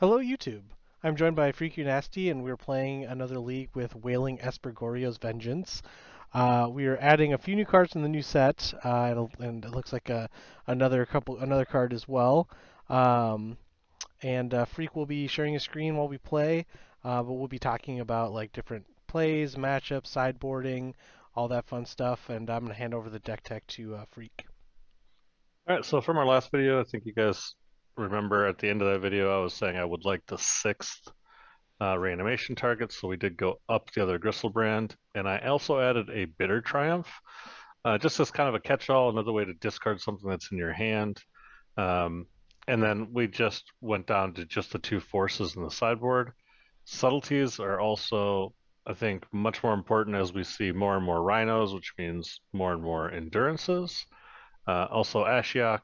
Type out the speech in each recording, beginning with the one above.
Hello, YouTube. I'm joined by Freakunasty, and we're playing another league with Wailing Esper Goryo's Vengeance. We are adding a few new cards in the new set, and it looks like another card as well. Um, Freak will be sharing his screen while we play, but we'll be talking about like different plays, matchups, sideboarding, all that fun stuff. And I'm gonna hand over the deck tech to Freak. All right, so from our last video, I think you guys remember at the end of that video, I was saying I would like the sixth reanimation target, so we did go up the other Griselbrand, and I also added a Bitter Triumph, just as kind of a catch-all, another way to discard something that's in your hand. Um, and then we just went down to just the two forces in the sideboard. Subtleties are also, I think, much more important as we see more and more rhinos, which means more and more endurances. Also, Ashiok,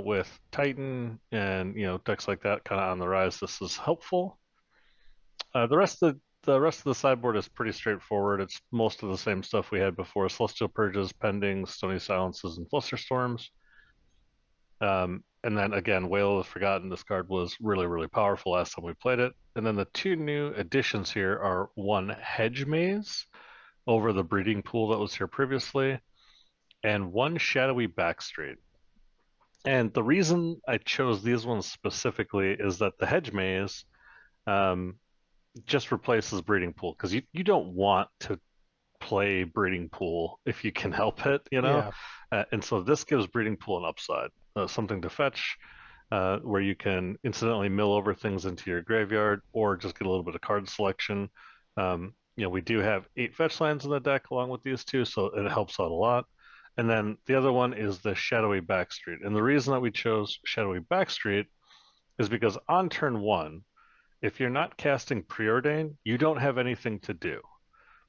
with Titan and decks like that kind of on the rise, this is helpful. The rest of the sideboard is pretty straightforward. It's most of the same stuff we had before: Celestial Purges, Pendings, Stony Silences, and Flusterstorms. And then again, Wail of the Forgotten. This card was really, really powerful last time we played it. And then the two new additions here are one Hedge Maze over the breeding pool that was here previously, and one Shadowy Backstreet. And the reason I chose these ones specifically is that the Hedge Maze um, just replaces Breeding Pool because you don't want to play Breeding Pool if you can help it. Yeah, And so this gives Breeding Pool an upside, something to fetch where you can incidentally mill over things into your graveyard or just get a little bit of card selection. We do have 8 fetch lands in the deck along with these two, so it helps out a lot. And then the other one is the Shadowy Backstreet. And the reason that we chose Shadowy Backstreet is because on turn 1, if you're not casting Preordain, you don't have anything to do.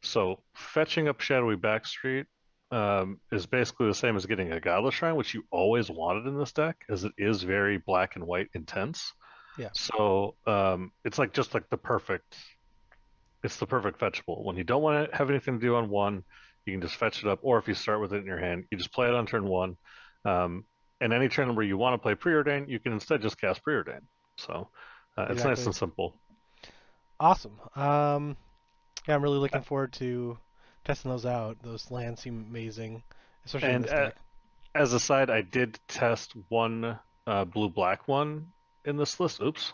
So fetching up Shadowy Backstreet is basically the same as getting a Godless Shrine, which you always wanted in this deck, as it is very black and white intense. yeah, So it's like just like it's the perfect fetchable. When you don't want to have anything to do on one, you can just fetch it up, or if you start with it in your hand, you just play it on turn 1. Um, and any turn where you want to play Preordain, you can instead just cast Preordain. So it's nice exactly. and simple. Awesome. Yeah, I'm really looking forward to testing those out. Those lands seem amazing, especially in And this deck. as a side, I did test one blue-black one in this list. Oops.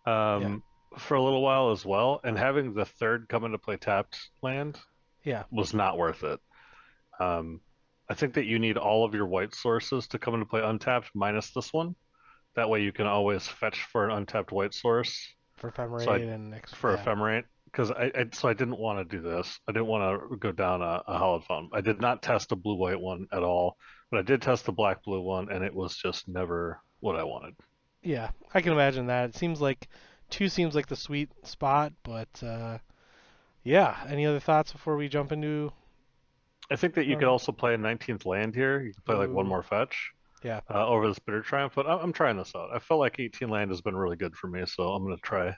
Yeah, um, for a little while as well, and having the third come into play tapped land yeah, was not worth it. Um, I think that you need all of your white sources to come into play untapped minus this one. That way you can always fetch for an untapped white source. for So I Ephemerate and for yeah, Ephemerate because I didn't want to do this. I didn't want to go down a Hallowed Fountain. I did not test a blue white one at all, but I did test the black blue one, and it was just never what I wanted. yeah. I can imagine that. It seems like two seems like the sweet spot, but yeah. Any other thoughts before we jump into? I think that you could also play a 19th land here. You could play like one Ooh, more fetch yeah, over this Bitter Triumph, but I'm trying this out. I felt like 18 land has been really good for me, so I'm going to try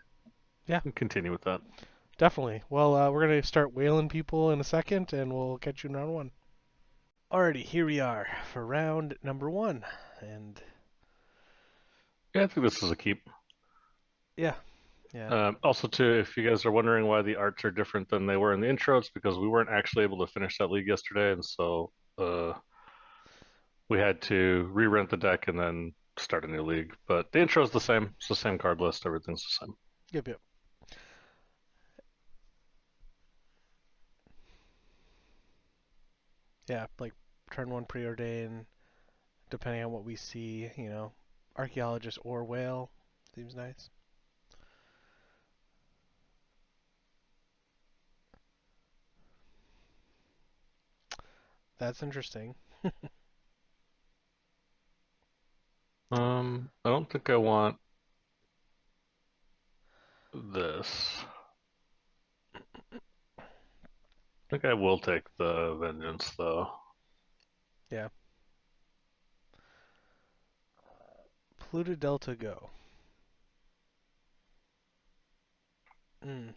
yeah, and continue with that. definitely. Well, we're gonna start whaling people in a second, and we'll catch you in round one. Alrighty, here we are for round number one, and Yeah, I think this is a keep. yeah, yeah, Also, too, if you guys are wondering why the arts are different than they were in the intro, it's because we weren't actually able to finish that league yesterday, and so we had to re-rent the deck and then start a new league. But the intro is the same. It's the same card list. Everything's the same. yep, yep, yeah. Like turn one preordain, depending on what we see, archaeologist or whale. Seems nice. That's interesting. I don't think I want this. I think I will take the vengeance though. Yeah. Polluted Delta go. Mm.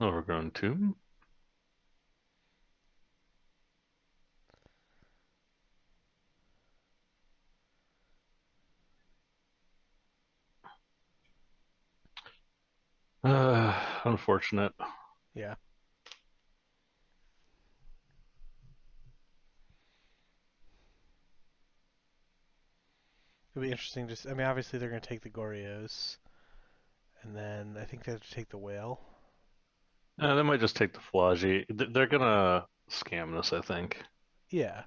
Overgrown tomb. Unfortunate. Yeah. It'll be interesting. Just, I mean, obviously they're going to take the Goryos, and then I think they have to take the Wail. They might just take the Fallaji. They're gonna scam this, I think. Yeah.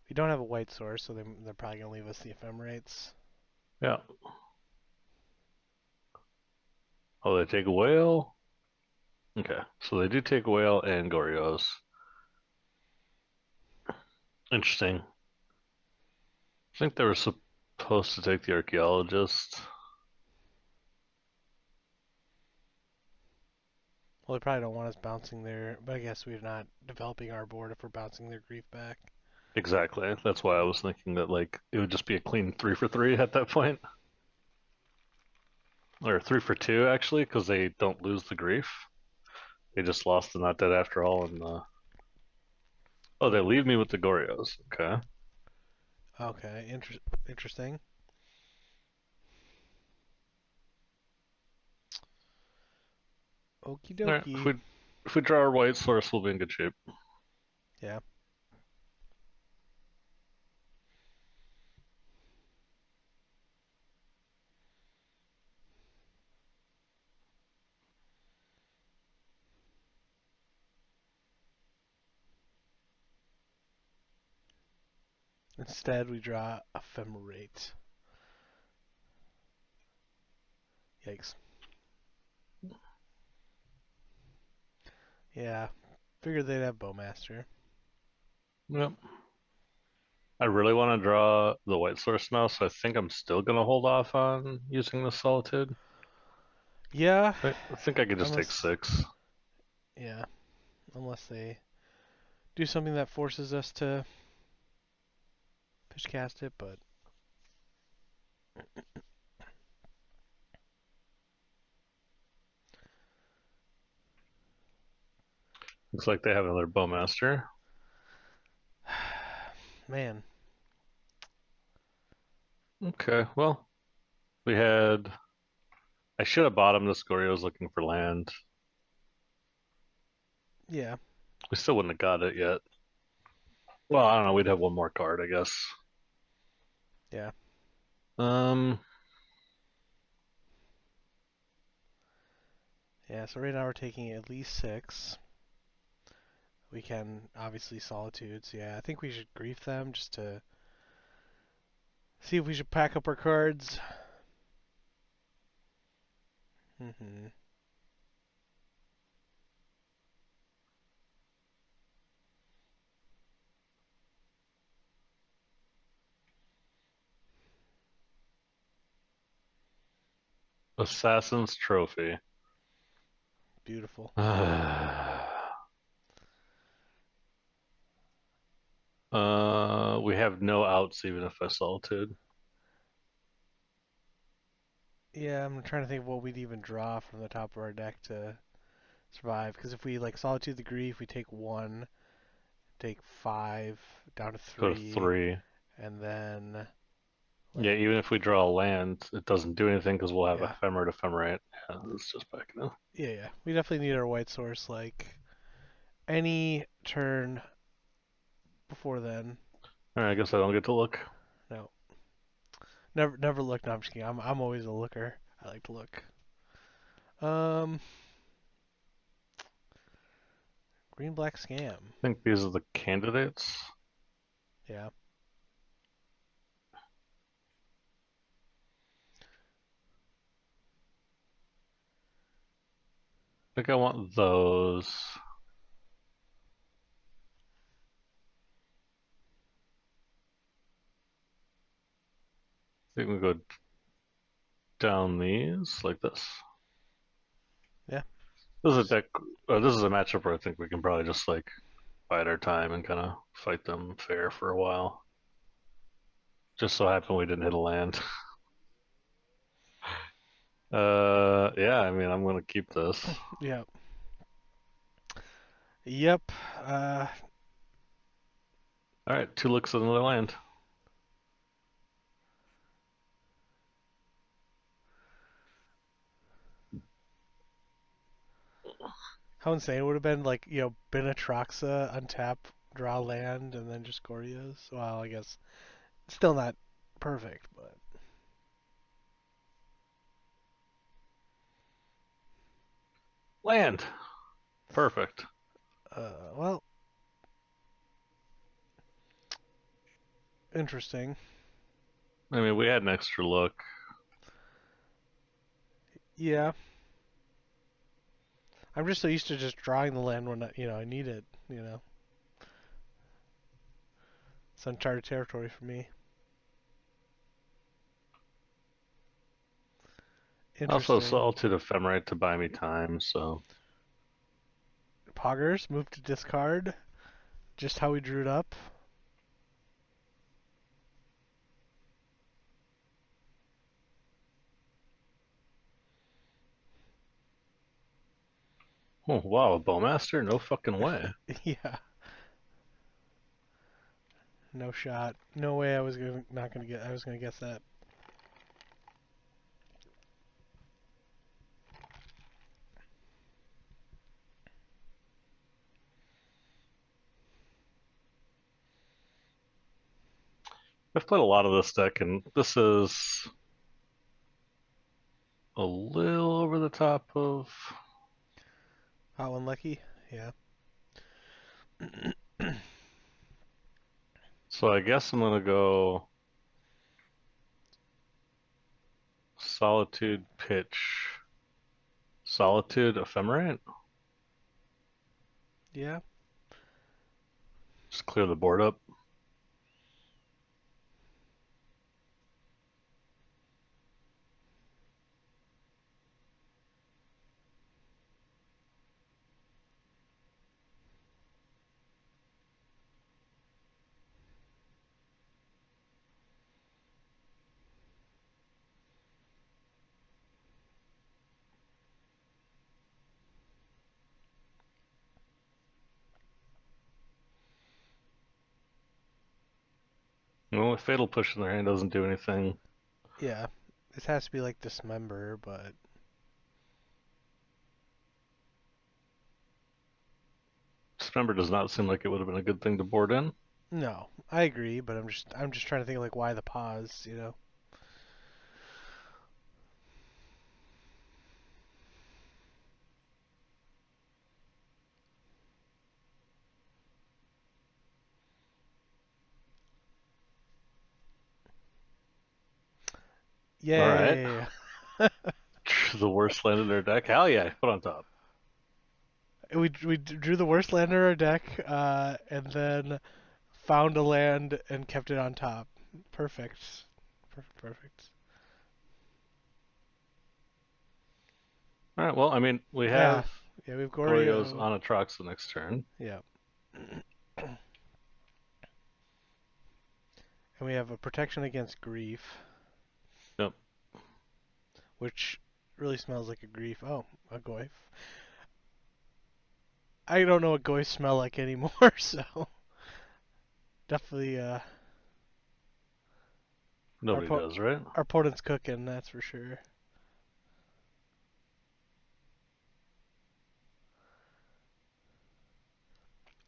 We don't have a white source, so they're probably going to leave us the Ephemerates. Yeah. Oh, they take a Wail? Okay, so they do take a Wail and Goryos. Interesting. I think they were supposed to take the Archaeologist. Well, they probably don't want us bouncing their, but I guess we're not developing our board if we're bouncing their grief back. Exactly. That's why I was thinking that like it would just be a clean 3 for 3 at that point. Or 3 for 2 actually, because they don't lose the grief. They just lost the not dead after all, and oh, they leave me with the Goryos. Okay. Okay, interesting. Okie All right. If dokie. we draw our white source, we'll be in good shape. Yeah. Instead, we draw Ephemerate. Yikes. Yeah. Figured they'd have Bowmaster. Yep. I really want to draw the white source now, so I think I'm still gonna hold off on using the Solitude. Yeah. I think I could just take Unless, 6. yeah. Unless they do something that forces us to pitch cast it, but Looks like they have another Bowmaster. man. Okay, well, we had. I should have bought him. The Goryo's looking for land. Yeah. We still wouldn't have got it yet. Well, I don't know. We'd have one more card, I guess. Yeah. Um, Yeah, so right now we're taking at least 6. We can obviously Solitude, so yeah, I think we should grief them just to see if we should pack up our cards. Mm-hmm. Assassin's Trophy. Beautiful. We have no outs even if I Solitude. Yeah, I'm trying to think of what we'd even draw from the top of our deck to survive. Because if we like Solitude the Grief, we take 1, take 5, down to Go to 3, 3. and then Yeah, like even if we draw a land, it doesn't do anything because we'll have yeah, Ephemerate. Yeah, it's just back now. yeah. We definitely need our white source like any turn before then. All right, I guess I don't get to look. No, never look. No, I'm just kidding. I'm always a looker. I like to look. Um, green black scam. I think these are the candidates. Yeah, I think I want those. I think we go down these like this. yeah, This is a deck. This is a matchup where I think we can probably just like bide our time and kind of fight them fair for a while. Just so happened we didn't hit a land. Yeah. I mean, I'm gonna keep this. yeah, yep. Uh, All right, 2 looks at another land. How insane would have been, like, been Atraxa, untap, draw land, and then just Goryos? Well, I guess still not perfect, but Land. Perfect. well, interesting. I mean, we had an extra look. Yeah, I'm just so used to just drawing the land when I need it. It's uncharted territory for me. Also, Interesting. Solitude Ephemerate to buy me time, so. Poggers move to discard. Just how we drew it up. Oh, wow, a Bowmaster? No fucking way. Yeah, no shot. No way. I was not gonna get. I was gonna guess that. I've played a lot of this deck, and this is a little over the top of. Hot one, lucky. Yeah. So I guess I'm gonna go Solitude Pitch. Solitude Ephemerate? Yeah. Just clear the board up. Well, if Fatal Push in their hand doesn't do anything. Yeah. This has to be like Dismember, but Dismember does not seem like it would have been a good thing to board in. no, I agree. But I'm just trying to think, like, why the pause. All right. Yay. The worst land in their deck. Hell yeah, put on top. We drew the worst land in our deck, and then found a land and kept it on top. Perfect. Perfect. Perfect. All right, well, I mean, we Yeah. have Yeah. We have Goryo's Goryo. on Atraxa next turn. Yeah. And we have a protection against grief, Yep. which really smells like a grief. Oh, a goif. I don't know what goifs smell like anymore, so definitely our Nobody does, right? our opponent's cooking, that's for sure.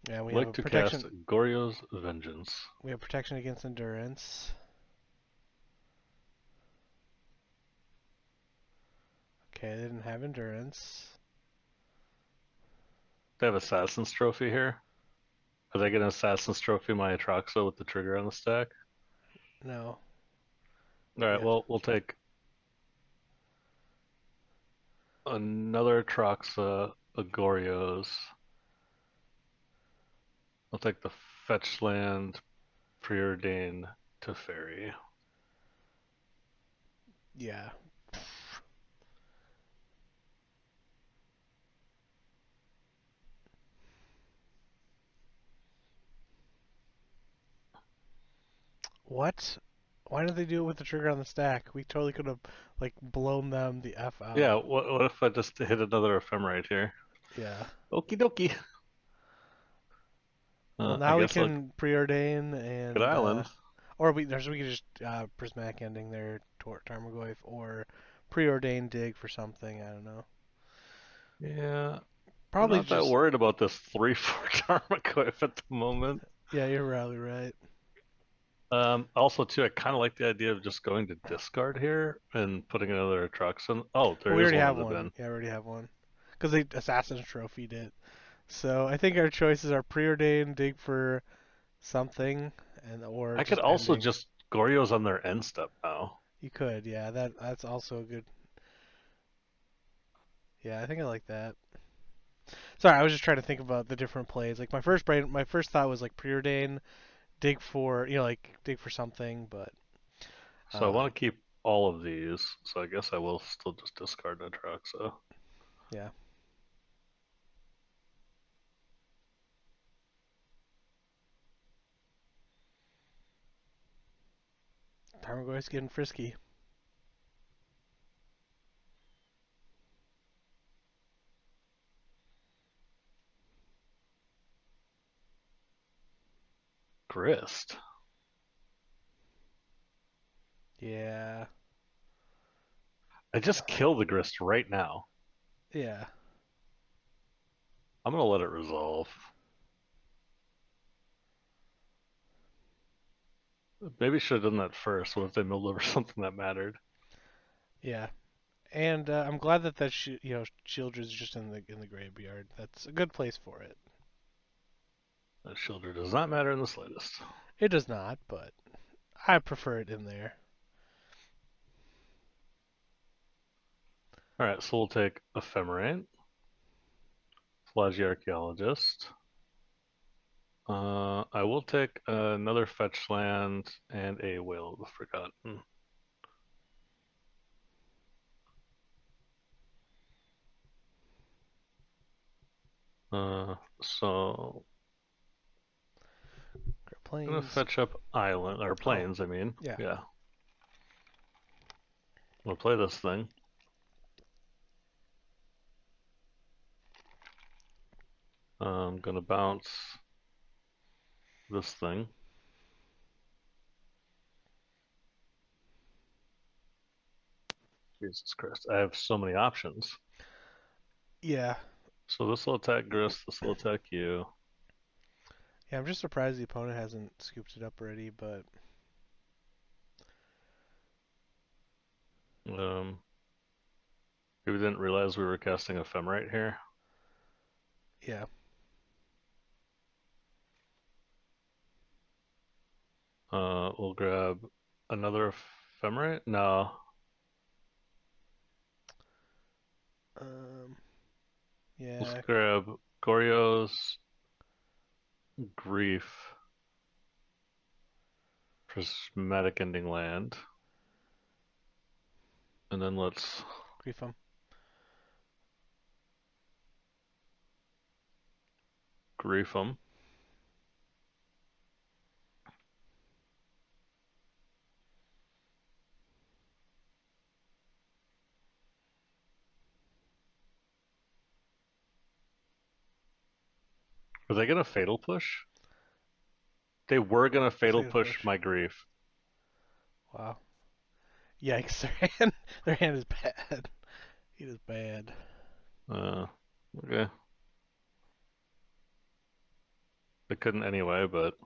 Yeah, we have Like a to cast protection. Goryo's Vengeance. We have protection against endurance. Okay, they didn't have endurance. They have Assassin's Trophy here. Are they going to Assassin's Trophy my Atraxa with the trigger on the stack? No. All right, Yeah. well, we'll take another Atraxa, a Goryo's. I'll take the fetch land, Preordain, Teferi. Yeah. What? Why did they do it with the trigger on the stack? We totally could have, like, blown them the F Yeah, out. what if I just hit another Ephemerate here? Yeah. Okie dokie. Well, I now we guess I'll can preordain good and island. or we could just prismatic ending there Tarmogoyf or preordain dig for something. I don't know. Yeah, I'm Probably not that just worried about this 3/4 Tarmogoyf at the moment. yeah. You're probably right. Also, too, I kind of like the idea of just going to discard here and putting another Atraxa. Oh, Well, there we is already one in have the one. bin. Yeah, we already have one because they Assassin's Trophied it. So I think our choices are preordain, dig for something, and or I could just also ending. just Goryo's on their end step now. You could, yeah. That's also a good. Yeah, I think I like that. Sorry, I was just trying to think about the different plays. Like my first thought was like preordain, dig for, like dig for something, but So I uh, want to keep all of these. So I guess I will still just discard Atraxa. yeah. Tarmogoyf's getting frisky. Grist. Yeah, I just kill the Grist right now. yeah, I'm gonna let it resolve. Maybe should have done that first. What if they milled over something that mattered? yeah. And I'm glad that Shieldred is just in the graveyard. That's a good place for it. That Shielder does not matter in the slightest. It does not, but I prefer it in there. Alright, so we'll take Ephemerate, Fallaji Archaeologist. I will take another fetch land and a Wail of the Forgotten. So I'm gonna Plains. fetch up island or Oh, plains. I mean, yeah. yeah. We'll play this thing. I'm gonna bounce this thing. Jesus Christ, I have so many options. Yeah. So this will attack Grist. This will attack you. Yeah, I'm just surprised the opponent hasn't scooped it up already, but Um, Maybe didn't realize we were casting Ephemerate here. yeah. We'll grab another Ephemerate. No, Um, let's yeah. grab Goryo's Grief, Prismatic Ending land, and then let's Grief him. Grief them. Are they gonna Fatal Push? They were gonna Fatal Fatal Push push. my Grief. Wow. Yikes! Their hand is bad. It is bad. Uh, okay. They couldn't anyway, but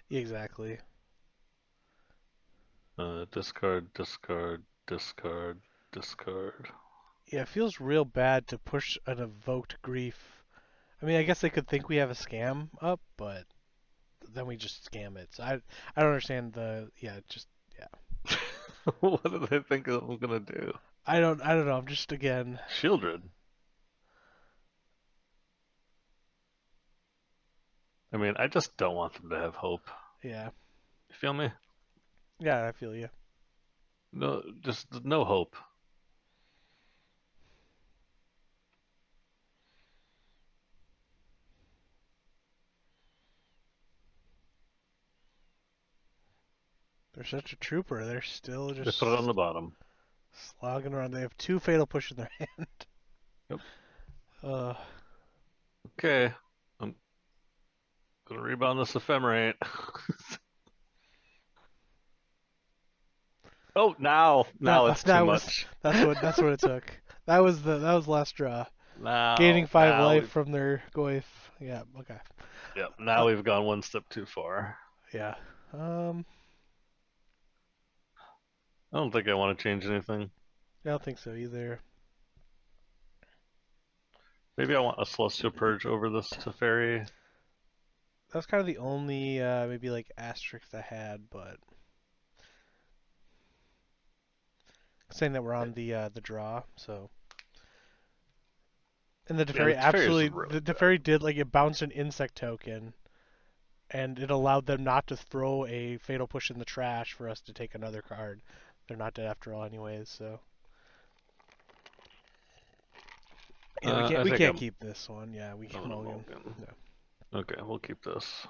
Exactly. discard, discard, discard, discard. Yeah, it feels real bad to push an evoked grief. I mean, I guess they could think we have a scam up, but then we just scam it. So I don't understand the just yeah. What do they think I'm gonna do? I don't know. I'm just again Shieldred. I mean, I just don't want them to have hope. yeah. You feel me? Yeah, I feel you. No, just no hope. They're such a trooper. They're still They put it on just the bottom. slogging around. They have two fatal push in their hand. Yep. Uh, Okay. I'm Gonna rebound this Ephemerate. Oh, now it's too That was much. that's what it took. That was last draw. Gaining five Now life we've from their Goyf. Yeah. Okay. Yep, Uh, now we've gone one step too far. yeah. Um. I don't think I want to change anything. I don't think so either. Maybe I want a Celestial Purge over this Teferi. That was kind of the only maybe like asterisk I had, but saying that we're on the draw, so. And the Yeah, the Teferi Teferi is absolutely, really the bad. Teferi did like it bounced an insect token, and it allowed them not to throw a fatal push in the trash for us to take another card. They're not dead after all, anyways. So yeah, we can't I we think can't keep this one. Yeah, we I'm can gonna mulligan. mulligan. No. Okay, we'll keep this.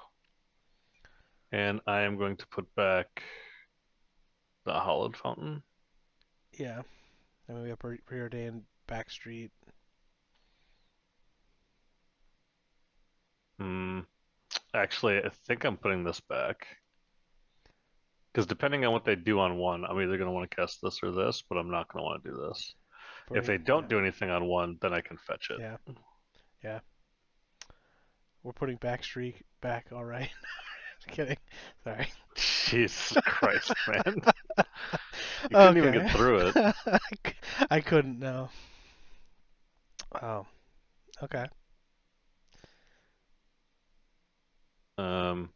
And I am going to put back the Hallowed Fountain. Yeah, I mean we have Preordain, Backstreet. Hmm. Actually, I think I'm putting this back. Because depending on what they do on one, I'm either going to want to cast this or this, but I'm not going to want to do this. If they Yeah, don't do anything on one, then I can fetch it. yeah, yeah. We're putting Backstreet back. All right. Just kidding. Sorry. Jesus Christ, man. You couldn't even Okay. get through it. I couldn't. No. Oh. Okay. Um,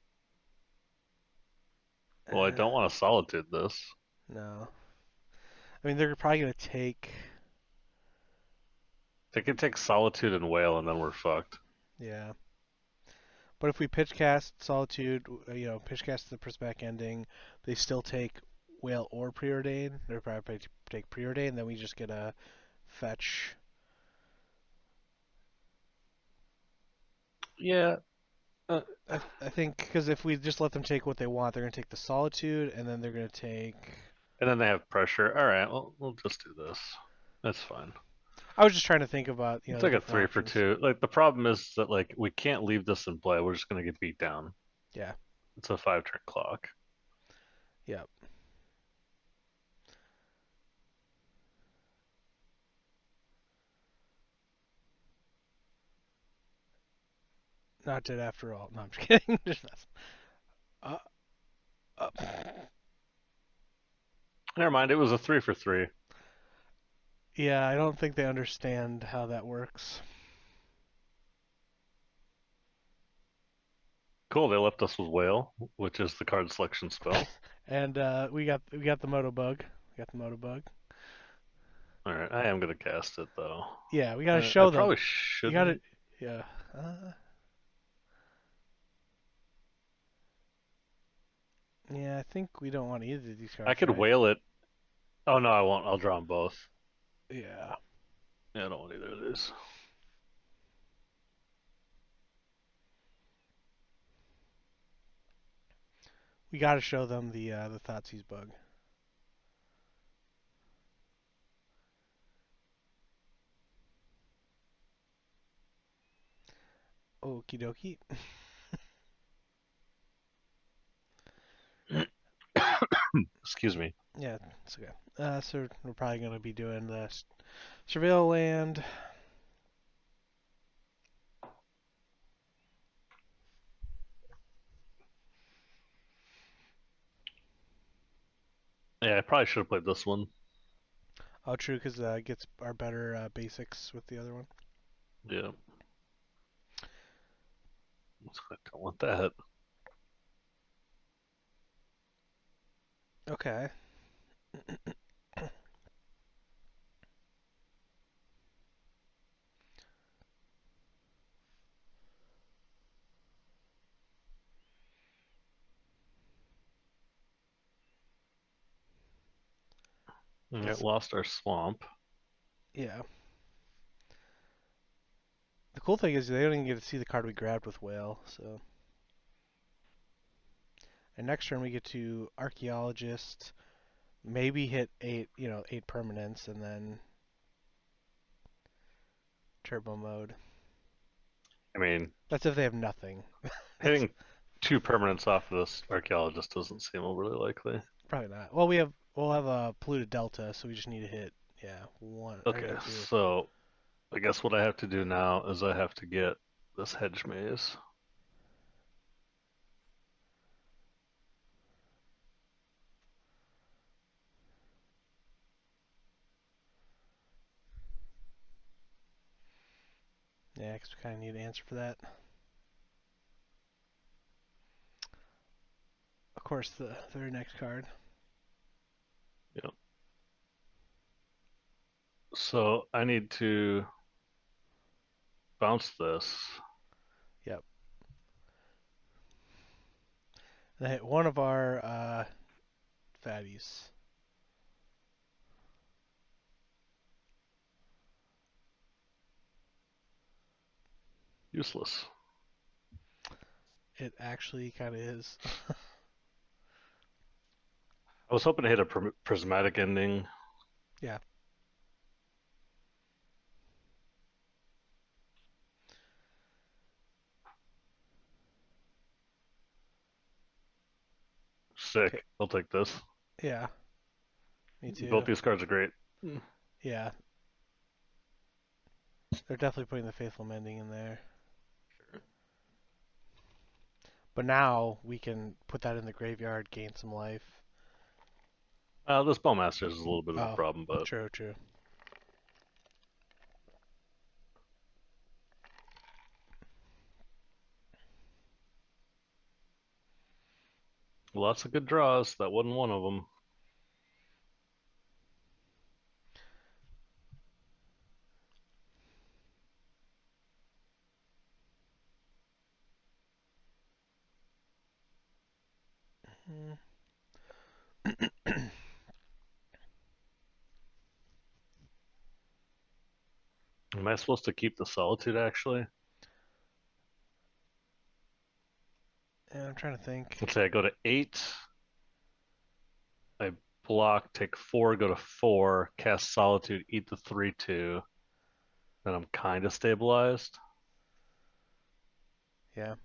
well, I Uh, don't want to Solitude this. no. I mean, they're probably gonna take. They can take Solitude and Wail, and then we're fucked. Yeah. But if we pitch cast Solitude, pitch cast the Prismatic Ending, they still take Wail or Preordain. They're probably take Preordain, then we just get a fetch. Yeah. Uh, I think because if we just let them take what they want, they're gonna take the Solitude, and then they're gonna take. and then they have pressure. All right, well, we'll just do this. That's fine. I was just trying to think about It's the like a different three for options. two. Like the problem is that like we can't leave this in play. We're just gonna get beat down. Yeah. It's a 5 turn clock. Yeah. Not dead after all. No, I'm just kidding. Just uh, uh, Never mind. It was a 3 for 3. yeah, I don't think they understand how that works. Cool. They left us with Wail, which is the card selection spell. And we got the Moto Bug. We got the Moto Bug. All right, I am gonna cast it though. Yeah, we gotta I show them. probably You gotta. shouldn't. Yeah. Yeah, I think we don't want either of these I cards, could right? Wail it. Oh no, I won't. I'll draw them both. Yeah. Yeah, I don't want either of these. We gotta show them the Thoughtseize Bug. Okie dokie. Excuse me. Yeah, it's okay. So we're probably gonna be doing the Surveil Land. Yeah, I probably should have played this one. Oh, true, because it gets our better basics with the other one. Yeah. I don't want that. Okay. Yeah, This, lost our swamp. yeah. The cool thing is they don't even get to see the card we grabbed with Wail, so. And next turn we get to Archaeologist, maybe hit eight permanents, and then Turbo Mode. I mean, That's if they have nothing. It's hitting two permanents off of this archaeologist doesn't seem overly likely. probably not. Well, we'll have a polluted delta, so we just need to hit one or Okay, no two. so I guess what I have to do now is I have to get this hedge maze. Yeah, because we kind of need an answer for that. Of course, the very next card. Yep. So I need to bounce this. Yep. And I hit one of our fatties. Useless. It actually kind of is. I was hoping to hit a prismatic ending. Yeah. Okay. Sick. I'll take this. Yeah. Me Both too. these cards are great. Yeah. They're definitely putting the Faithful Mending in there. But now we can put that in the graveyard, gain some life. This Bowmaster is a little bit of a Oh, problem, but true, true. lots of good draws. That wasn't one of them. Mm. Am I supposed to keep the Solitude actually? Yeah, I'm trying to think. Let's say I go to 8. I block, take 4, go to 4, cast Solitude, eat the 3/2. Then I'm kind of stabilized. Yeah.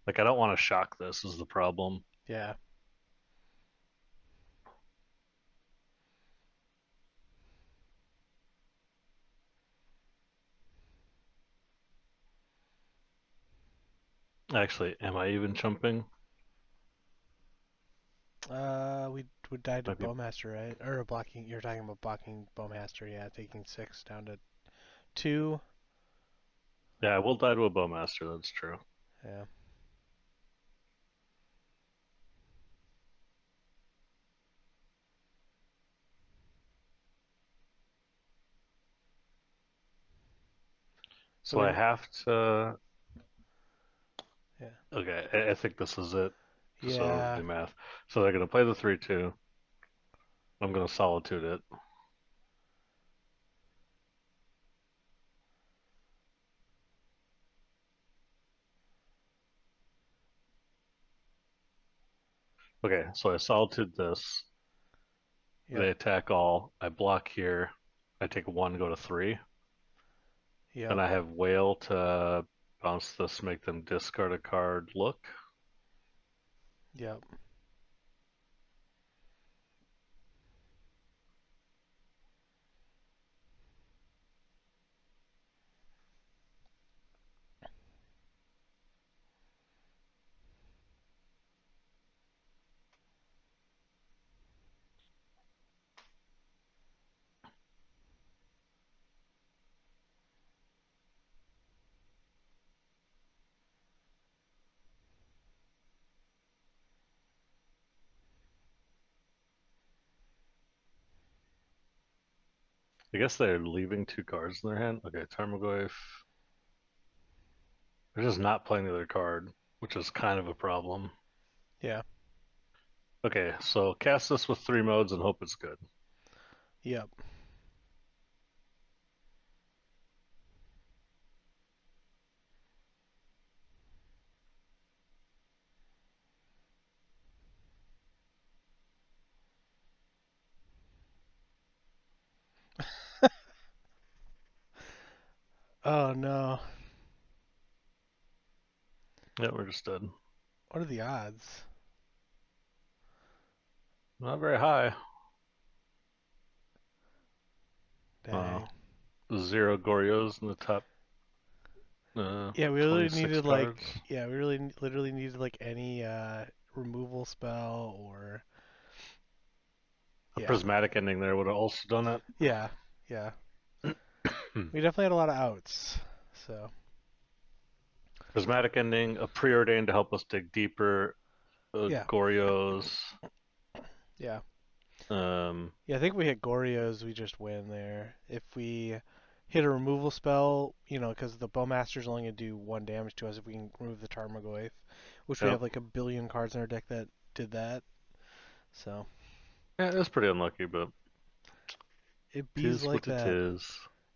Like, I don't want to shock this, is the problem. Yeah. Actually, am I even jumping? We would die to Might be. Bowmaster, right? Or blocking. You're talking about blocking Bowmaster. Yeah, taking 6 down to 2. Yeah, I will die to a Bowmaster, that's true. Yeah. So So I we. have to. Yeah. Okay, I think this is it. Just so I don't Yeah. do math. So they're going to play the 3/2. I'm going to Solitude it. Okay, so I Solitude this. Yep. They attack all. I block here. I take 1, go to 3. Then Yep. I have Wail to bounce this, make them discard a card. Look. Yep. I guess they're leaving 2 cards in their hand. Okay, Tarmogoyf. They're just not playing the other card, which is kind of a problem. Yeah. Okay, so cast this with 3 modes and hope it's good. Yep. Oh no. Yeah, we're just dead. What are the odds? Not very high. Dang. 0 Goryos in the top Yeah, we really 26 needed cards. like we really literally needed like any removal spell or A yeah. prismatic ending there would have also done it. Yeah. Yeah. We definitely had a lot of outs. So, Prismatic ending, a preordain to help us dig deeper, yeah. Goryos. Yeah. Um, Yeah, I think we hit Goryo's, we just win there. If we hit a removal spell, because the Bowmaster's only going to do 1 damage to us if we can remove the Tarmogoyf, which we yep. have like a billion cards in our deck that did that. So, Yeah, it was pretty unlucky, but it bees tis like what it that. is.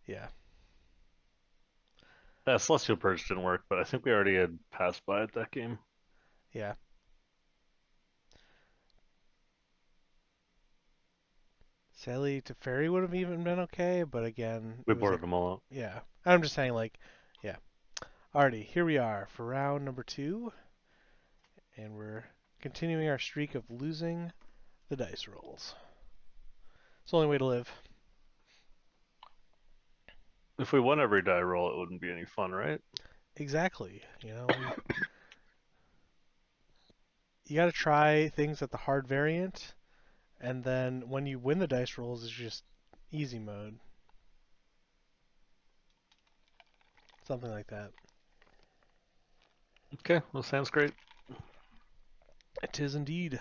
Yeah. Celestial Purge didn't work, but I think we already had passed by it that game. Yeah. Sadly, Teferi would have even been okay, but again, We it was like, boarded them all out. yeah. I'm just saying, like, yeah. Alrighty, here we are for round number 2, and we're continuing our streak of losing the dice rolls. It's the only way to live. If we won every die roll, it wouldn't be any fun, right? Exactly. You got to try things at the hard variant, and then when you win the dice rolls, it's just easy mode. Something like that. Okay, well, sounds great. It is indeed.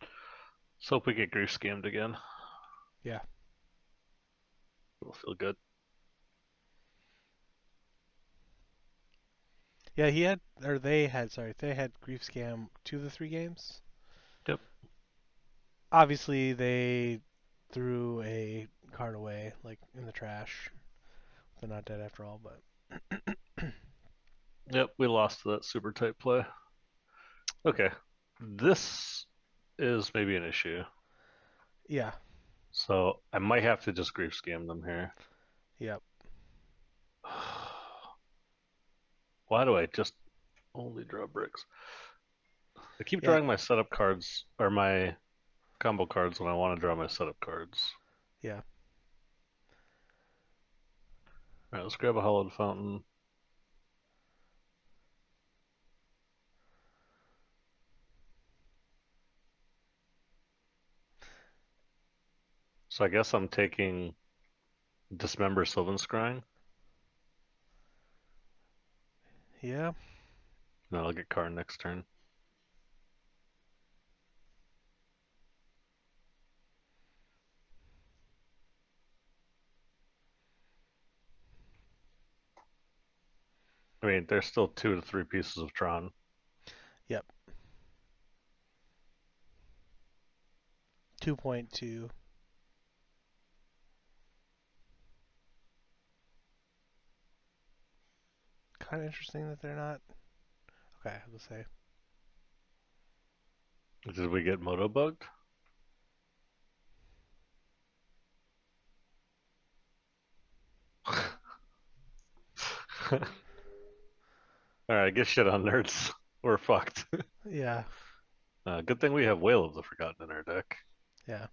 Let's hope we get grief scammed again. Yeah. It'll feel good. Yeah, they had Grief Scam 2 of the 3 games. Yep. Obviously, they threw a card away, like in the trash. They're not dead after all, but Yep, we lost to that super tight play. Okay. This is maybe an issue. yeah. So I might have to just grief scam them here. Yep. Why do I just only draw bricks? I keep Yeah. drawing my setup cards or my combo cards when I want to draw my setup cards. Yeah. Alright, let's grab a Hallowed Fountain. So I guess I'm taking Dismember Sylvan Scrying. Yeah. No, I'll get Karn next turn. I mean, there's still 2 to 3 pieces of Tron. Yep. 2.2. Kind of interesting that they're not. Okay, let's say. Did we get Moto bugged? Alright, get shit on nerds. We're fucked. Yeah. Good thing we have Wail of the Forgotten in our deck. Yeah.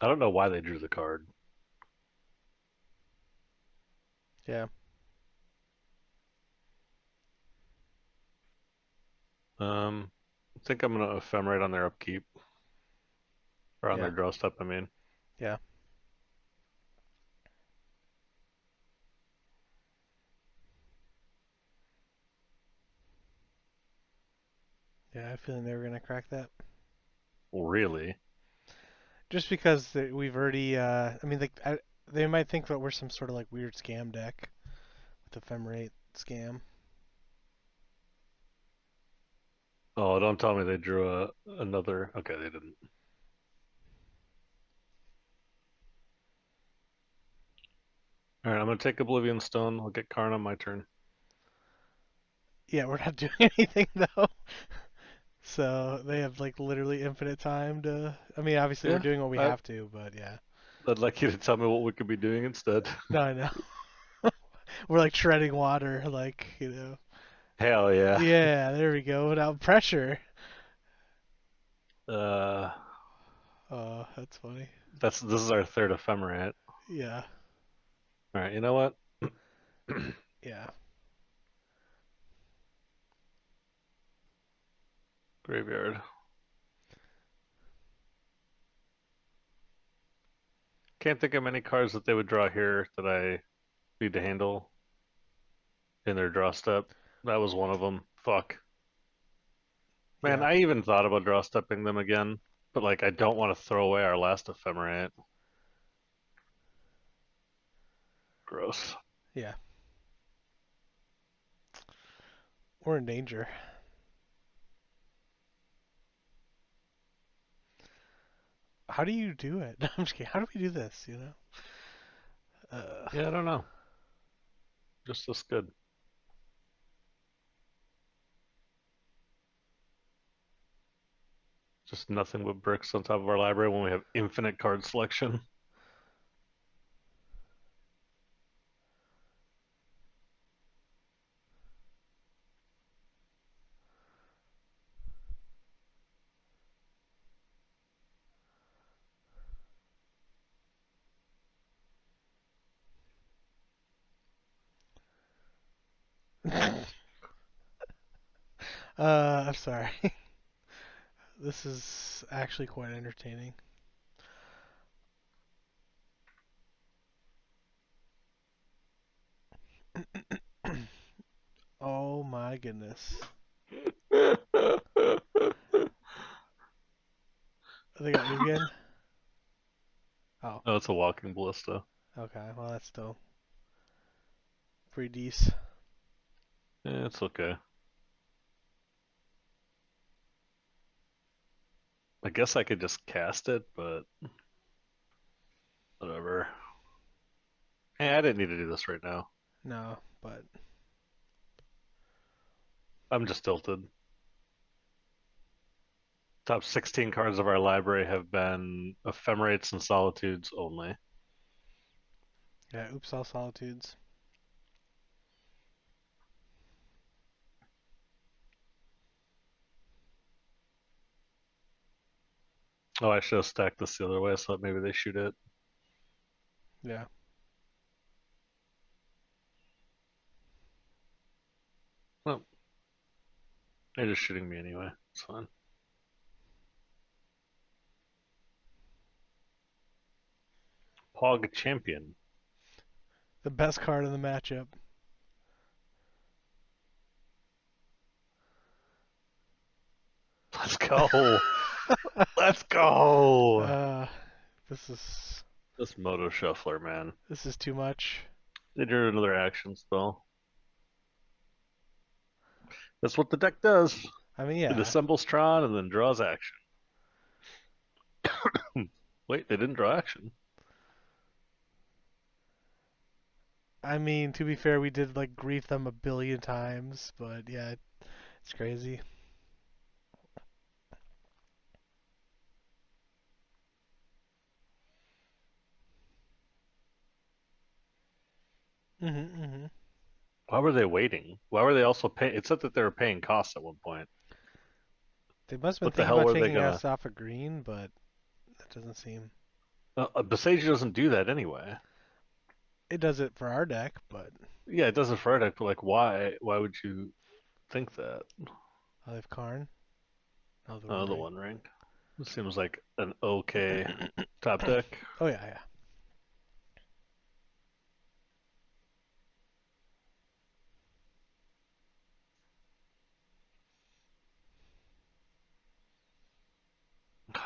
I don't know why they drew the card. Yeah. I think I'm gonna Ephemerate on their upkeep. Or on their Yeah. draw step, I mean. Yeah. Yeah. I have a feeling they were gonna crack that. Really? Just because we've already. I mean, they might think that we're some sort of like weird scam deck with Ephemerate scam. Oh, don't tell me they drew another. Okay, they didn't. All right, I'm gonna take Oblivion Stone. I'll get Karn on my turn. Yeah, we're not doing anything though. So they have like literally infinite time to. I mean, obviously we're Yeah, doing what we I, have to, but yeah. I'd like you to tell me what we could be doing instead. No, I know. We're like treading water, like Hell yeah. Yeah, there we go. Without pressure. Uh, Oh, that's funny. this is our third Ephemerate. Yeah, All right, you know what? yeah, Graveyard. Can't think of many cards that they would draw here that I need to handle in their draw step. That was one of them. Fuck. Man, yeah, I even thought about draw stepping them again, but like I don't want to throw away our last Ephemerate. Gross. yeah. We're in danger. How do you do it? I'm just kidding. How do we do this? Uh, Yeah, I don't know. Just this good. Just nothing but bricks on top of our library when we have infinite card selection. I'm sorry. This is actually quite entertaining. Oh my goodness. They got Ugin? Oh, Oh, it's a walking ballista. okay. Well, that's still pretty decent. Yeah, it's okay. I guess I could just cast it, but whatever. Hey, I didn't need to do this right now. No, but I'm just tilted. Top 16 cards of our library have been Ephemerates and Solitudes only. yeah, oops, all solitudes. Oh, I should have stacked this the other way so that maybe they shoot it. Yeah. Well, they're just shooting me anyway. It's fine. Pog Champion. The best card in the matchup. Let's go. Let's go. uh, this is This Moto Shuffler, man. this is too much. They drew another action spell. That's what the deck does. I mean, It yeah. assembles Tron and then draws action. Wait, they didn't draw action. I mean, to be fair, we did like grief them a billion times, but yeah, it's crazy. Mhm. Why were they waiting? Why were they also paying? It said that they were paying costs at one point. They must have been What the thinking hell about were they taking gonna? us off a green, but that doesn't seem. Besage doesn't do that anyway. It does it for our deck, but Yeah, it doesn't for our deck, but like, why? Why would you think that? I have Karn. Oh, the One Oh, the Ring. One Ring. It seems like an okay top deck. Oh yeah, yeah.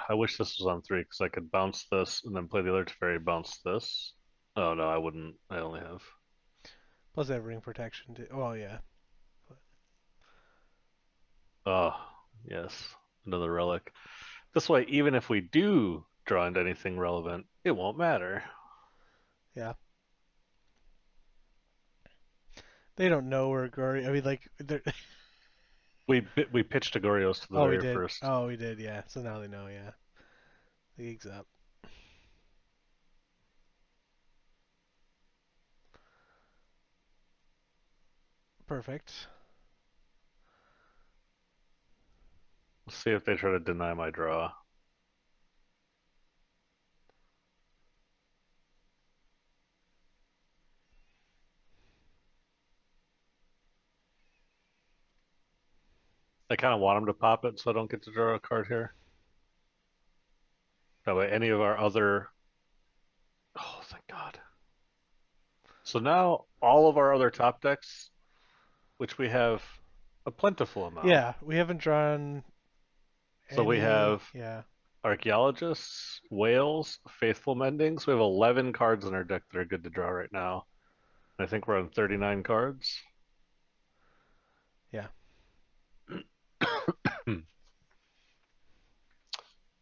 I wish this was on three because I could bounce this and then play the other Teferi, bounce this. Oh no, I wouldn't. I only have. Plus they have ring protection too. Oh yeah. Oh, Yes, another relic. This way, even if we do draw into anything relevant, it won't matter. Yeah. They don't know where Goryo. I mean, like, they're. We pitched a Gorios to the Oh, we very did. first. Oh, we did. Yeah. So now they know. Yeah. The gig's up. Perfect. Let's see if they try to deny my draw. I kind of want them to pop it so I don't get to draw a card here. That way, any of our other. Oh, thank God. So now all of our other top decks, which we have a plentiful amount. Yeah, we haven't drawn So we any. have Yeah. Archaeologists, Whales, Faithful Mendings. We have 11 cards in our deck that are good to draw right now. I think we're on 39 cards. Yeah.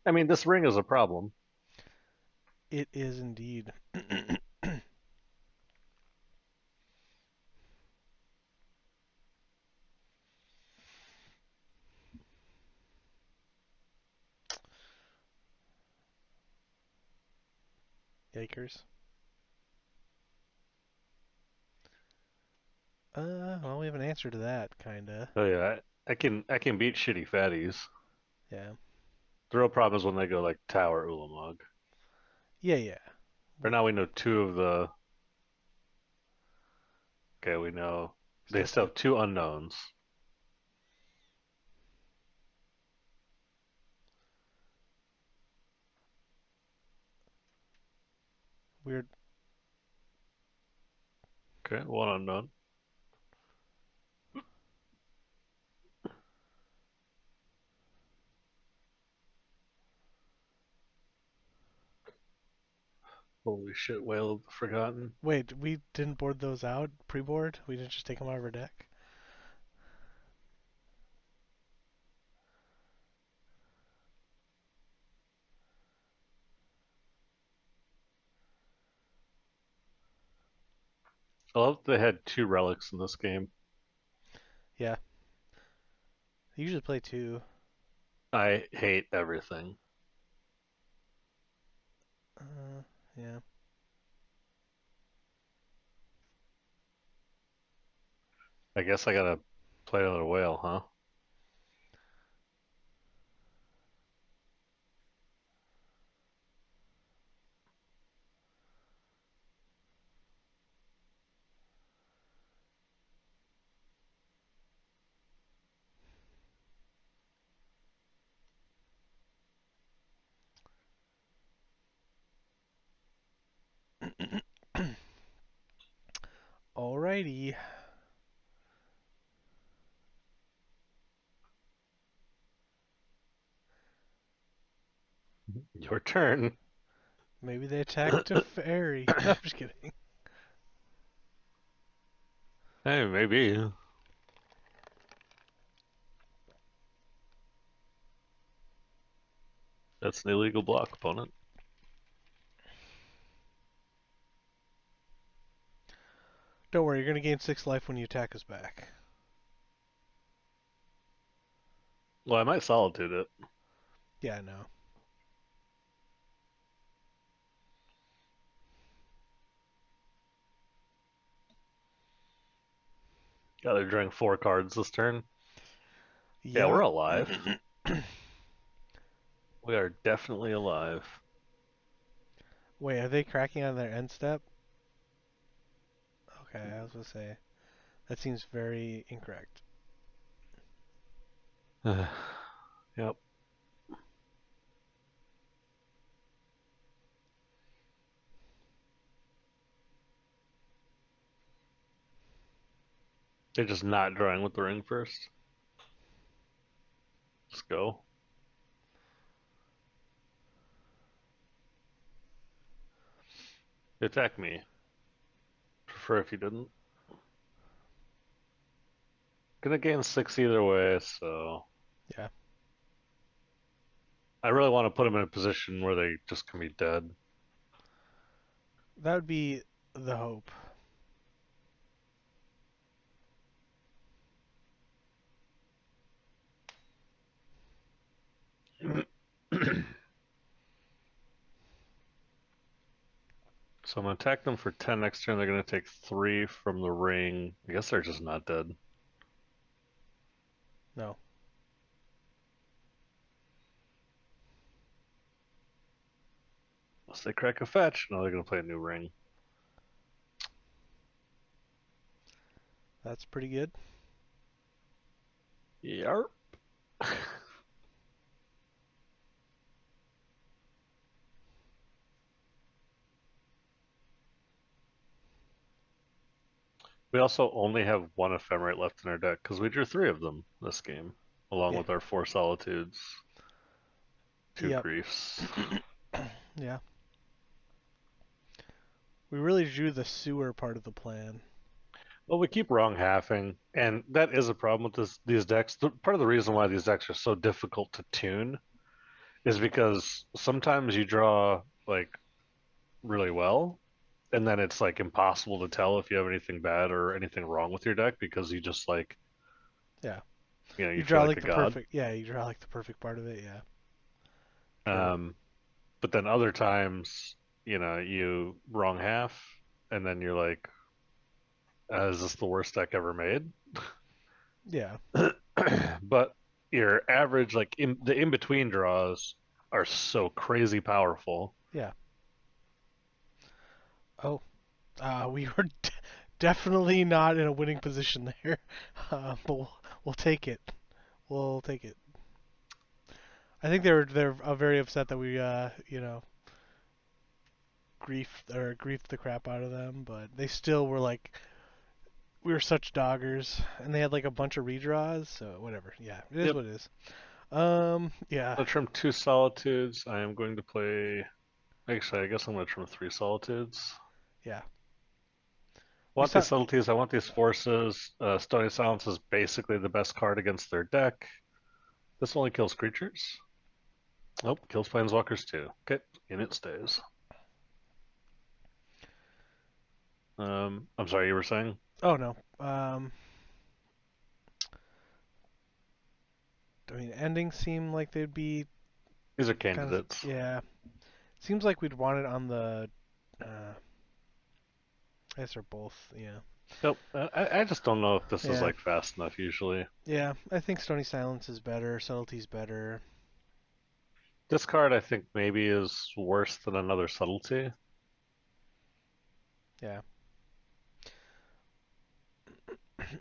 I mean, this ring is a problem. It is indeed. Yikers. Well, we have an answer to that, kinda. Oh yeah, I can beat shitty fatties. Yeah. The real problem is when they go like Tower Ulamog. Yeah, yeah. For now we know two of the. Okay, we know they Still still two. have two unknowns. Weird. Okay, one unknown. Holy shit, Wail of the Forgotten. Wait, we didn't board those out pre-board? We didn't just take them out of our deck? I love that they had two relics in this game. Yeah. I usually play two. I hate everything. Yeah. I guess I gotta play another Wail, huh? Alrighty. Your turn. Maybe they attack Teferi. No, I'm just kidding. Hey, maybe. That's an illegal block, opponent. Don't worry, you're gonna gain 6 life when you attack us back. Well, I might Solitude it. Yeah, I know. Yeah, they're drawing 4 cards this turn. Yeah, we're Yep. alive. We are definitely alive. Wait, are they cracking on their end step? Okay, I was gonna say that seems very incorrect. Yep. They're just not drawing with the ring first. Let's go. Attack me. Prefer if you didn't. Gonna gain 6 either way, so. Yeah. I really want to put them in a position where they just can be dead. That would be the hope. So I'm going to attack them for 10 next turn. They're going to take 3 from the ring. I guess they're just not dead. No. Unless they crack a fetch. No, they're going to play a new ring. That's pretty good. Yarp. We also only have one Ephemerate left in our deck because we drew 3 of them this game, along Yeah. with our 4 Solitudes, 2 Yep. Griefs. Yeah. We really drew the sewer part of the plan. Well, we keep wrong halving, and that is a problem with these decks. Part of the reason why these decks are so difficult to tune is because sometimes you draw like really well, and then it's like impossible to tell if you have anything bad or anything wrong with your deck because you just like, Yeah. you You feel draw like like a the god. perfect. Yeah, you draw like the perfect part of it. Yeah. True. Um, but then other times, you wrong half, and then you're like, is this the worst deck ever made? Yeah. But your average, like the in between draws, are so crazy powerful. Yeah. Oh, we were definitely not in a winning position there, but we'll take it. We'll take it. I think they're very upset that we griefed the crap out of them, but they still were like we were such doggers, and they had like a bunch of redraws, so whatever. Yeah, it is Yep. what it is. Yeah, I'll trim 2 Solitudes. I am going to play. Actually, I guess I'm going to trim 3 Solitudes. yeah. I We want saw. these subtleties. I want these forces. Stony Silence is basically the best card against their deck. This only kills creatures. Oh, kills planeswalkers too. Okay, and it stays. I'm sorry, you were saying? Oh no. I mean, endings seem like they'd be These are kind of. candidates. Yeah. Seems like we'd want it on the. I guess they're both. Yeah. Nope. I just don't know if this is Yeah. like fast enough usually. Yeah. I think Stony Silence is better. Subtlety's better. This card I think maybe is worse than another subtlety. Yeah.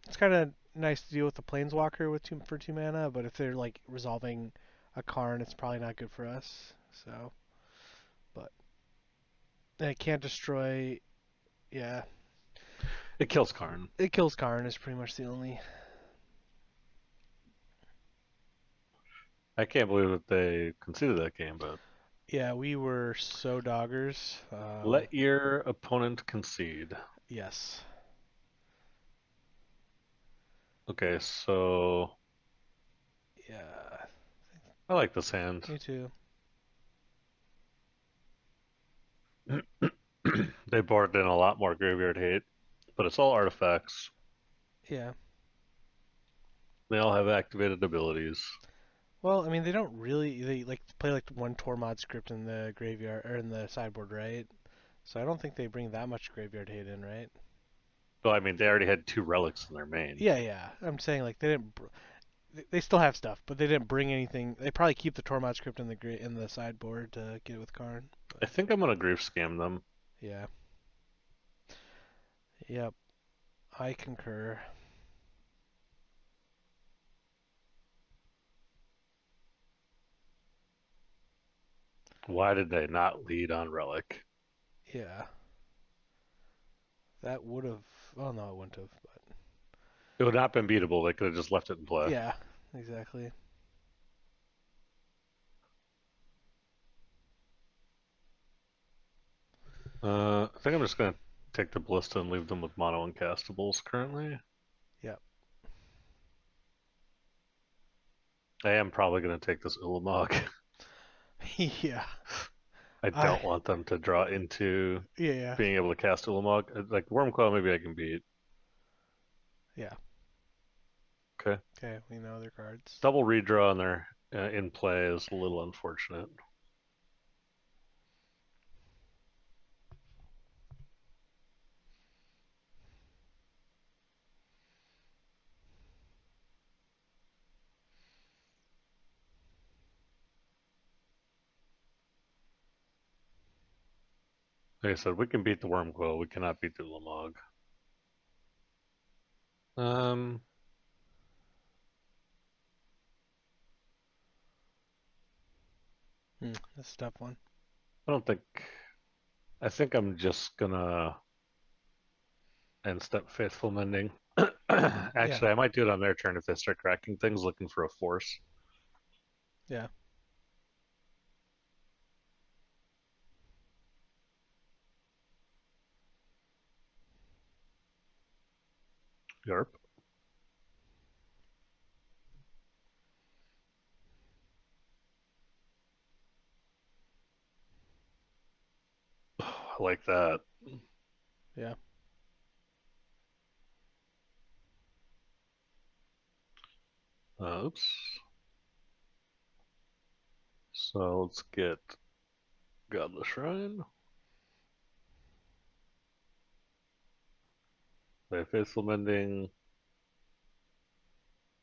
It's kind of nice to deal with the Planeswalker with for 2 mana, but if they're like resolving a Karn, it's probably not good for us. So, but and it can't destroy. Yeah, It kills Karn. it kills Karn is pretty much the only. I can't believe that they conceded that game, but Yeah, we were so doggers. let your opponent concede. Yes. Okay, so Yeah. I like this hand. Me too. They boarded in a lot more graveyard hate, but it's all artifacts. Yeah. They all have activated abilities. Well, I mean, they don't really. They like play like one Tormod script in the graveyard or in the sideboard, right? So I don't think they bring that much graveyard hate in, right? Well, I mean, they already had 2 relics in their main. Yeah, yeah. I'm saying like they didn't. They still have stuff, but they didn't bring anything. They probably keep the Tormod script in the sideboard to get it with Karn. But I think I'm gonna grief scam them. yeah, yep, I concur. Why did they not lead on relic? Yeah, that would have. Oh no, it wouldn't have. But It would not have been beatable. They could have just left it in play. yeah, exactly. I think I'm just gonna take the Ballista and leave them with mono uncastables currently. Yep. I am probably gonna take this Ulamog. Yeah. I I don't want them to draw into yeah. being able to cast Ulamog. Like Wormcoil, maybe I can beat. Yeah. Okay. Okay, we know their cards. Double redraw on their in play is a little unfortunate. Like I said, we can beat the Wormcoil. We cannot beat the Ulamog. Um, That's a tough one. I don't think. I think I'm just gonna end step Faithful Mending. Yeah. Actually, I might do it on their turn if they start cracking things, looking for a force. Yeah. Yarp. I like that. Yeah. Oops. So let's get Godless Shrine. Play Faithful Mending.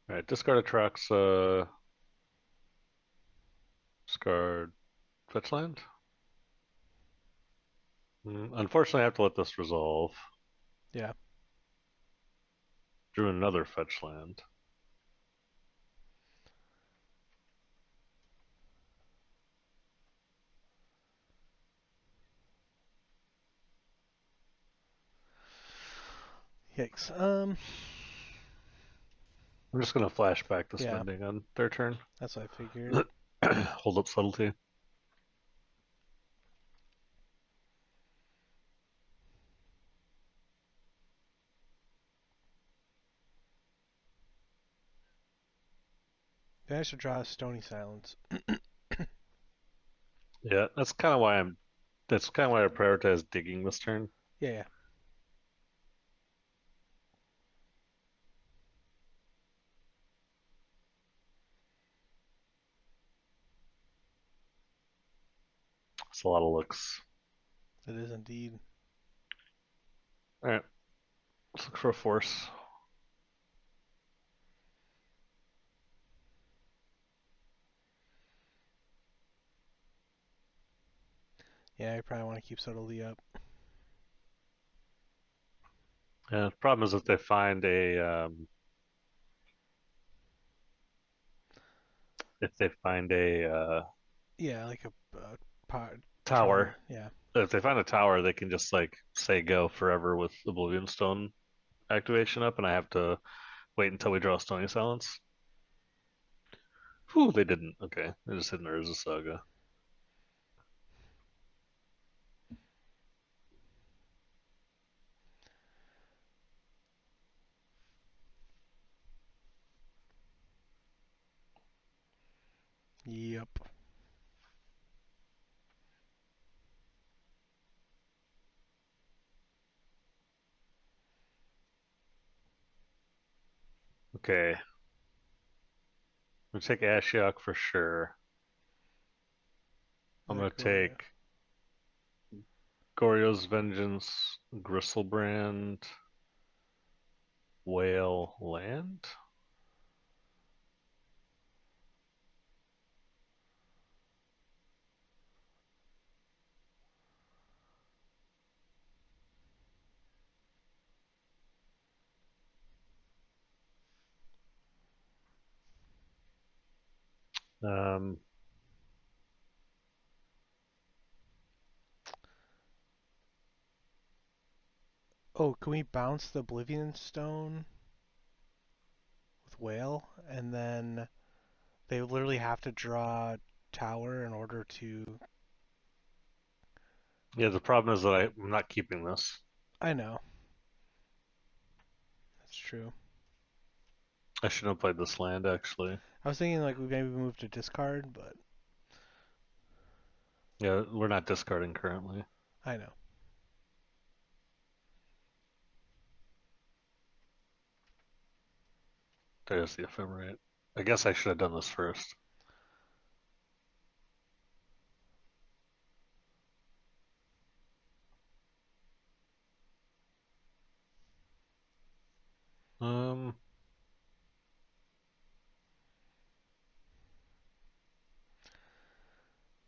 Alright, discard Atraxa. Discard fetch land. Unfortunately, I have to let this resolve. Yeah. Drew another fetch land. Yikes. I'm just going to flash back the Yeah. spending on their turn. That's what I figured. Hold up subtlety. Then I should draw a Stony Silence. Yeah, that's kind of why I'm. That's kind of why I prioritize digging this turn. Yeah. Yeah. It's a lot of looks. It is indeed. All right, let's look for a force. Yeah, I probably want to keep subtlety up. And the problem is if they find a Yeah, like a Tron. tower. Yeah. If they find a tower, they can just like say go forever with Oblivion Stone activation up, and I have to wait until we draw Stony Silence. Whew, they didn't. Okay, they just hit an Urza Saga. Yep. Okay, I'm gonna take Ashiok for sure. I'm gonna Goryo. take Goryo's Vengeance, Griselbrand, Wail, Land. Um, Oh, can we bounce the Oblivion Stone with Wail? And then they literally have to draw tower in order to. yeah, the problem is that I'm not keeping this. I know. That's true. I shouldn't have played this land actually. I was thinking like we maybe move to discard, but Yeah, we're not discarding currently. I know. There's the Ephemerate. I guess I should have done this first. Um,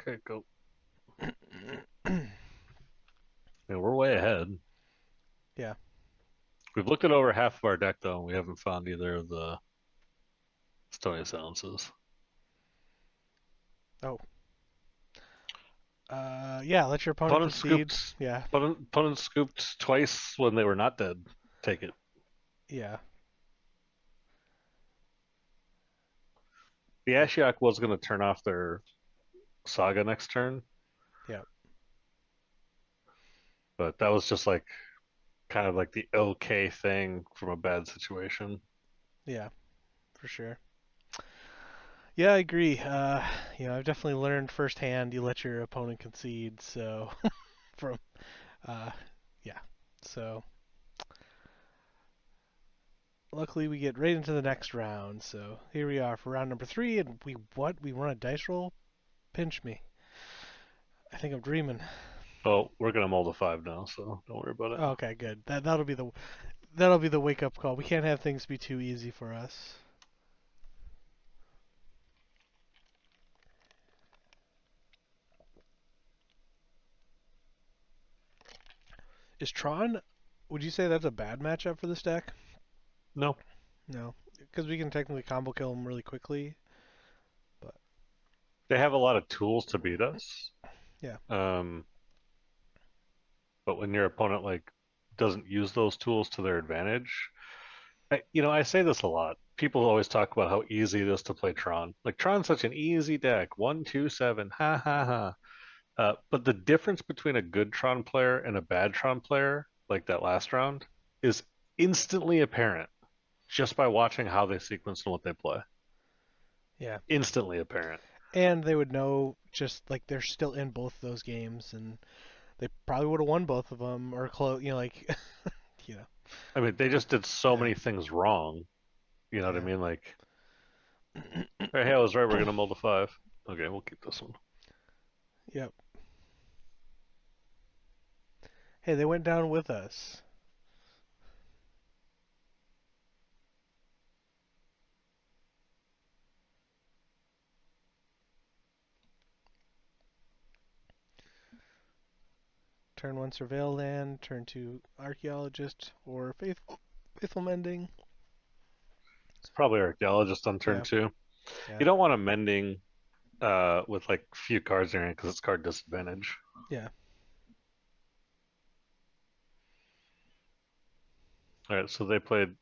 okay, go. Yeah, we're way ahead. Yeah. We've looked at over half of our deck though, and we haven't found either of the Stony Silences. Oh. Yeah. Let your opponent Opponent concede. scooped. Yeah. Opponent scooped twice when they were not dead. Take it. Yeah. The Ashiok was going to turn off their Saga next turn, Yeah. but that was just like kind of like the okay thing from a bad situation. Yeah. For sure. Yeah, I agree. I've definitely learned firsthand. You let your opponent concede. So from, uh, yeah. So luckily we get right into the next round. So here we are for round number 3, and we run a dice roll. Pinch me. I think I'm dreaming. Oh, we're going to mold a 5 now, so don't worry about it. Oh, okay, good. That'll be the wake up call. We can't have things be too easy for us. Is Tron? Would you say that's a bad matchup for this deck? No, No, because we can technically combo kill them really quickly. But they have a lot of tools to beat us. yeah, Um, but when your opponent like doesn't use those tools to their advantage, I say this a lot. People always talk about how easy it is to play Tron. Like Tron's such an easy deck. 1, 2, 7, ha ha ha. But the difference between a good Tron player and a bad Tron player, like that last round, is instantly apparent just by watching how they sequence and what they play. yeah, Instantly apparent. and they would know just like they're still in both of those games, and they probably would have won both of them or close. You know, I mean, they just did so yeah, many things wrong. You know what I yeah. mean? Like, hey, I was right. We're gonna mold a 5. Okay, we'll keep this one. Yep. Hey, they went down with us. Turn 1 Surveil Land, turn 2 Archaeologist or Faithful Mending. It's probably Archaeologist on turn Yeah, 2. yeah, You don't want a mending with like few cards in it because it's card disadvantage. yeah, All right, so they played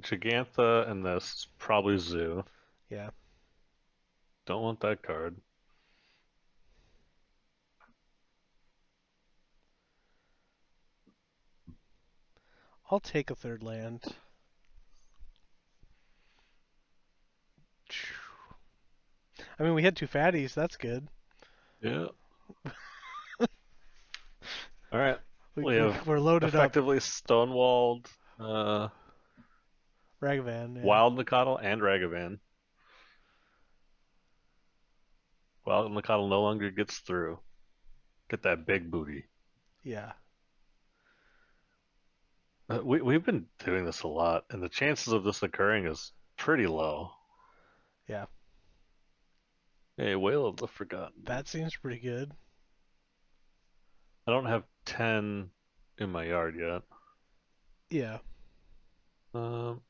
Gigantha and this, probably Zoo. yeah. Don't want that card. I'll take a third land. I mean, we had 2 fatties. That's good. Yeah. All right. We, We we, have we're loaded up. effectively stonewalled Ragavan, yeah. Wild Nacatl and Ragavan. Wild Nacatl no longer gets through. Get that big booty. Yeah, We've been doing this a lot, and the chances of this occurring is pretty low. yeah. Hey, Wail of the Forgotten. That seems pretty good. I don't have 10 in my yard yet. Yeah.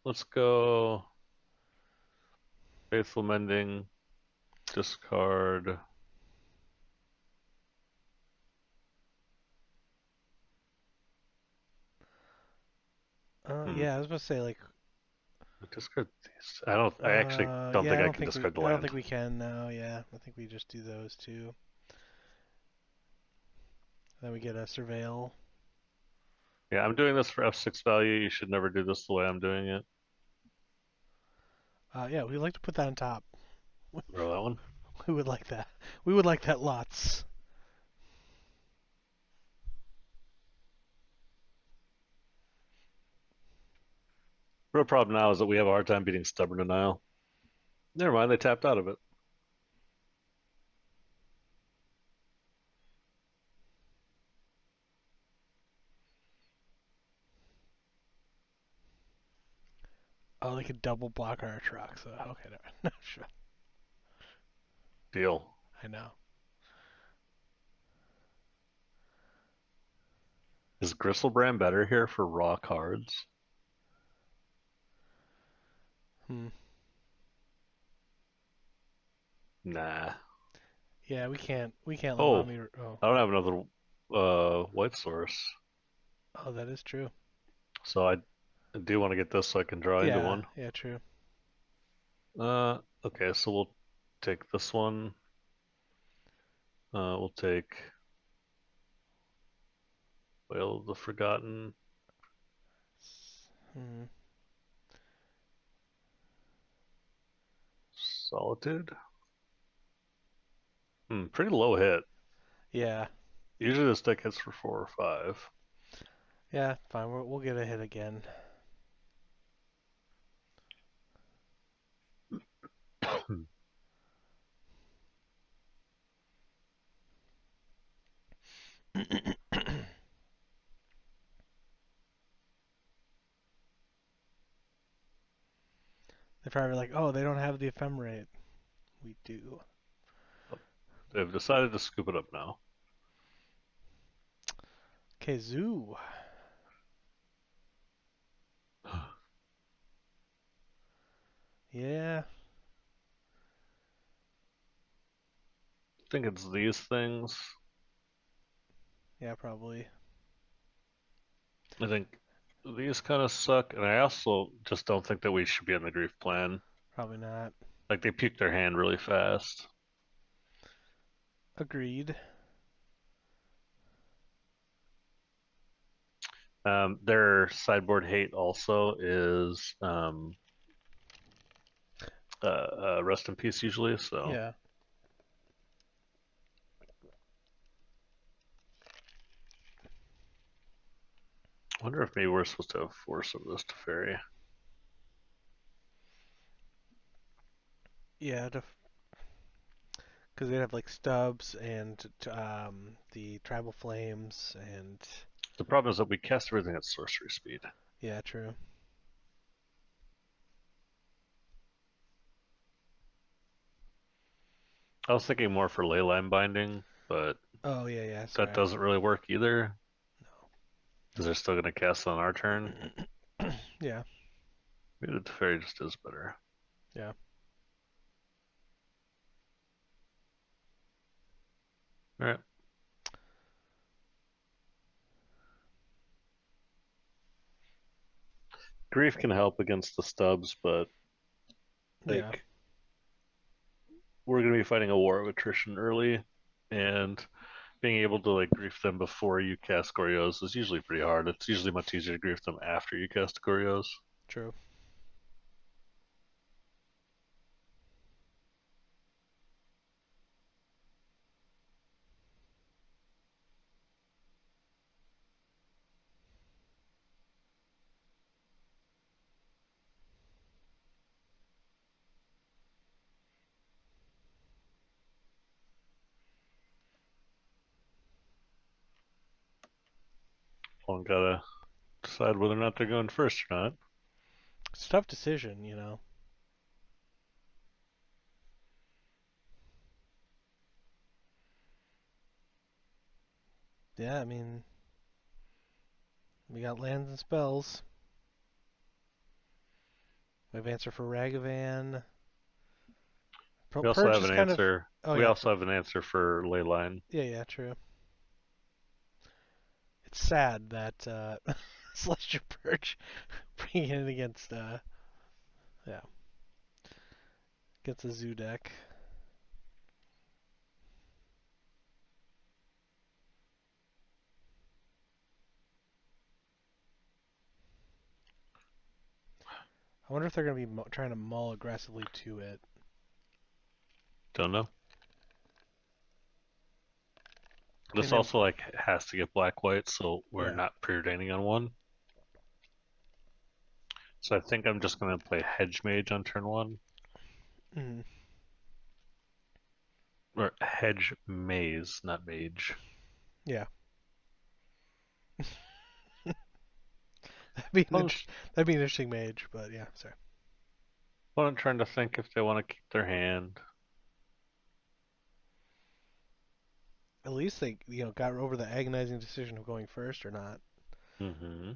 Let's go Faithful Mending, discard. Hmm. Yeah, I was about to say like, Discard these. I actually don't yeah, think I can discard the I don't land. think we can now. Yeah, I think we just do those two. Then we get a surveil. Yeah, I'm doing this for F6 value. You should never do this the way I'm doing it. Yeah, we like to put that on top. Roll that one. We would like that. We would like that lots. Real problem now is that we have a hard time beating Stubborn Denial. Never mind, they tapped out of it. Oh, they could double block our Atraxa. Okay, no, sure. Deal. I know. Is Griselbrand better here for raw cards? Hmm. Nah. Yeah, we can't allow Oh, me. Oh, I don't have another white source. oh, that is true. So I do want to get this so I can draw into Yeah, one. yeah, true. Okay, so we'll take this one. We'll take Wail of the Forgotten. Hmm. Solitude. Pretty low hit. Yeah, Usually this deck hits for 4 or 5. yeah, fine. We'll get a hit again. They're probably like, oh, they don't have the Ephemerate. We do. They've decided to scoop it up now. Okay, Zoo. Yeah, I think it's these things. yeah, probably. I think these kind of suck, and I also just don't think that we should be on the grief plan. Probably not. Like they puke their hand really fast. Agreed. Their sideboard hate also is rest in peace usually. So Yeah. I wonder if maybe we're supposed to have Force of this Teferi. Yeah, because they'd have like stubs and the tribal flames and The problem is that we cast everything at sorcery speed. yeah, true. I was thinking more for Leyline Binding, but Oh yeah, yeah. that Sorry. doesn't really work either because they're still going to cast on our turn. Yeah, Maybe the Teferi just is better. yeah. All right. Grief can help against the stubs, but Yeah, like we're going to be fighting a war of attrition early, and being able to like grief them before you cast Goryos is usually pretty hard. It's usually much easier to grief them after you cast Goryos. true. One gotta decide whether or not they're going first or not. It's a tough decision, you know. Yeah, I mean, we got lands and spells. We have answer for Ragavan. We also Purge have is an kind of. answer. Oh We yeah, also have an answer for Leyline. yeah, yeah, true. It's sad that Celestial Purge bringing it against yeah, against the Zoo deck. I wonder if they're going to be trying to mull aggressively to it. Don't know. I think This they, also like has to get black white, so we're yeah, not preordaining on one. So I think I'm just gonna play Hedge Mage on turn 1. Mm, Or Hedge Maze, not Mage. yeah. That'd be an interesting mage, but yeah, sorry. Well, I'm trying to think if they want to keep their hand. At least they, got over the agonizing decision of going first or not. Mm-hmm.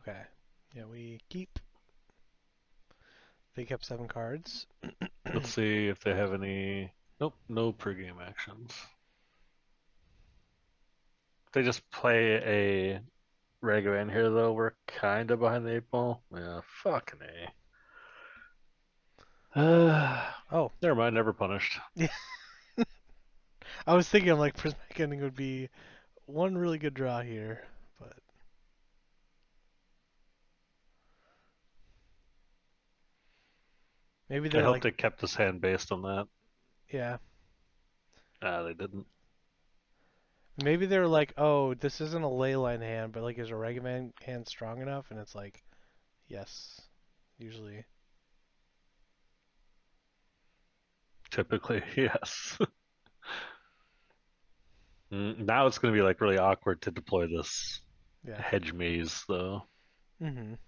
Okay. Yeah, we keep. They kept 7 cards. Let's see if they have any. Nope, no pregame actions. They just play a Ragavan here, though. We're kind of behind the 8 ball. Yeah, fucking A. Oh, Never mind, never punished. yeah. I was thinking like Prismatic Ending would be one really good draw here, but maybe I they're hope like, they kept this hand based on that. yeah, They didn't. maybe they're like, oh, this isn't a leyline hand, but like, is a Ragavan hand strong enough? And it's like, yes, usually. Typically, yes. Now it's going to be like really awkward to deploy this Yeah. Hedge Maze, though. Mhm.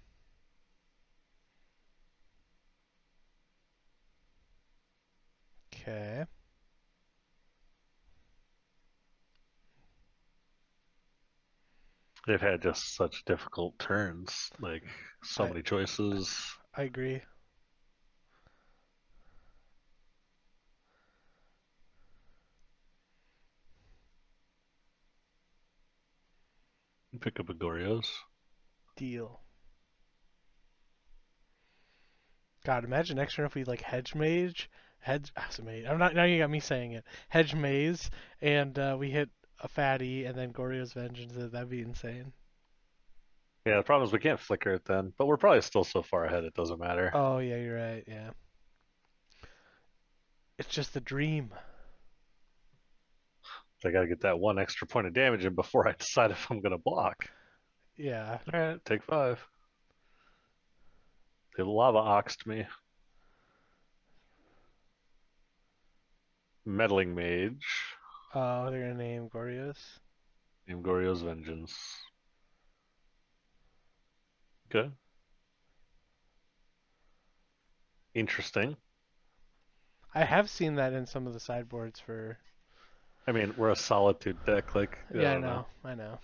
Okay. They've had just such difficult turns, like so I many choices. I agree. Pick up a Goryo's. Deal. God, imagine next turn if we like Hedge Mage, Mage. I'm not now. You got me saying it. Hedge Maze, and we hit a fatty, and then Goryo's Vengeance. That'd be insane. Yeah, the problem is we can't flicker it then, but we're probably still so far ahead it doesn't matter. Oh yeah, you're right. Yeah, it's just a dream. I gotta get that one extra point of damage in before I decide if I'm gonna block. Yeah, Alright, take 5. They lava oxed me. Meddling Mage. oh, they're gonna name Gorgeous. Goryo's Vengeance. Okay. Interesting. I have seen that in some of the sideboards for. I mean, we're a Solitude deck, like, I Yeah, I don't know. know, I know.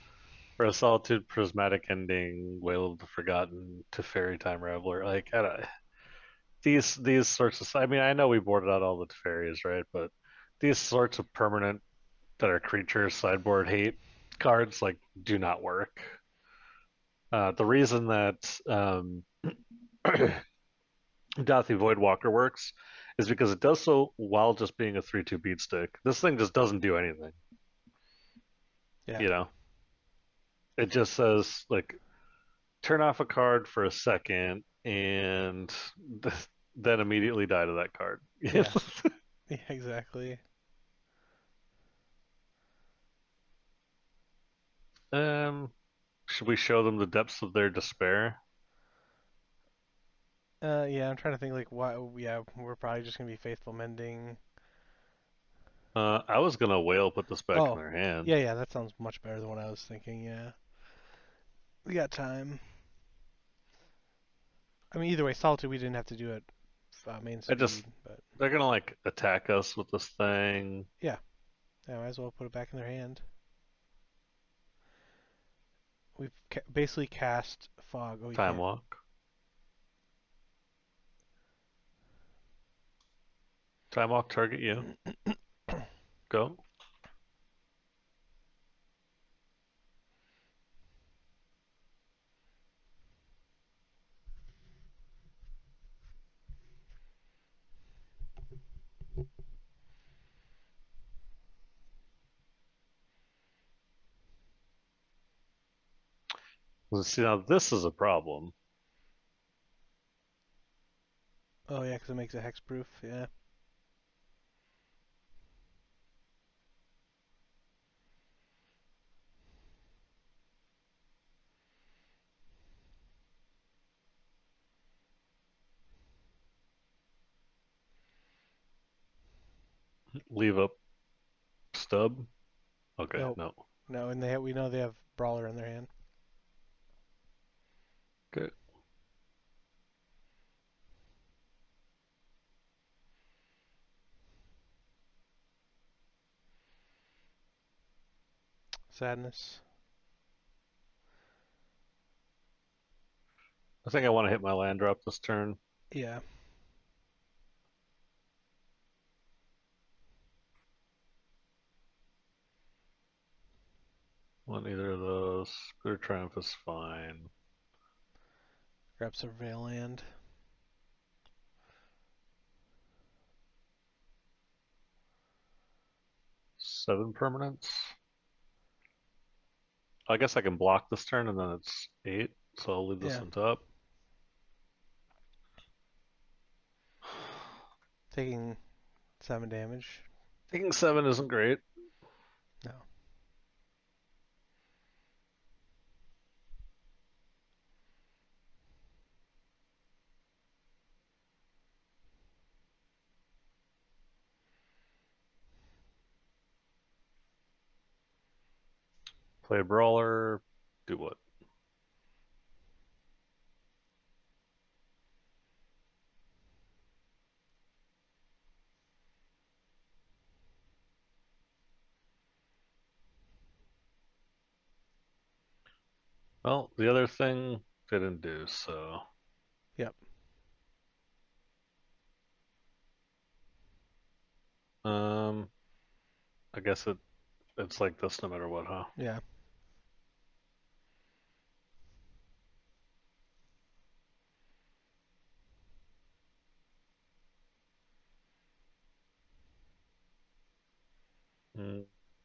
We're a Solitude, Prismatic Ending, Wail of the Forgotten, Teferi Time Raveler. Like, I don't, these sorts of. I mean, I know we boarded out all the Teferis, right? But these sorts of permanent that are creatures sideboard hate cards like do not work. The reason that Dathi Voidwalker works is because it does so while just being a 3/2 beat stick. This thing just doesn't do anything. Yeah, You know, it just says like turn off a card for a second and then immediately die to that card. yeah, yeah, exactly. um, should we show them the depths of their despair? Yeah, I'm trying to think like why. Yeah, we're probably just gonna be Faithful Mending. I was gonna whale put this back in Oh, their hand. yeah, yeah, that sounds much better than what I was thinking. Yeah, we got time. I mean, either way, Solitude we didn't have to do it main I just speed, but they're gonna like attack us with this thing. yeah, yeah, might as well put it back in their hand. We've basically cast Fog. Oh, we Time can't. walk. Time walk target you. Go. Let's see now this is a problem. Oh yeah, because it makes it hexproof. Yeah. Leave up stub. Okay, Nope. no. No, and we know they have Brawler in their hand. Okay. Sadness. I think I want to hit my land drop this turn. Yeah. Want either of those. Bitter Triumph is fine. Grab Surveil Land. Seven permanents. I guess I can block this turn and then it's 8, so I'll leave this Yeah. on top. Taking 7 damage. Taking 7 isn't great. No. Play a Brawler. Do what? Well, the other thing didn't do, so. Yep. I guess it's like this no matter what, huh? Yeah.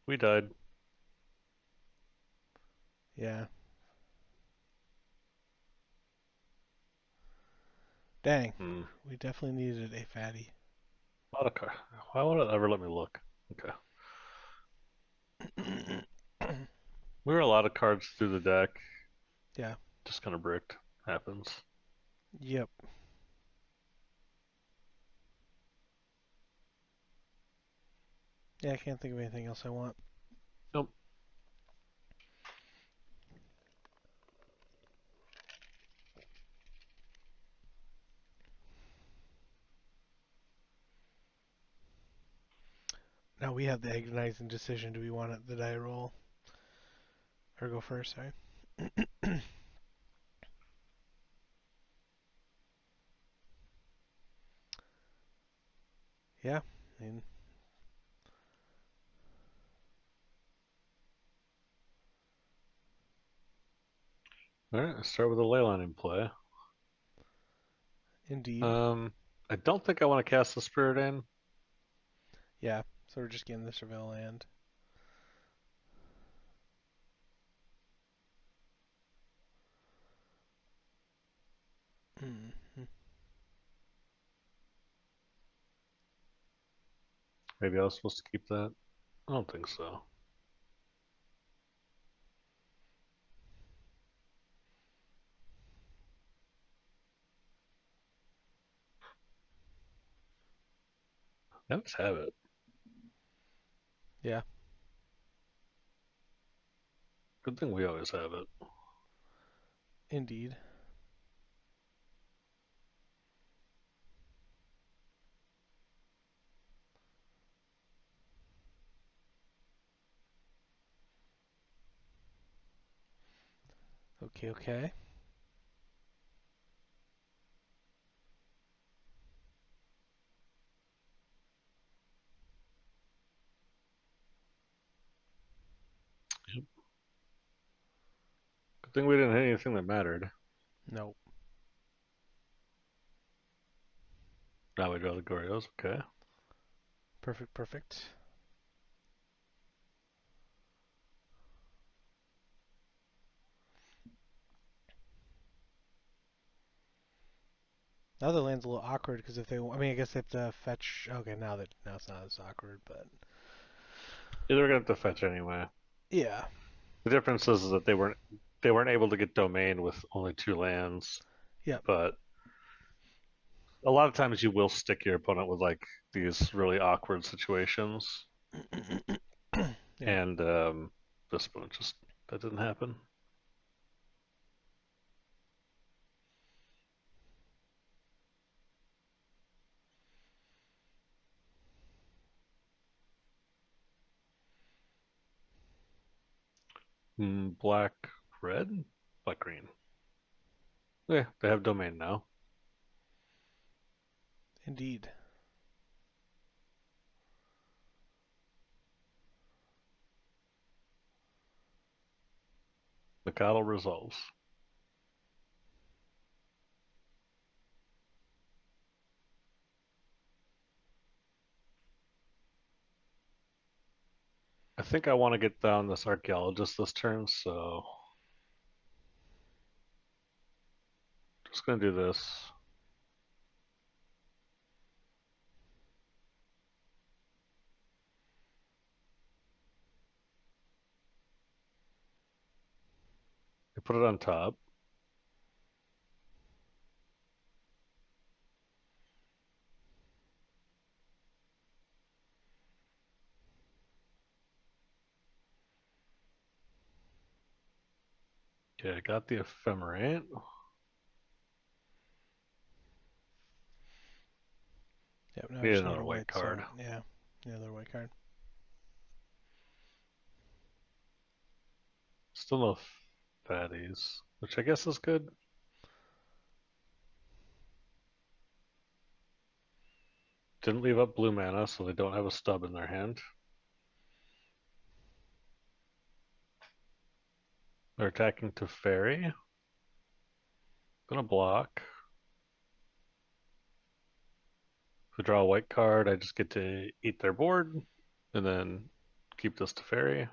We died. Yeah. Dang. Hmm. We definitely needed a fatty. A lot of car. Why would it ever let me look? Okay. We were a lot of cards through the deck. Yeah. Just kind of bricked. Happens. Yep. Yeah, I can't think of anything else I want. Nope. Now we have the agonizing decision. Do we want it the die roll? Or go first, sorry. Yeah. I mean, Alright, let's start with a leyline in play. indeed. I don't think I want to cast the Preordain. Yeah. So we're just getting the Surveil Land. Mm-hmm. Maybe I was supposed to keep that. I don't think so. I just have it. Yeah. Good thing we always have it. Indeed. Okay, okay. Yep. Good thing we didn't hit anything that mattered. Nope. Now we draw the Goryos. Okay. Perfect, perfect. Now the land's a little awkward because if they, I mean, I guess they have to fetch. Okay, now it's not as awkward, but Yeah, they're gonna have to fetch anyway. yeah, The difference is that they weren't able to get domain with only 2 lands, yep, but a lot of times you will stick your opponent with like these really awkward situations, Yeah. and this one just that didn't happen. Black, red, black, green. Yeah, they have domain now. Indeed. Mikado resolves. I think I want to get down this archaeologist this turn, so just gonna do this. I put it on top. Okay, I got the Ephemerate. Yep. Now I Need just need another a white white card. soul. Yeah. Another white card. Still no fatties, which I guess is good. Didn't leave up blue mana, so they don't have a stub in their hand. They're attacking Teferi. Gonna block. If we draw a white card, I just get to eat their board, and then keep this Teferi.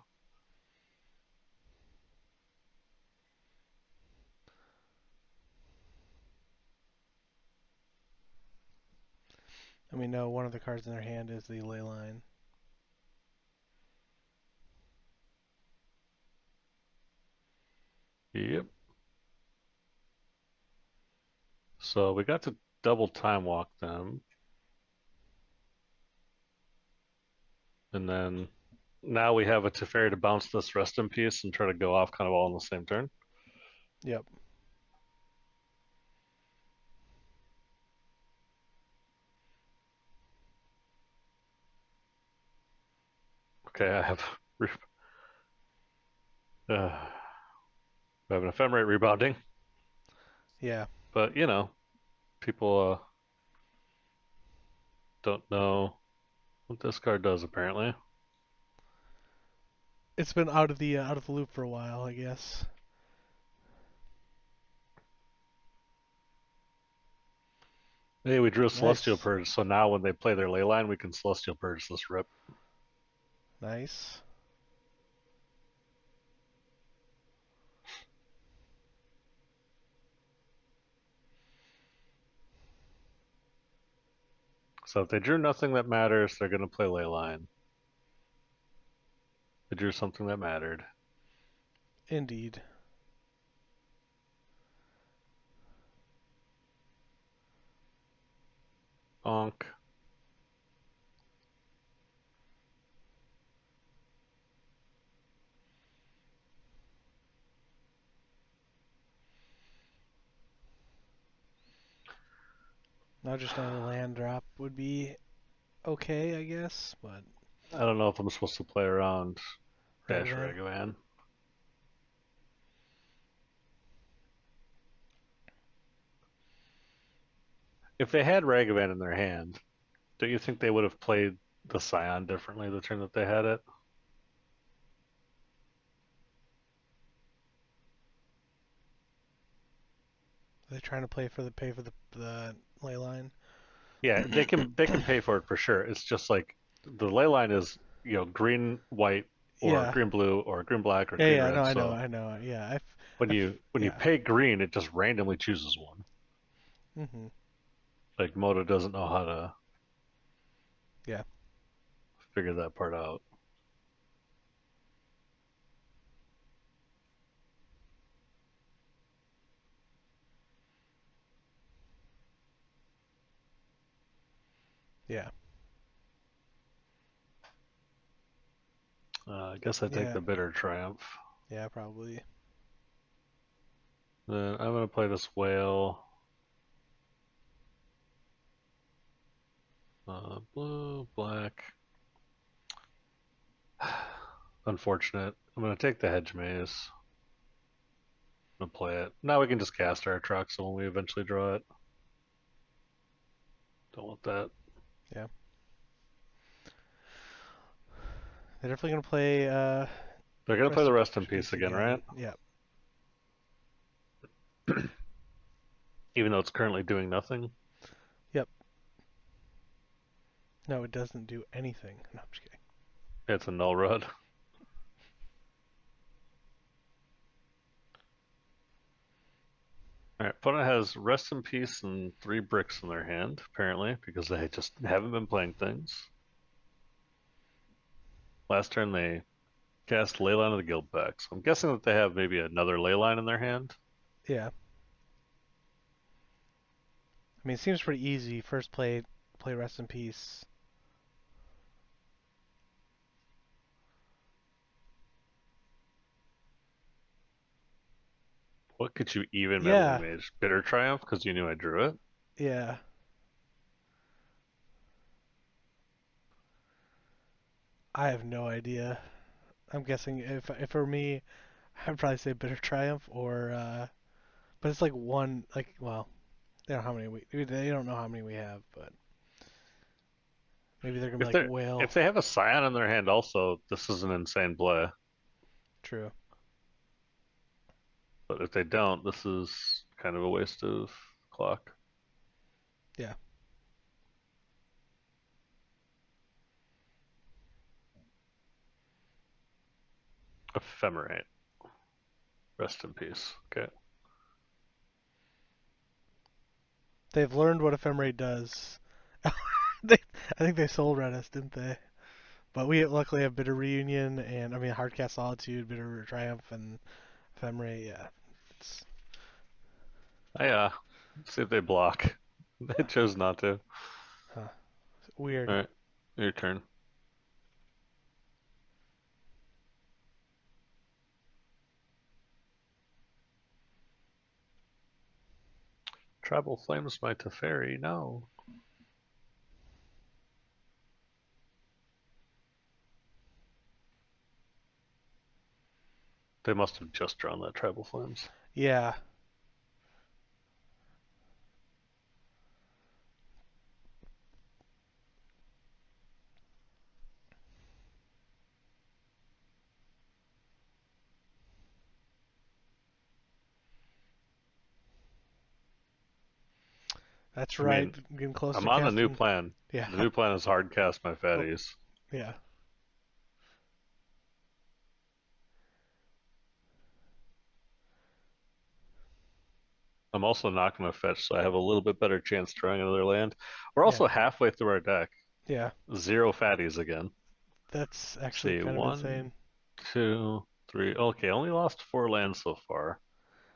I mean, no, one of the cards in their hand is the ley line. Yep. So we got to double time walk them. And then now we have a Teferi to bounce this rest in peace and try to go off kind of all on the same turn. Yep. Okay, I have an Ephemerate rebounding, Yeah. but you know, people don't know what this card does apparently. It's been out of the loop for a while, I guess. Hey, we drew a Celestial Nice. Purge, so now when they play their ley line, we can Celestial Purge this rip. Nice. So if they drew nothing that matters, they're going to play ley line. They drew something that mattered. Indeed. Onk. Now just another land drop would be okay, I guess, but I don't know if I'm supposed to play around Dash Ragavan. Ragavan. If they had Ragavan in their hand, don't you think they would have played the Scion differently the turn that they had it? They're trying to pay for the ley line. Yeah, they can pay for it for sure. It's just like the ley line is green white or Yeah. green blue or green black or Yeah, green yeah, no, red. I know, So I know. Yeah, when you yeah. pay green, it just randomly chooses one. Mhm. Like Moto doesn't know how to Yeah. figure that part out. Yeah. I guess I take Yeah. the Bitter Triumph. Yeah, probably. Then I'm gonna play this Wail. Blue, black. Unfortunate. I'm gonna take the Hedge Maze. I'm gonna play it. Now we can just cast our Atraxa when we eventually draw it. Don't want that. Yeah. They're definitely gonna play They're gonna play Rest the in Rest in Peace Peace again, again. right? Yeah. Even though it's currently doing nothing. Yep. No, it doesn't do anything. No, I'm just kidding. It's a null rod. Alright, opponent has Rest in Peace and 3 bricks in their hand, apparently, because they just haven't been playing things. Last turn they cast Leyline of the Guildpact. So I'm guessing that they have maybe another Leyline in their hand. Yeah. I mean, it seems pretty easy. First play Rest in Peace. What could you even Meddling Yeah. Mage? Bitter Triumph because you knew I drew it? Yeah. I have no idea. I'm guessing if for me, I'd probably say Bitter Triumph or but it's like one well, they don't know how many they don't know how many we have, but maybe they're gonna be If like they Wail. if they have a Scion in their hand also, this is an insane play. True. But if they don't, this is kind of a waste of clock. Yeah. Ephemerate. Rest in peace. Okay. They've learned what Ephemerate does. I think they sold Redis, didn't they? But we luckily have Bitter Reunion and I mean Hardcast Solitude, Bitter Triumph, and Ephemerate. Yeah, it's Let's see if they block. They chose not to. huh, weird. Alright, your turn. Tribal Flames my Teferi, no. They must have just drawn that Tribal Flames. Yeah, that's I right. mean, Getting close to I'm on the new casting. plan. Yeah. The new plan is hard cast my Oh, fatties. yeah. I'm also not going to fetch, so I have a little bit better chance drawing another land. We're Yeah. also halfway through our deck. Yeah. 0 fatties again. That's Let's actually see, kind of 1, insane. 2, 3. Okay, only lost 4 lands so far.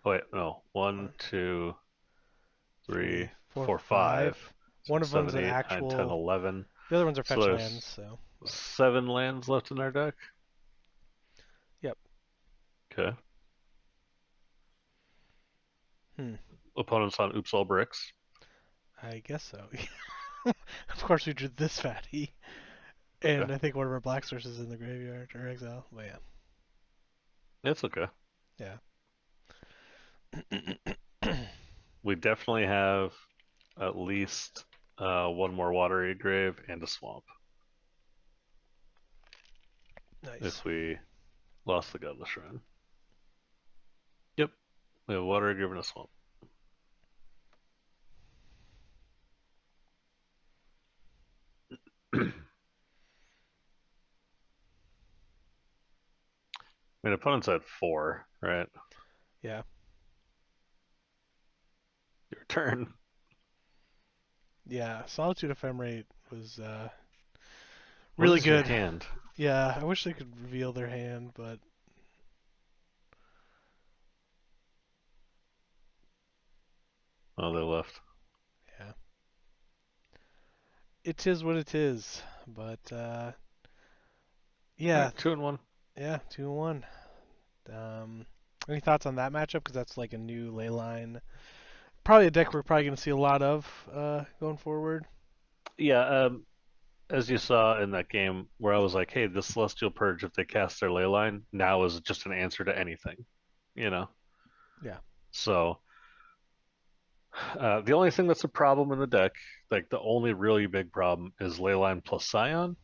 Oh, wait, no. 1, One, 2, three, 3, four, 4, five. 5, One of 7, them's an 8, 9, 10, actual. 11. The other ones are So fetch lands. there's So. 7 lands left in our deck. Yep. Okay. Hmm. Opponents on Oops All Bricks. I guess so. Of course we drew this fatty, Okay. and I think one of our black sources in the graveyard or exile. But It's okay. yeah. We definitely have at least one more Watery Grave and a Swamp Nice. if we lost the Godless Shrine. Yep. We have Watery Grave and a Swamp. I mean, opponents at 4, right? Yeah. Your turn. Yeah. Solitude Ephemerate was What really is your good. hand? Yeah. I wish they could reveal their hand, but Oh, they left. yeah. it is what it is. But All yeah, right, 2-1. yeah, 2-1. Um, any thoughts on that matchup? Because that's like a new ley line. Probably a deck we're probably going to see a lot of going forward. Yeah, as you saw in that game where I was like, hey, the Celestial Purge, if they cast their ley line, now is just an answer to anything, you know? Yeah. So the only thing that's a problem in the deck, like the only really big problem, is Leyline plus Scion.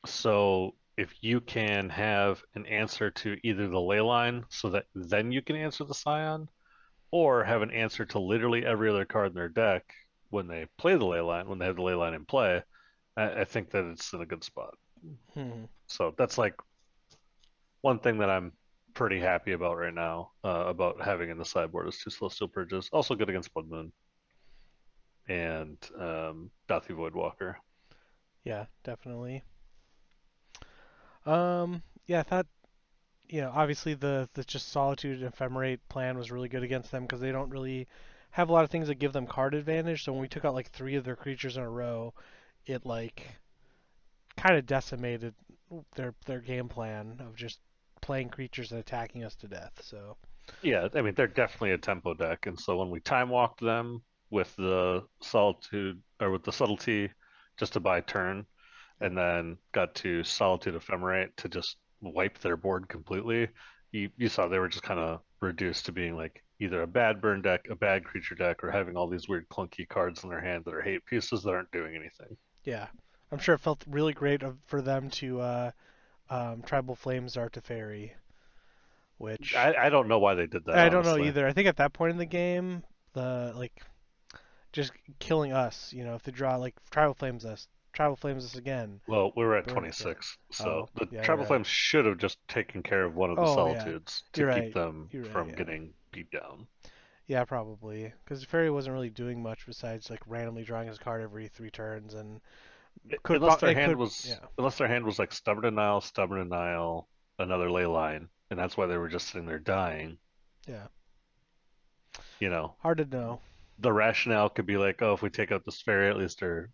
So if you can have an answer to either the Leyline so that then you can answer the Scion, or have an answer to literally every other card in their deck when they play the Leyline, when they have the Leyline in play, I think that it's in a good spot. Hmm. So that's like one thing that I'm pretty happy about right now, about having in the sideboard is two Celestial Purges. Also good against Blood Moon and Dathi Voidwalker. Yeah, definitely. Yeah, I thought obviously the just Solitude and Ephemerate plan was really good against them because they don't really have a lot of things that give them card advantage. So when we took out like three of their creatures in a row, it like kind of decimated their game plan of just playing creatures and attacking us to death. So Yeah, I mean they're definitely a tempo deck, and so when we time walked them with the Solitude or with the Subtlety just to buy turn, yeah, and then got to Solitude Ephemerate to just wipe their board completely, you saw they were just kind of reduced to being like either a bad burn deck, a bad creature deck, or having all these weird clunky cards in their hand that are hate pieces that aren't doing anything. yeah, I'm sure it felt really great for them to Tribal Flames our Teferi, which I don't know why they did that, I don't know honestly. either. I think at that point in the game, the like just killing us. If they draw like Tribal Flames us again, Well, we were at burn us. Yeah. 26, so Oh, the yeah, you're Tribal right. Flames should have just taken care of one of the Oh, yeah, Solitudes to you're keep right. them You're right. from Yeah, getting beat down. yeah, probably because the fairy wasn't really doing much besides like randomly drawing his card every 3 turns and Unless their it hand could was, yeah, like Stubborn Denial, another Ley Line, and that's why they were just sitting there dying. yeah, You know, hard to know. the rationale could be like, oh, if we take out this fairy, at least our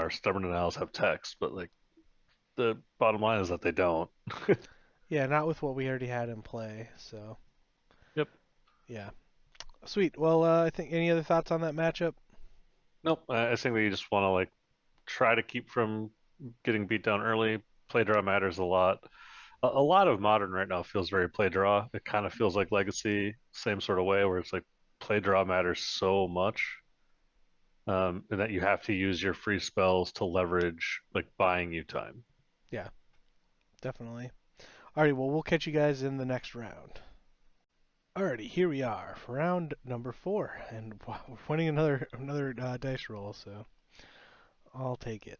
Stubborn Denials have text, but like the bottom line is that they don't. Yeah, not with what we already had in play. So Yep. yeah, sweet. Well, I think any other thoughts on that matchup? Nope. I think that you just want to like try to keep from getting beat down early. Play draw matters a lot. A lot of modern right now feels very play draw. It kind of feels like Legacy, same sort of way, where it's like play draw matters so much, and that you have to use your free spells to leverage like buying you time. Yeah, definitely. Alrighty, well we'll catch you guys in the next round. Alrighty, here we are for round number 4, and wow, we're winning another dice roll, so I'll take it.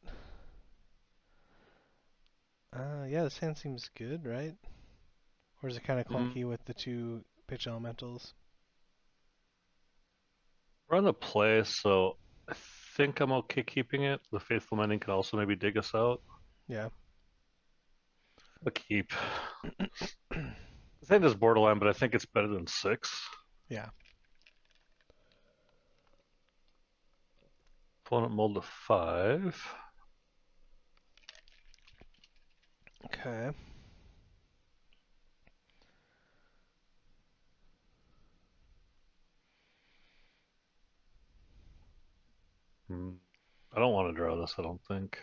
Yeah, this hand seems good, right? Or is it kind of Mm, clunky with the two pitch elementals? we're on the play, so I think I'm okay keeping it. The Faithful Mending can also maybe dig us out. Yeah. A keep. The thing is borderline, but I think it's better than 6. Yeah. Opponent mold to 5. Okay. Mm, I don't want to draw this, I don't think.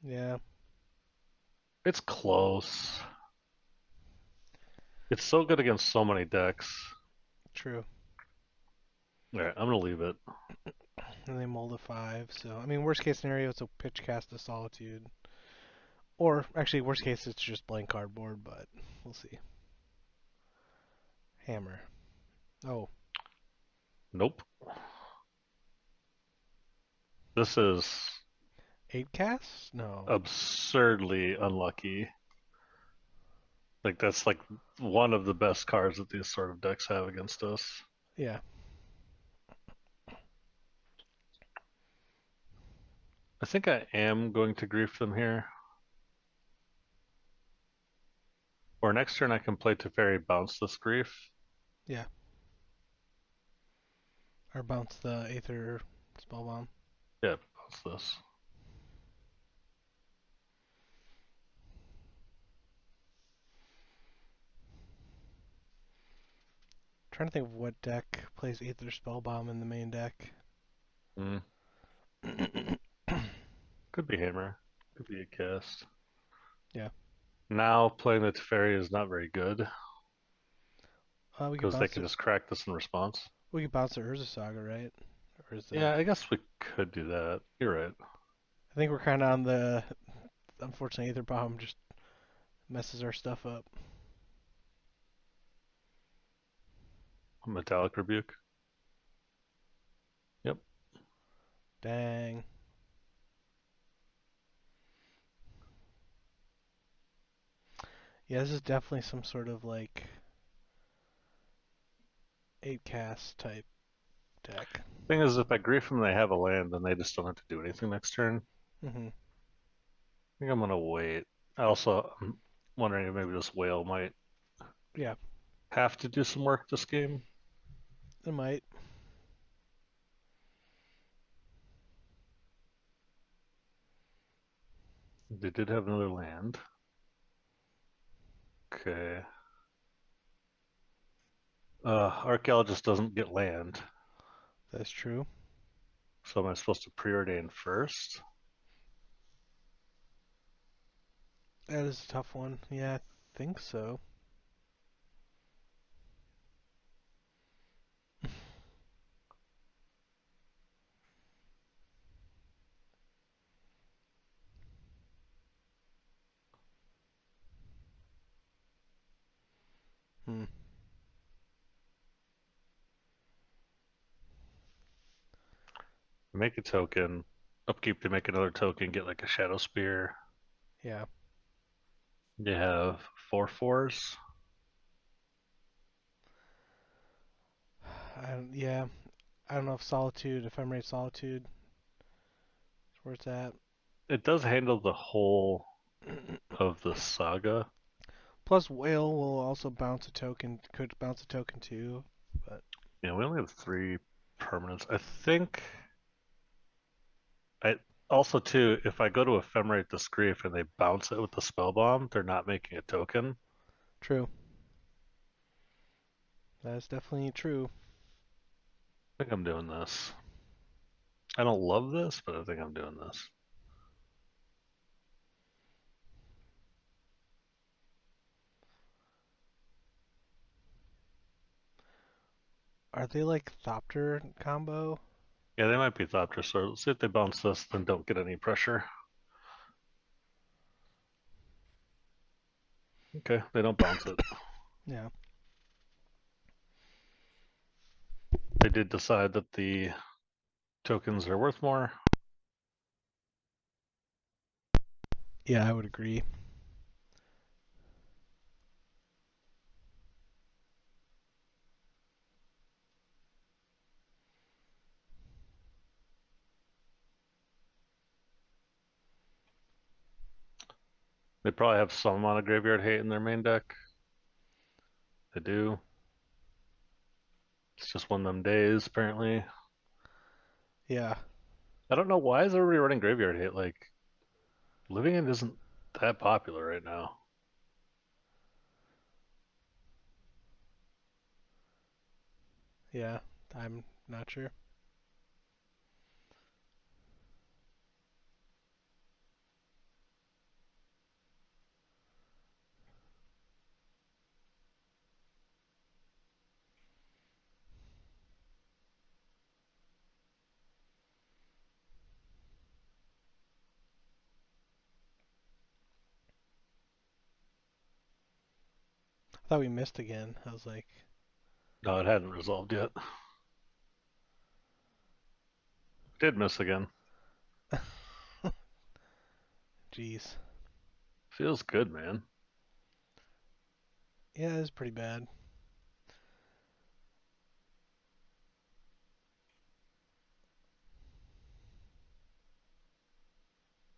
Yeah. It's close. It's so good against so many decks. True. All right, I'm gonna leave it. And they mold a 5, so I mean, worst case scenario, it's a pitch cast of Solitude. Or actually, worst case, it's just blank cardboard, but we'll see. Hammer. Oh, Nope. This is 8 casts? No. absurdly unlucky. Like that's like one of the best cards that these sort of decks have against us. Yeah. I think I am going to grief them here. Or next turn I can play Teferi bounce this grief. Yeah. Or bounce the Aether Spellbomb. Yeah, bounce this. trying to think of what deck plays Aether Spellbomb in the main deck. Mm, could be Hammer. Could be a cast. Yeah. Now playing the Teferi is not very good We could because they bounce can it. just crack this in response. We could bounce the Urza Saga, right? Or is that? Yeah, I guess we could do that. You're right. I think we're kind of on the. Unfortunately, Aether Bomb just messes our stuff up. Metallic Rebuke. Yep. Dang. Yeah, this is definitely some sort of like 8 cast type deck. Thing is, if I grief them, they have a land, then they just don't have to do anything next turn. Hmm. I think I'm gonna wait. I'm wondering if maybe this Wail might Yeah, have to do some work this game. it might. They did have another land. Okay. Archaeologist doesn't get land, That's true. so am I supposed to preordain first? That is a tough one. Yeah, I think so. Hmm. Make a token. Upkeep to make another token, get like a Shadow Spear. Yeah. You have 4/4s. Yeah. I don't know if Solitude, Ephemerate Solitude, is where it's at. It does handle the whole of the saga. Plus, Wail will also bounce a token. Could bounce a token too, but Yeah, we only have 3 permanents. I think I also too, if I go to Ephemerate this grief and they bounce it with the spell bomb, they're not making a token. true. That's definitely true. I think I'm doing this. I don't love this, but I think I'm doing this. Are they like Thopter combo? Yeah, they might be Thopter, so let's see if they bounce this, then don't get any pressure. Okay, they don't bounce it. Yeah. They did decide that the tokens are worth more. Yeah, I would agree. They probably have some amount of graveyard hate in their main deck. They do. It's just one of them days, apparently. Yeah. I don't know why is everybody running graveyard hate. Like, living it isn't that popular right now. Yeah. I'm not sure. I thought we missed again. I was like, No, it hadn't resolved yet. Did miss again. jeez. Feels good, man. Yeah, it's pretty bad.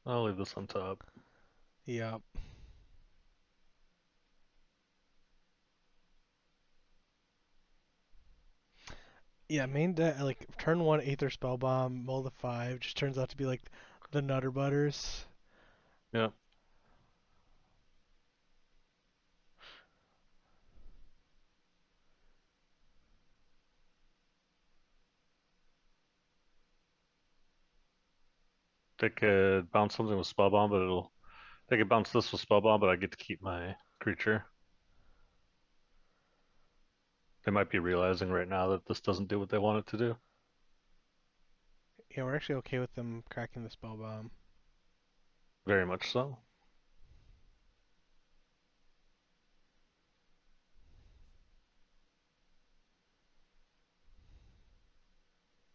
I'll leave this on top. Yeah. Yeah, main deck, like turn one Aether Spellbomb, mull the 5, just turns out to be like the Nutter Butters. Yeah. They could bounce something with Spellbomb, but they could bounce this with Spellbomb, but I get to keep my creature. They might be realizing right now that this doesn't do what they want it to do. Yeah, we're actually okay with them cracking the spell bomb. Very much so.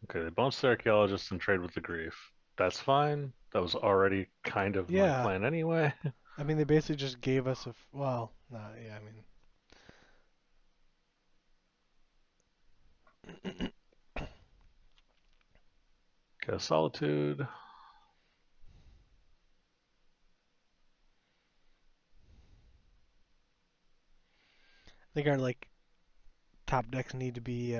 Okay, they bounce the Archaeologist and trade with the Grief. That's fine. That was already kind of my Yeah, plan anyway. I mean they basically just gave us a well, not yeah, I mean. Okay, Solitude. I think our like top decks need to be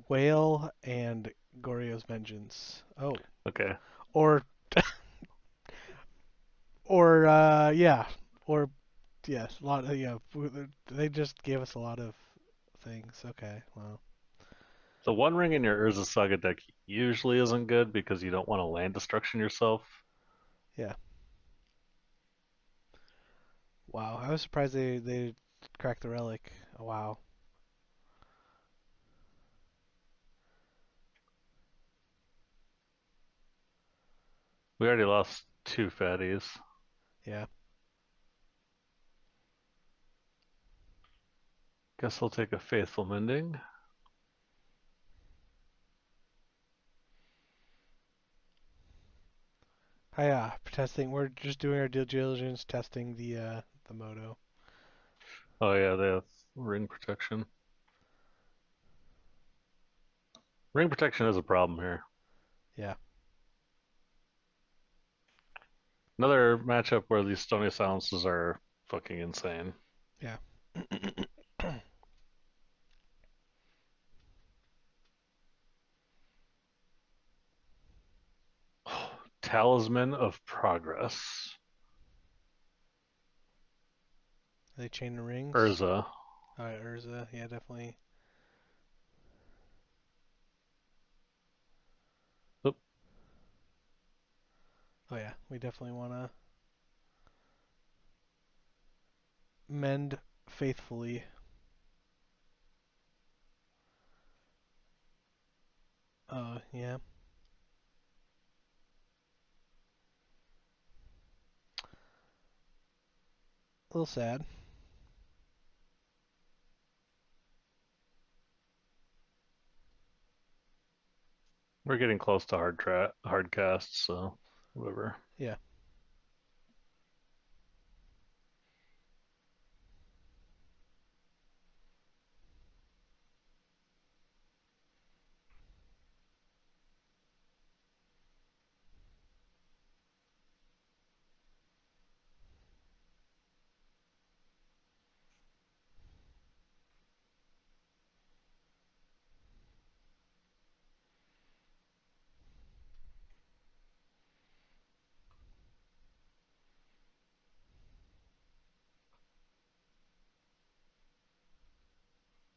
Wail and Goryo's Vengeance. Oh, Okay, or or yeah, or yes, a lot. Yeah, they just gave us a lot of things. Okay, well, the One Ring in your Urza Saga deck usually isn't good because you don't want to land destruction yourself. yeah. Wow, I was surprised they cracked the relic. Oh, wow. We already lost two fatties. Yeah. Guess I'll take a Faithful Mending. Yeah, testing. We're just doing our due diligence, testing the moto. Oh yeah, they have ring protection. Ring protection is a problem here. Yeah. Another matchup where these Stony Silences are fucking insane. Yeah. Talisman of Progress. Are they chain the rings? Urza. All right, Urza. Yeah, definitely. Oop. Oh yeah, we definitely want to mend faithfully. Yeah. A little sad. We're getting close to hard casts, so whatever. Yeah.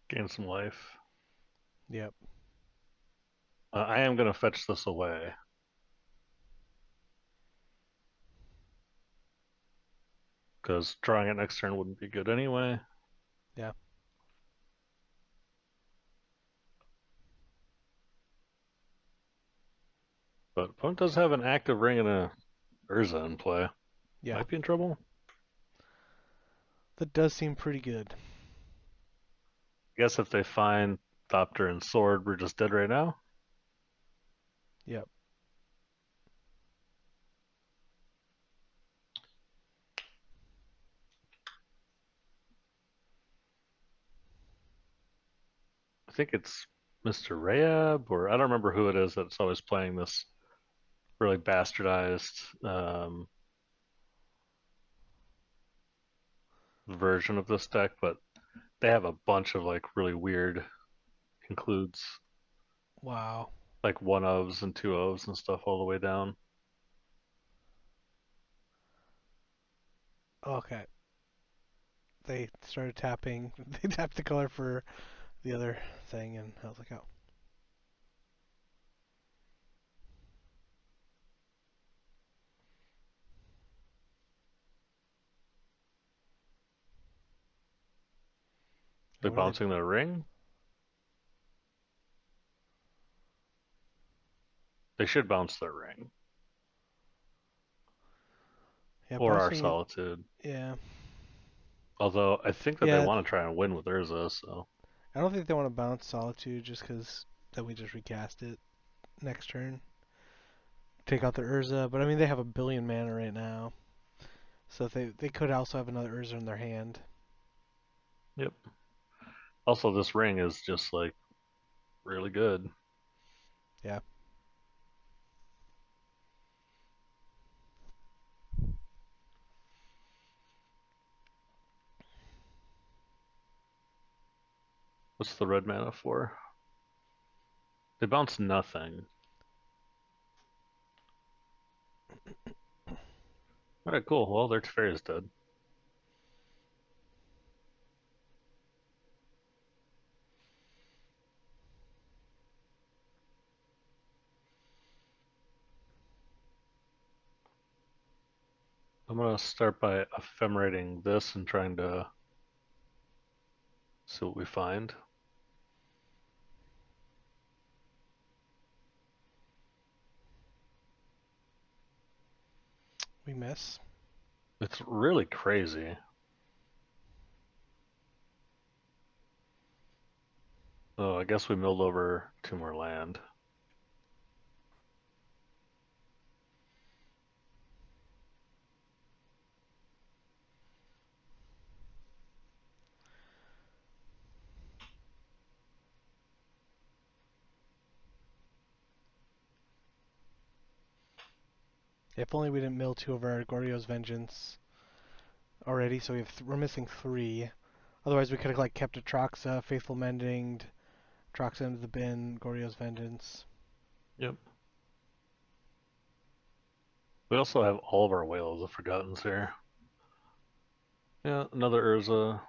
Gain some life. Yep. I am going to fetch this away. Because drawing it next turn wouldn't be good anyway. Yeah. But opponent does have an active ring and a Urza in play. Yeah. Might be in trouble. That does seem pretty good. I guess if they find Thopter and Sword, we're just dead right now. Yep. I think it's Mr. Rayab, or I don't remember who it is that's always playing this really bastardized version of this deck, but they have a bunch of like really weird includes Wow. like one ofs and two ofs and stuff all the way down. Okay. They started tapping. They tapped the color for the other thing, and I was like, oh. They what are bouncing the ring? They should bounce their ring. Yeah, Or our bouncing it. Solitude. Yeah. Although I think that they Yeah, want to try and win with Urza, so. I don't think they want to bounce Solitude just because then we just recast it next turn. Take out the Urza, but I mean they have a billion mana right now, so they could also have another Urza in their hand. Yep. Also, this ring is just like really good. Yeah. What's the red mana for? They bounce nothing. Alright, cool. Well, their Teferi is dead. I'm gonna start by ephemerating this and trying to see what we find. We miss. It's really crazy. Oh, I guess we milled over 2 more land. If only we didn't mill two of our Goryo's Vengeance already, so we're missing three. Otherwise, we could have like kept Atraxa, Faithful Mending, Atraxa into the bin, Goryo's Vengeance. Yep. We also have all of our Wails of Forgottens here. Yeah, another Urza.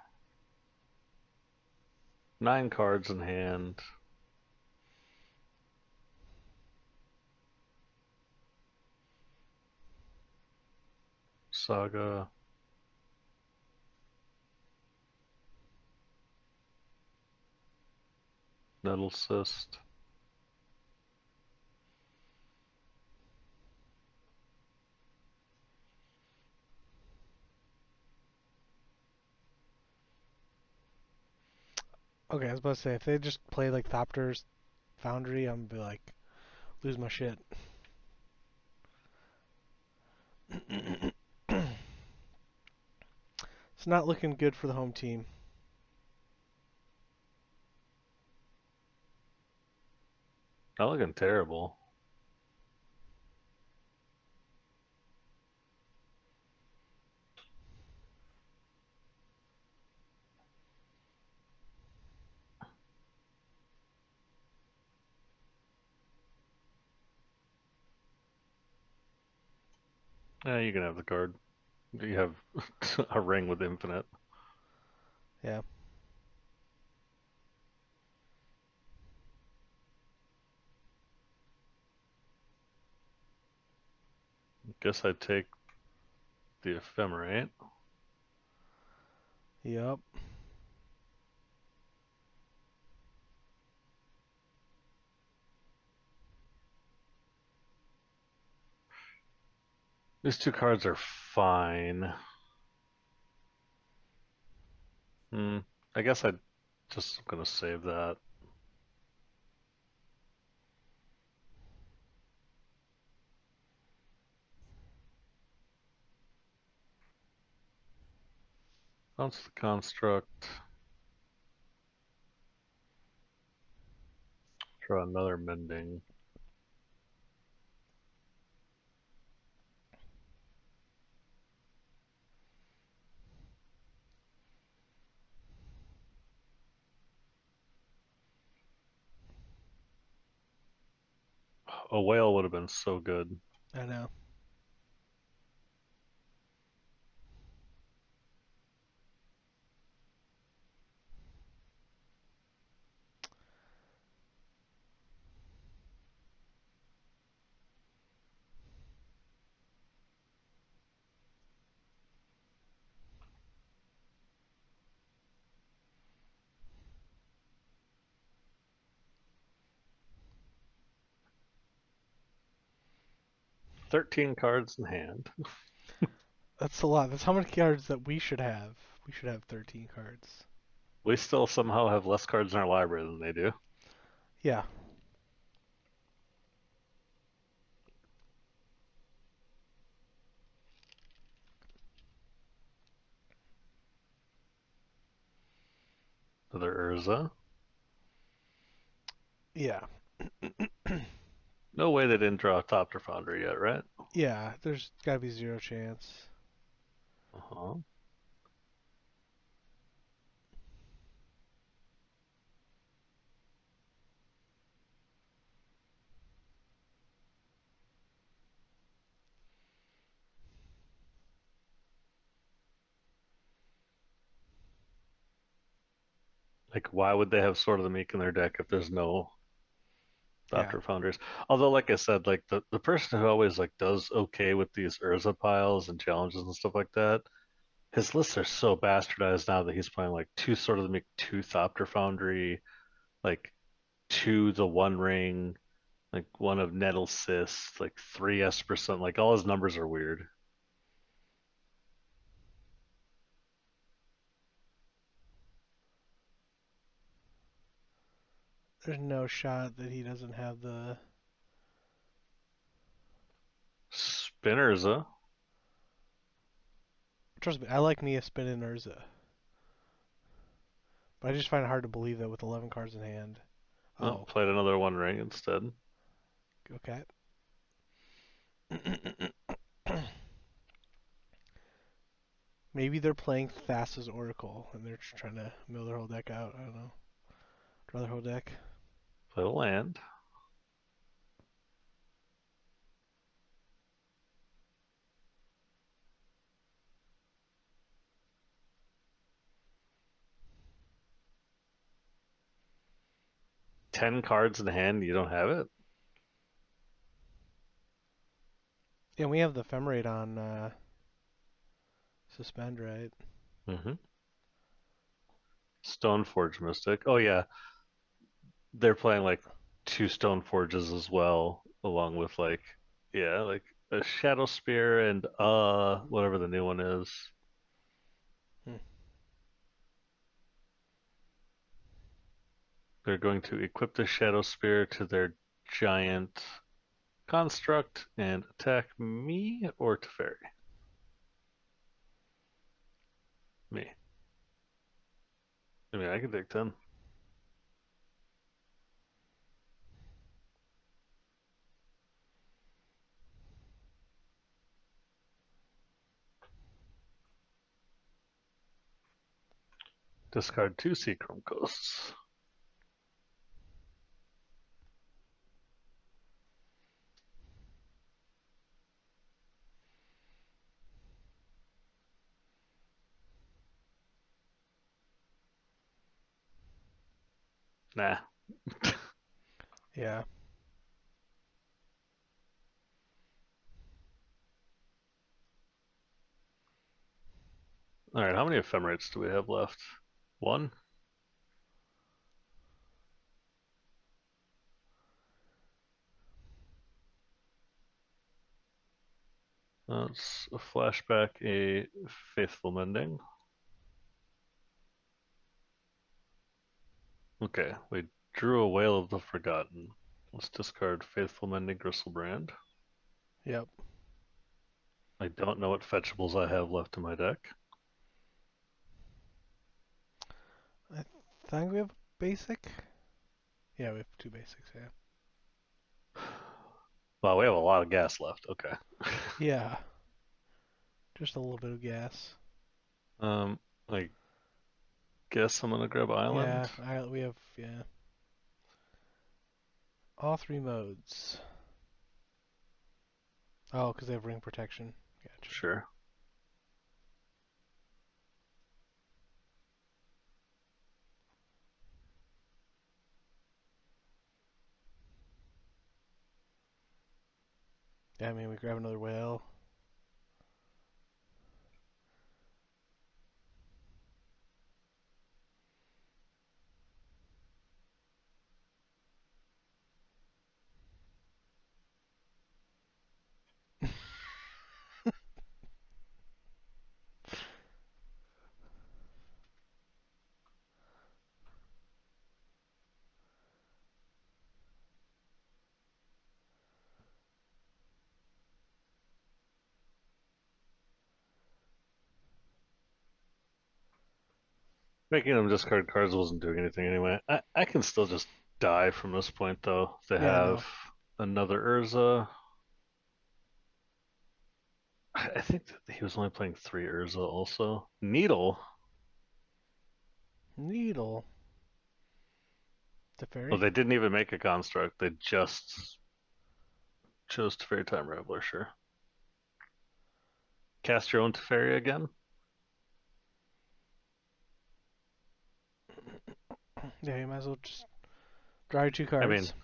9 cards in hand. Saga. Nettle Cyst. Okay, I was about to say if they just play like Thopter's Foundry, I'm gonna be like lose my shit. It's not looking good for the home team. Not looking terrible. Yeah, you can have the card. You have a ring with infinite. Yeah. Guess I'd take the Ephemerate. Yup. These 2 cards are fine. Hmm. I guess I'm just gonna save that. Bounce the construct. Draw another mending. A whale would have been so good. I know. 13 cards in hand. That's a lot. That's how many cards that we should have. We should have 13 cards. We still somehow have less cards in our library than they do. Yeah. Another Urza. Yeah. No way they didn't draw a Thopter Foundry yet, right? Yeah, there's gotta be zero chance. Uh-huh. Like, why would they have Sword of the Meek in their deck if there's no Yeah. Thopter Foundries? Although, like I said, like the person who always like does okay with these Urza piles and challenges and stuff like that, his lists are so bastardized now that he's playing like two Sword of the Meek, two Thopter Foundry, like two the One Ring, like one of Nettle Cyst, like three Esper, like all his numbers are weird. There's no shot that he doesn't have the. Spinnerza. Trust me, I like me a spin in Urza. But I just find it hard to believe that with 11 cards in hand. Oh, Oh, played another One Ring instead. okay. Maybe they're playing Thassa's Oracle and they're just trying to mill their whole deck out. I don't know. Draw their whole deck. Played a land. Ten cards in hand, you don't have it? Yeah, we have the Ephemerate on suspend, right? Mm-hmm. Stoneforge Mystic. Oh yeah, they're playing like two Stoneforges as well, along with like yeah, like a Shadow Spear and whatever the new one is. Hmm. They're going to equip the Shadow Spear to their giant construct and attack me or Teferi. Me. I mean, I can take 10. Discard two Seachrome Ghosts. Nah. Yeah. Alright, how many Ephemerates do we have left? One? That's a flashback, a Faithful Mending. Okay, we drew a Wail of the Forgotten. Let's discard Faithful Mending Griselbrand. Yep. I don't know what fetchables I have left in my deck. I think we have basic. Yeah, we have two basics. Yeah. Wow, we have a lot of gas left. Okay. Yeah. Just a little bit of gas. I guess I'm gonna grab Yeah. Island. We have all three modes. Oh, because they have ring protection. Gotcha. Sure. Yeah, I mean we grab another whale. Making them discard cards wasn't doing anything anyway. I can still just die from this point though. They Yeah, I have know. another Urza. I think that he was only playing 3 Urza also. Needle. Needle. Well, Teferi? they didn't even make a construct. They just chose Teferi Time Raveler, sure. Cast your own Teferi again? Yeah, you might as well just draw your 2 I mean, cards.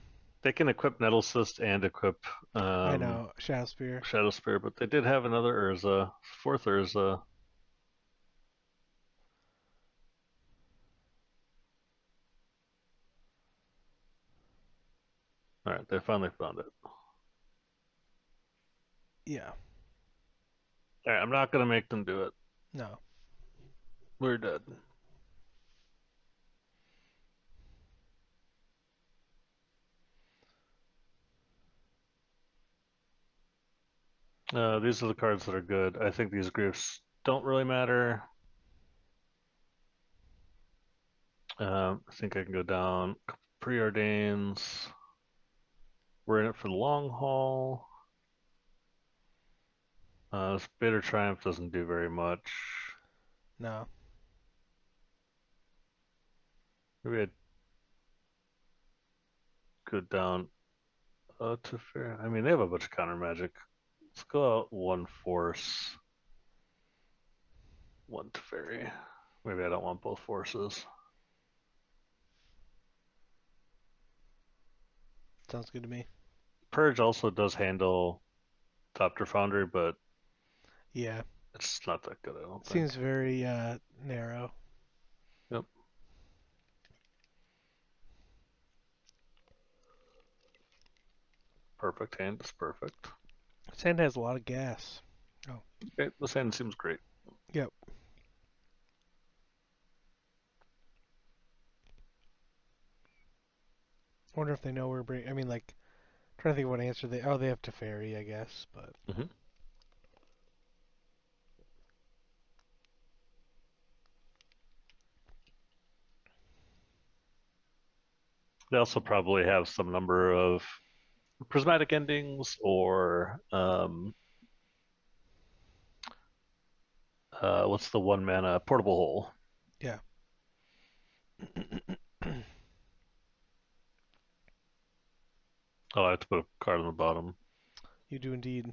they can equip Nettle Cyst and equip I know. Shadow Spear. Shadow Spear, but they did have another Urza, 4th Urza. Alright, they finally found it. Yeah. Alright, I'm not gonna make them do it. No. We're dead. These are the cards that are good. I think these groups don't really matter. I think I can go down. Preordains. We're in it for the long haul. This Bitter Triumph doesn't do very much. No. Maybe I'd go down to fair. I mean, they have a bunch of counter magic. Let's go out 1 force, 1 Teferi. Maybe I don't want both forces. Sounds good to me. Purge also does handle Thopter Foundry, but Yeah. it's not that good, I don't think. Seems very narrow. Yep. Perfect hand is perfect. This hand has a lot of gas. Oh. Okay, this hand seems great. Yep. I wonder if they know we're bringing. I mean, like, trying to think of what answer they. Oh, they have Teferi, I guess, but. Mm-hmm. They also probably have some number of prismatic endings or what's the 1 mana portable hole? Yeah. Oh, I have to put a card on the bottom. You do indeed.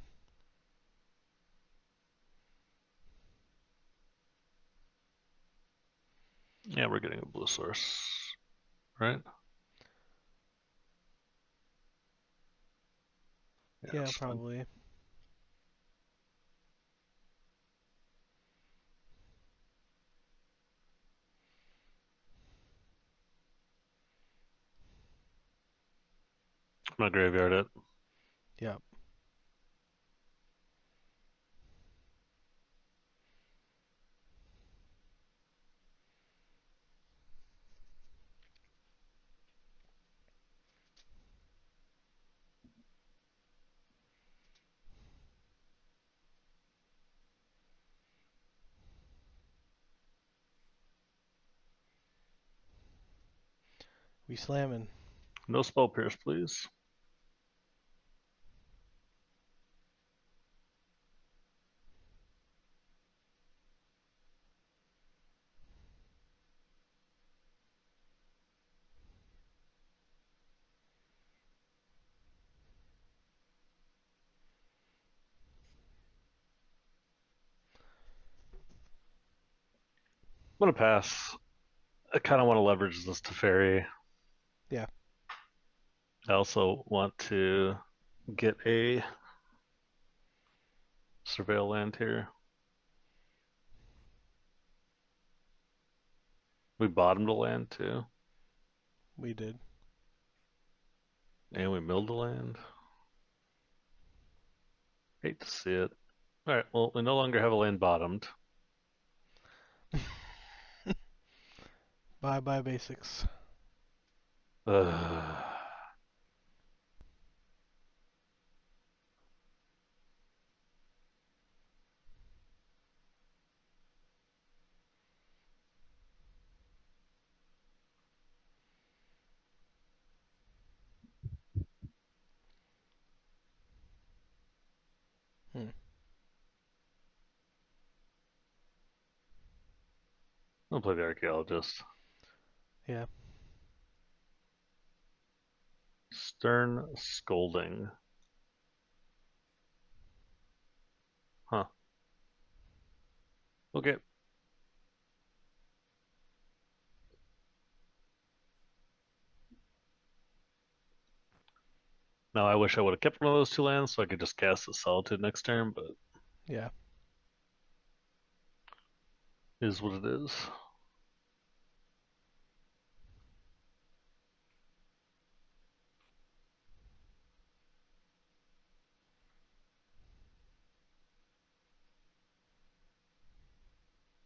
Yeah, we're getting a blue source, right? Yeah, Yes. probably. I'm gonna graveyard it. Yep. We slamming. No spell pierce, please. I'm gonna pass. I kind of want to leverage this Teferi. Yeah. I also want to get a surveil land here. We bottomed a land too, We did. and we milled a land. Hate to see it. All right, well, we no longer have a land bottomed. Bye bye basics. Ugh. I'll play the Archaeologist. Yeah. Stern Scolding. Huh. Okay. Now I wish I would have kept one of those two lands so I could just cast the Solitude next turn, but Yeah. is what it is.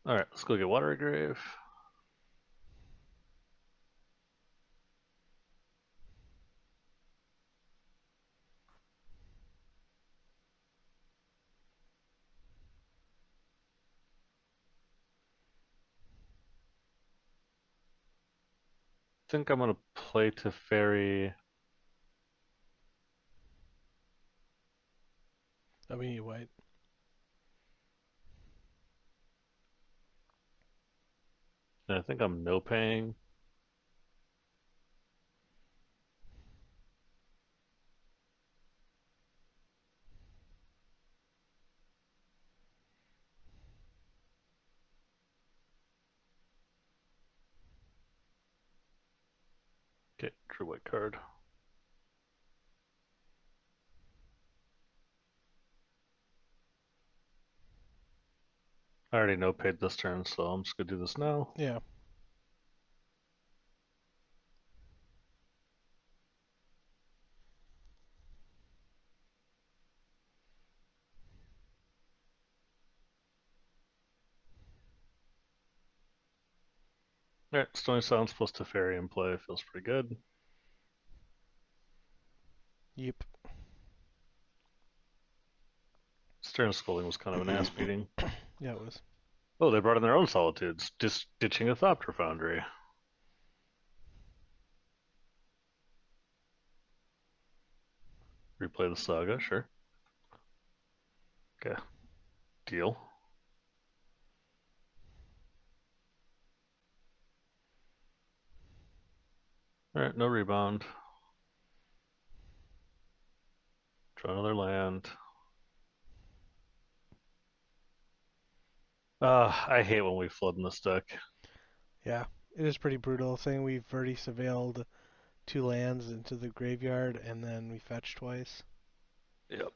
Alright, let's go get Watery Grave. I think I'm gonna play Teferi. I mean, you white. And I think I'm no paying. Okay, true white card. I already no paid this turn, so I'm just gonna do this now. Yeah. Alright, Stony Silence plus Teferi in play feels pretty good. Yep. Stern Scolding was kind of an ass beating. Yeah, it was. Oh, they brought in their own Solitudes, just ditching a Thopter Foundry. Replay the Saga, sure. Okay, deal. Alright, no rebound. Draw another land. I hate when we flood in this deck. Yeah. It is pretty brutal. Saying we've already surveilled 2 lands into the graveyard and then we fetch twice. Yep.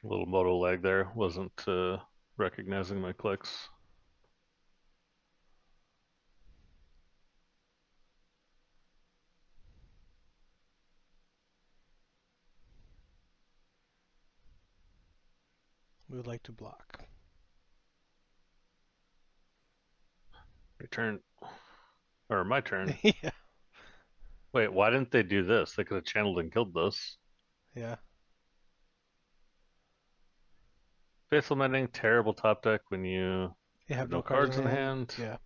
A little moto lag there. Wasn't recognizing my clicks. We would like to block. Your turn. Or my turn. Yeah. Wait, why didn't they do this? They could have channeled and killed this. Yeah. Faithful Mending, terrible top deck when you You have have no no cards cards in in hand. hand. Yeah.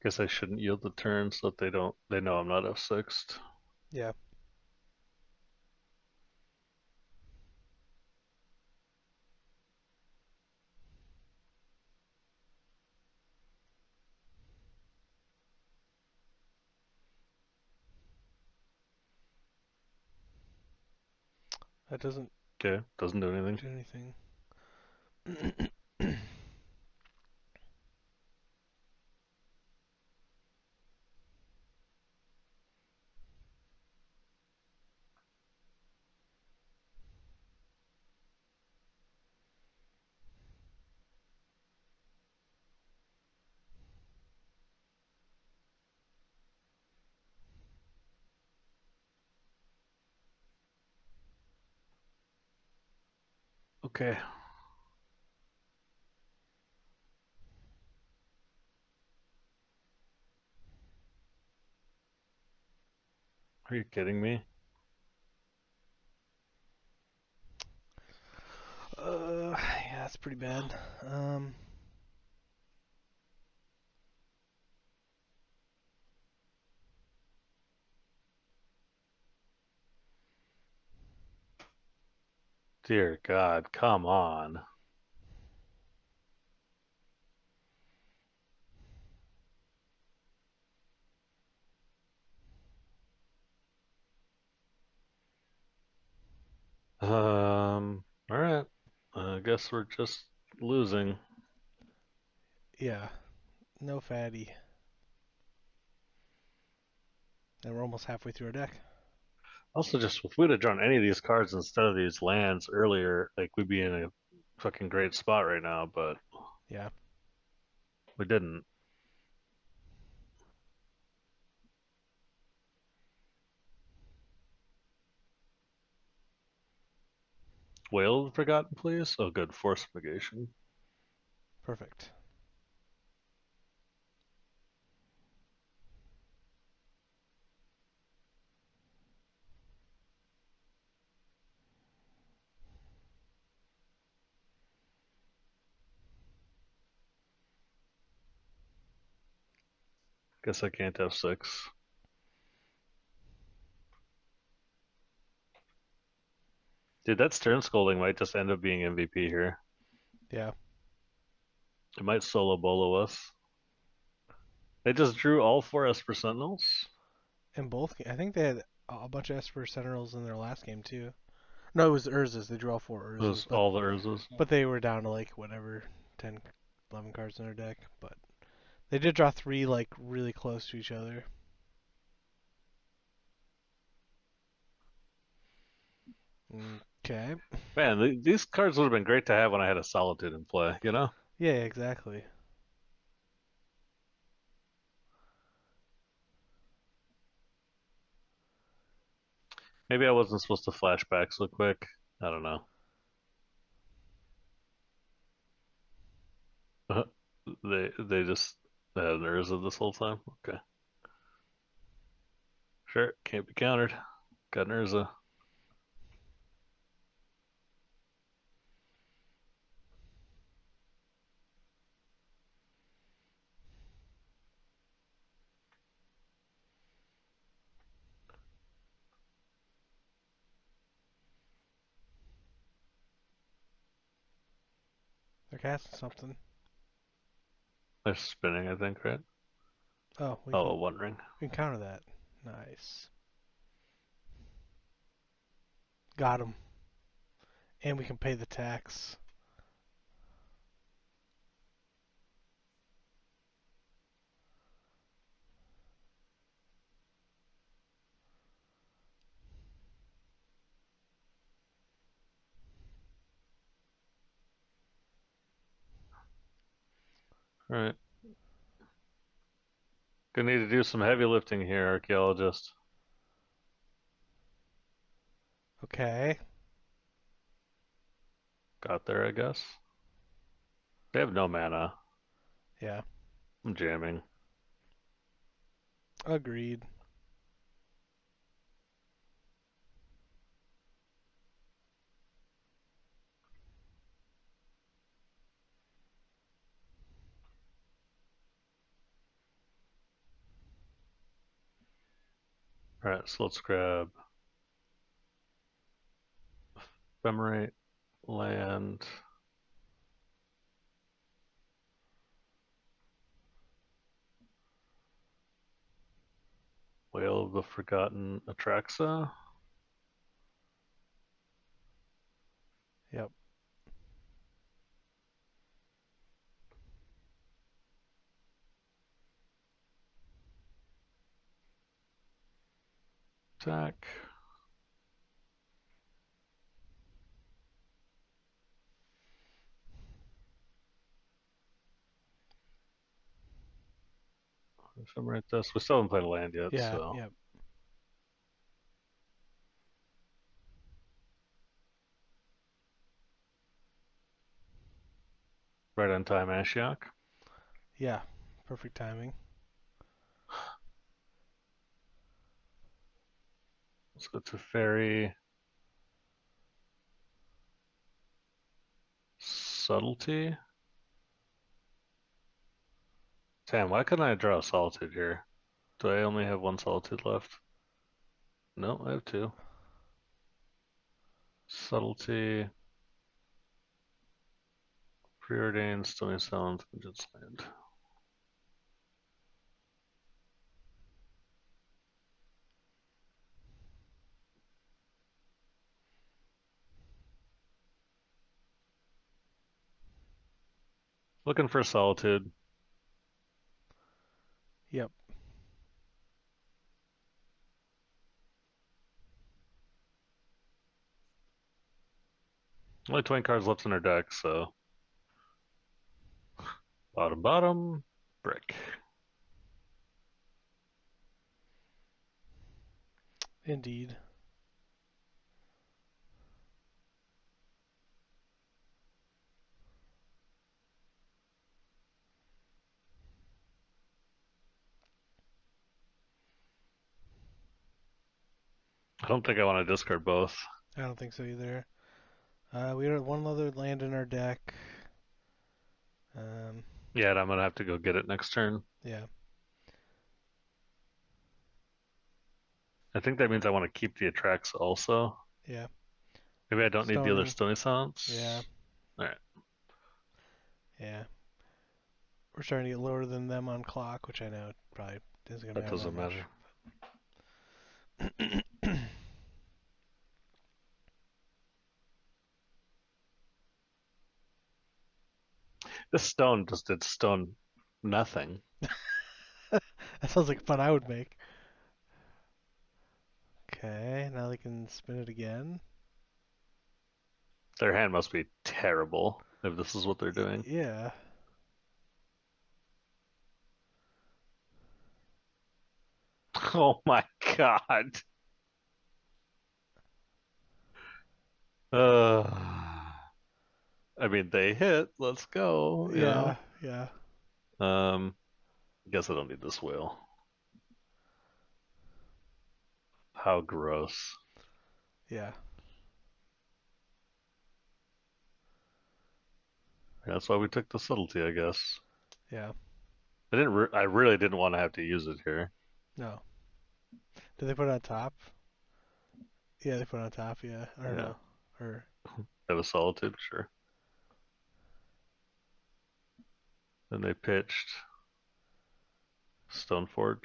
Guess I shouldn't yield the turn so that they know I'm not F6'd. Yeah. That doesn't Okay, doesn't do anything. do anything. Okay. Are you kidding me? Yeah, that's pretty bad. Um, Dear God, come on. All right. I guess we're just losing. yeah, no fatty. And we're almost halfway through our deck. Also, just if we'd have drawn any of these cards instead of these lands earlier, like we'd be in a fucking great spot right now, but Yeah. we didn't. Wail of the Forgotten, please. Oh, good. Force of Negation. Perfect. Guess I can't have 6. Dude, that Stern Scolding might just end up being MVP here. Yeah. It might solo bolo us. They just drew all 4 Esper Sentinels. In both, I think they had a bunch of Esper Sentinels in their last game too. No, it was Urzas. They drew all 4 It was Urzas, but all the Urzas. they were down to like whatever 10, 11 cards in their deck. But they did draw 3 like really close to each other. Okay. Man, these cards would have been great to have when I had a Solitude in play, you know? Yeah, exactly. Maybe I wasn't supposed to flash back so quick. I don't know. They just had an Urza this whole time. Okay. Sure, can't be countered. Got an Urza. They're casting something. They're spinning, I think, right? Oh, Oh, One Ring. we can counter that. Nice. Got him. And we can pay the tax. All right. Gonna need to do some heavy lifting here, Archaeologist. Okay. Got there, I guess. They have no mana. Yeah. I'm jamming. Agreed. All right, so let's grab Ephemerate, land, Wail of the Forgotten Atraxa. Yep. Attack. Ephemerate this. We still haven't played a land yet, Yeah. so. Yep. Right on time, Ashiok. Yeah. Perfect timing. Let's go to Teferi. Subtlety. Damn, why couldn't I draw a Solitude here? Do I only have one Solitude left? No, I have two. Subtlety. Preordain, Stony Silence, Vengeance Land. Looking for Solitude. Yep. Only 20 cards left in our deck, so bottom, brick. Indeed. I don't think I want to discard both. I don't think so either. We have one other land in our deck. Yeah, and I'm gonna have to go get it next turn. Yeah. I think that means I want to keep the Atraxa also. Yeah. Maybe I don't need the other Stony. Stony Silence. Yeah. Alright. Yeah. We're starting to get lower than them on clock, which I know probably isn't going to That matter doesn't that matter. much. This stone just did stone nothing. That sounds like fun I would make. Okay, now they can spin it again. Their hand must be terrible if this is what they're doing. Yeah. Oh my god. Uh, I mean, they hit. Let's go. You Yeah. know. Yeah. I guess I don't need this whale. How gross. Yeah. That's why we took the subtlety, I guess. Yeah. I really didn't want to have to use it here. No. Did they put it on top? Yeah, they put it on top. Yeah. Or Yeah. no. Or Have a solitude, sure. Then they pitched Stoneforge.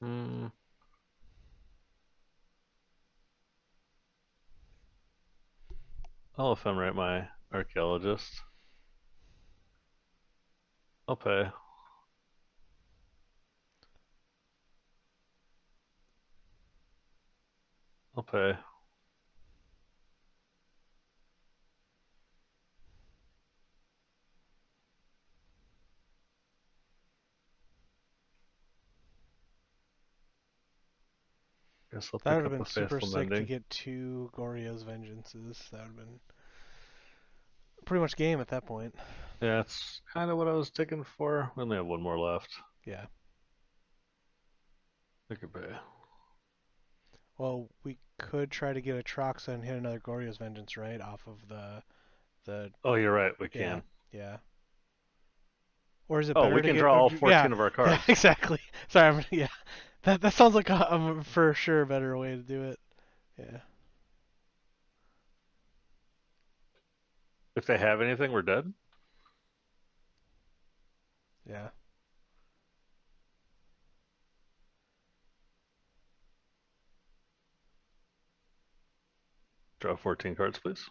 Hmm. I'll ephemerate my archaeologist. I'll pay. I'll pay. Guess I'll that would pick have up been a super Faithful sick to Mending. get two Goryo's Vengeances. That would have been pretty much game at that point. Yeah, it's kind of what I was taking for. We only have one more left. Yeah. I could pay. Well, we could try to get a Atraxa and hit another Goryo's Vengeance, right? Off of the Oh, you're right. We yeah, can. yeah. Or is it Oh, better we to can get draw all yeah, 14 of our yeah, cards. exactly. Sorry, yeah. That sounds like a for sure better way to do it. Yeah. If they have anything, we're dead. Yeah. Draw 14 cards, please.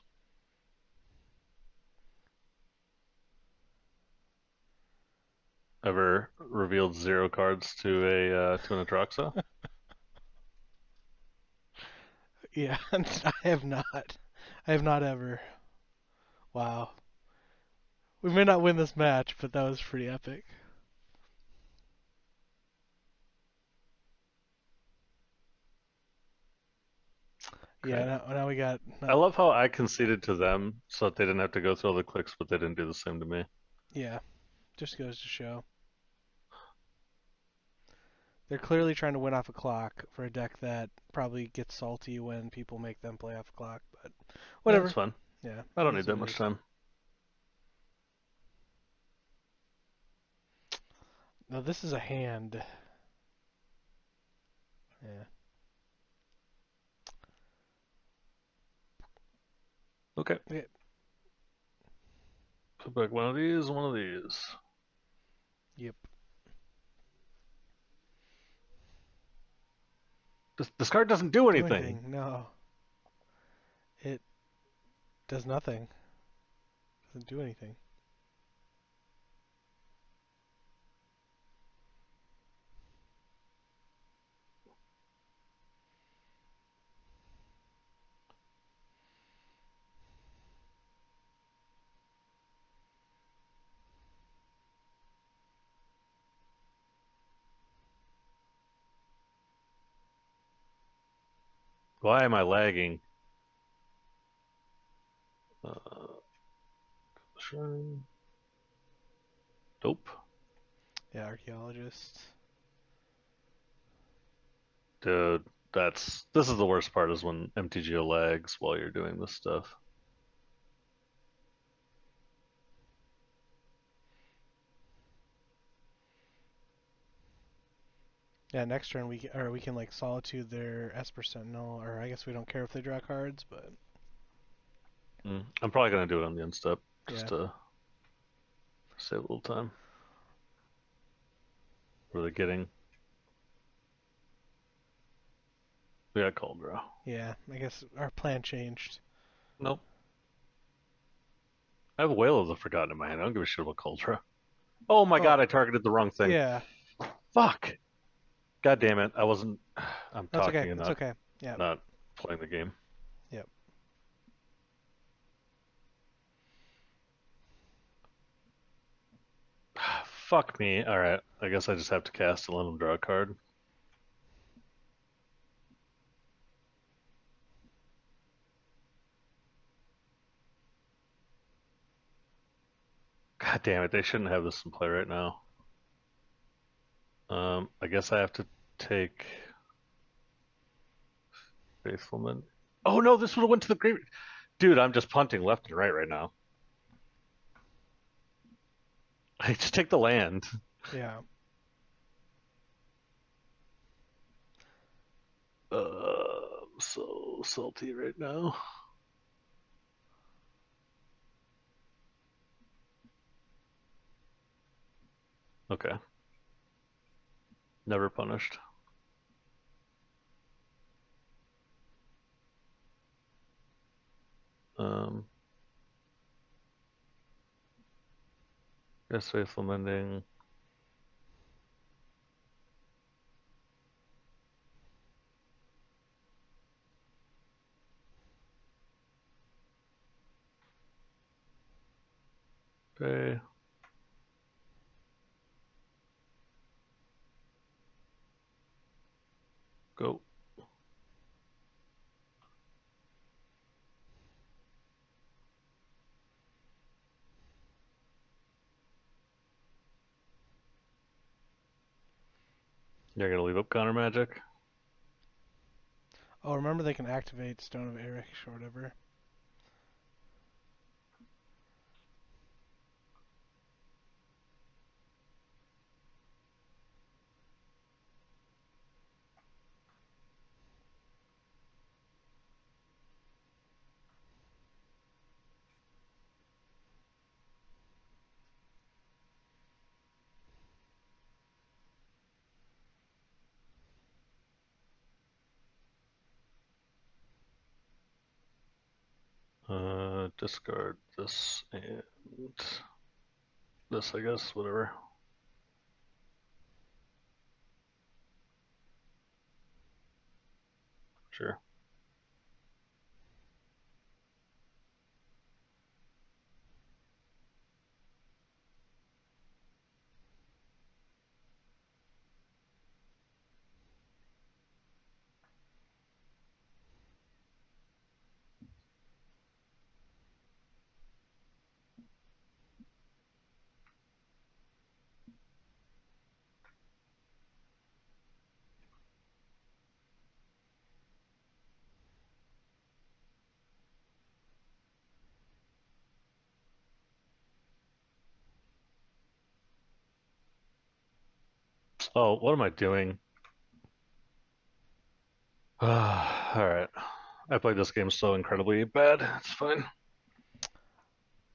Ever revealed 0 cards to an Atraxa? Yeah, I have not. I have not ever. Wow. We may not win this match, but that was pretty epic. Yeah, now we got. I love how I conceded to them so that they didn't have to go through all the clicks, but they didn't do the same to me. Yeah, just goes to show. They're clearly trying to win off a clock for a deck that probably gets salty when people make them play off a clock, but whatever. That's fun. Yeah, I don't it need is that what it much is. time. Now this is a hand. Yeah. Okay. Yeah. Put back one of these, one of these. Yep. This card doesn't do Do anything. anything? No. It does nothing. Doesn't do anything. Why am I lagging? Shrine. Nope. Yeah, Archaeologist. Dude, this is the worst part is when MTGO lags while you're doing this stuff. Yeah, next turn we can like Solitude their Esper Sentinel, or I guess we don't care if they draw cards, but I'm probably gonna do it on the end step just yeah. to save a little time. What are they getting? We got cold draw. Yeah, I guess our plan changed. Nope. I have a Wail of the Forgotten in my hand. I don't give a shit about cold draw. Oh my god, I targeted the wrong thing. Yeah. Fuck. God damn it. I wasn't. I'm That's okay. talking and That's okay. Yeah. not playing the game. Yep. Fuck me. Alright. I guess I just have to cast and let him draw a card. God damn it. They shouldn't have this in play right now. I guess I have to take Faithful Mending. Oh no, this would have went to the grave. Dude, I'm just punting left and right now. I just take the land. Yeah. I'm so salty right now. Okay. Never punished. Yes, Faithful Mending. Okay. Go. You're gonna leave up counter magic? Oh, remember they can activate Stone of Eric or whatever. Discard this and this, I guess, whatever. Sure. Oh, what am I doing? All right. I played this game so incredibly bad. It's fine.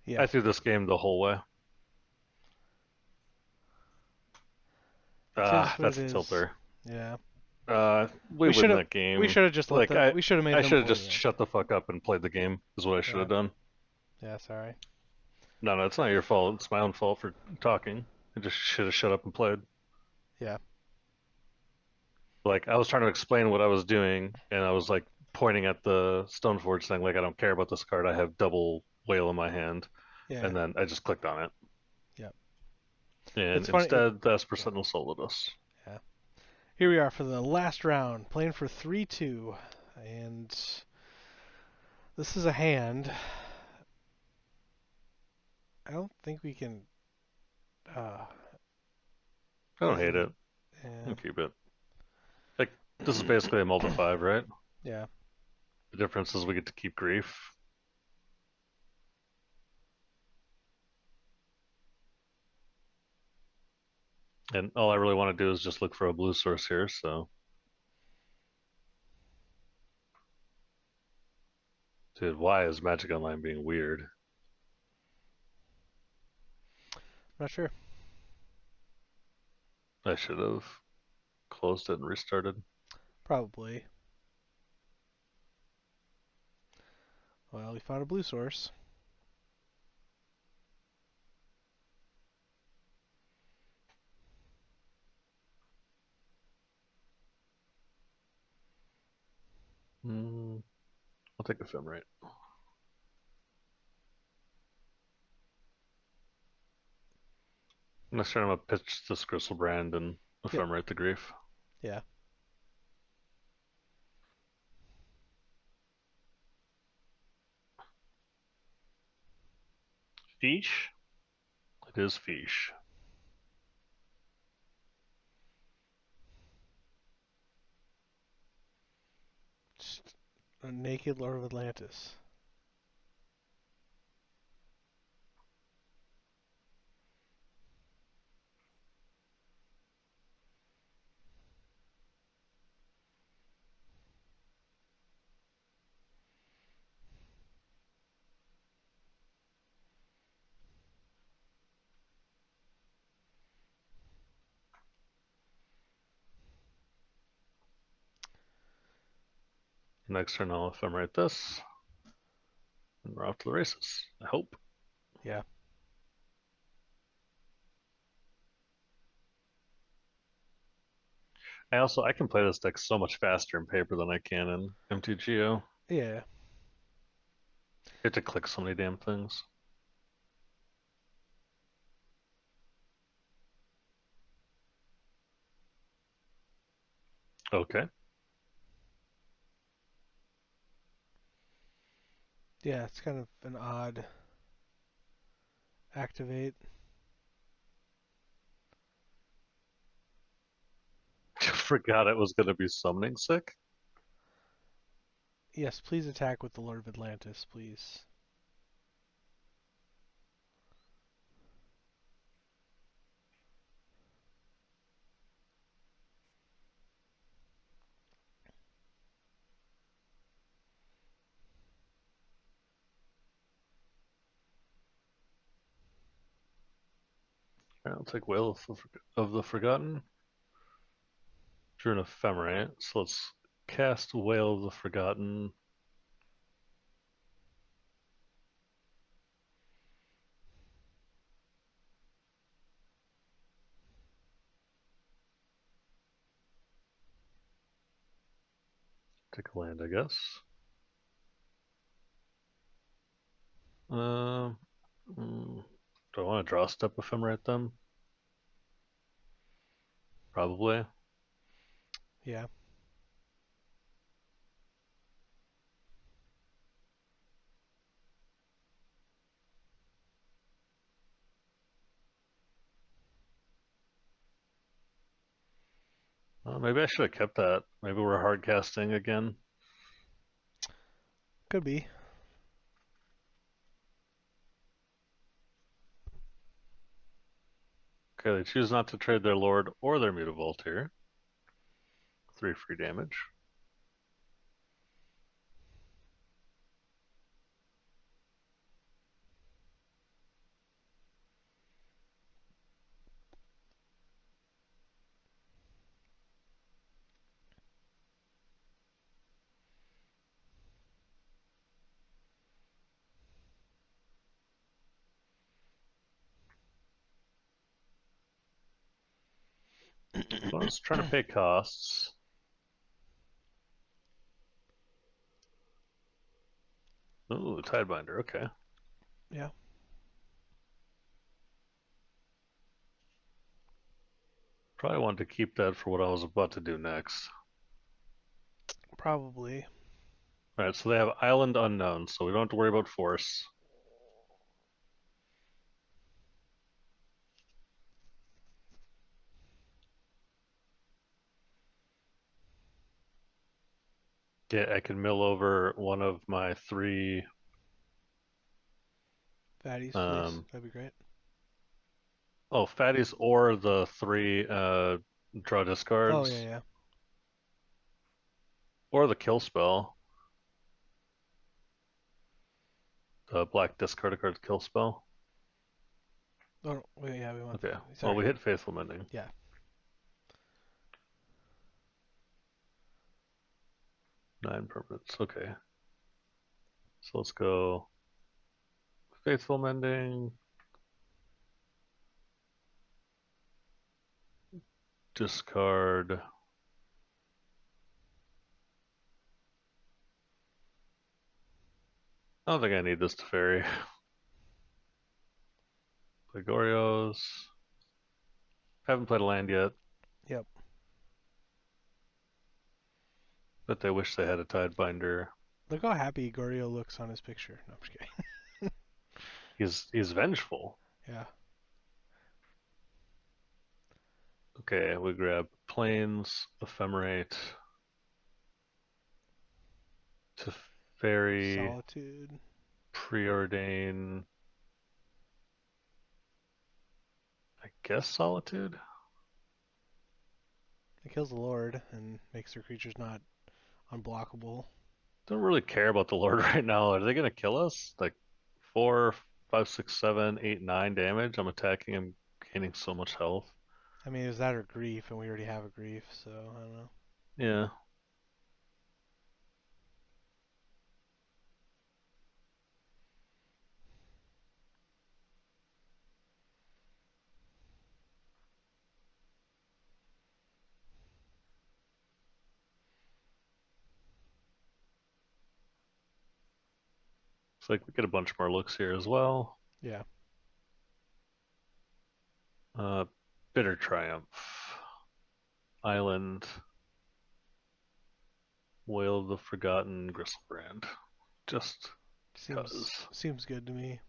Yeah, I threw this game the whole way. it is what it That's a is. tilter. Yeah, We we should win have that game. just let Like them. We should have made I them should have play. just Yeah, shut the fuck up and played the game. Is what I should yeah, have done. yeah. Sorry. No, it's not your fault. It's my own fault for talking. I just should have shut up and played. Yeah, Like I was trying to explain what I was doing, and I was like pointing at the Stoneforge thing. Like I don't care about this card. I have double Wail in my hand, yeah, and then I just clicked on it, yeah. and It's funny. instead the Esper Yeah, Sentinel soloed us. yeah. Here we are for the last round, playing for 3-2, and this is a hand. I don't think we can. Uh, I don't hate easily. it. Yeah, I'll keep it. Like this is basically a multi 5, right? yeah. The difference is we get to keep grief. And all I really want to do is just look for a blue source here, so dude, why is Magic Online being weird? Not sure. I should have closed it and restarted. Probably. Well, we found a blue source. I'll take Ephemerate. Next turn I'm gonna pitch this Griselbrand and Yep. Ephemerate the grief. Yeah. Fish? It is fish. Just a naked Lord of Atlantis. Next turn I'll Ephemerate this. And we're off to the races. I hope. Yeah. I can play this deck so much faster in paper than I can in MTGO. Yeah. You have to click so many damn things. Okay. Yeah, it's kind of an odd activate. Forgot it was gonna be summoning sick. Yes, please attack with the Lord of Atlantis, please. Alright, I'll take Wail of the Forgotten. Drew an Ephemerate, so let's cast Wail of the Forgotten. Take a land, I guess. Uh, do I want to draw a step Ephemerate them? Probably. Yeah. Maybe I should have kept that. Maybe we're hard casting again. Could be. Okay, they choose not to trade their Lord or their Mutavault here. 3 free damage. Opponent's trying to pay costs. Ooh, Tidebinder, okay. Yeah. Probably wanted to keep that for what I was about to do next. Probably. Alright, so they have Island Unknown, so we don't have to worry about Force. Yeah, I can mill over one of my 3 Fatties, please. That'd be great. fatties or the 3 draw Oh, yeah, discards. yeah. Or the kill spell. The black discard a card kill spell. Oh, wait, yeah, we want. Okay. Sorry. Well, we hit Faithful Mending. Yeah. 9 permanents. Okay. So let's go Faithful Mending. Discard. I don't think I need this Teferi. Play Goryos. Haven't played a land yet. Yep. But they wish they had a Tidebinder. Look how happy Goryo looks on his picture. No, I'm just kidding. He's vengeful. Yeah. Okay, we grab Plains, Ephemerate, Teferi, Solitude. Preordain. I guess Solitude? It kills the Lord and makes their creatures not unblockable. Don't really care about the Lord right now. Are they gonna kill us? Like 4, 5, 6, 7, 8, 9 damage? I'm attacking him, gaining so much health. I mean, is that or grief, and we already have a grief, so I don't know. Yeah. It's like we get a bunch more looks here as well. Yeah. Uh, Bitter Triumph. Island. Wail of the Forgotten Griselbrand. Just Seems cause. seems good to me.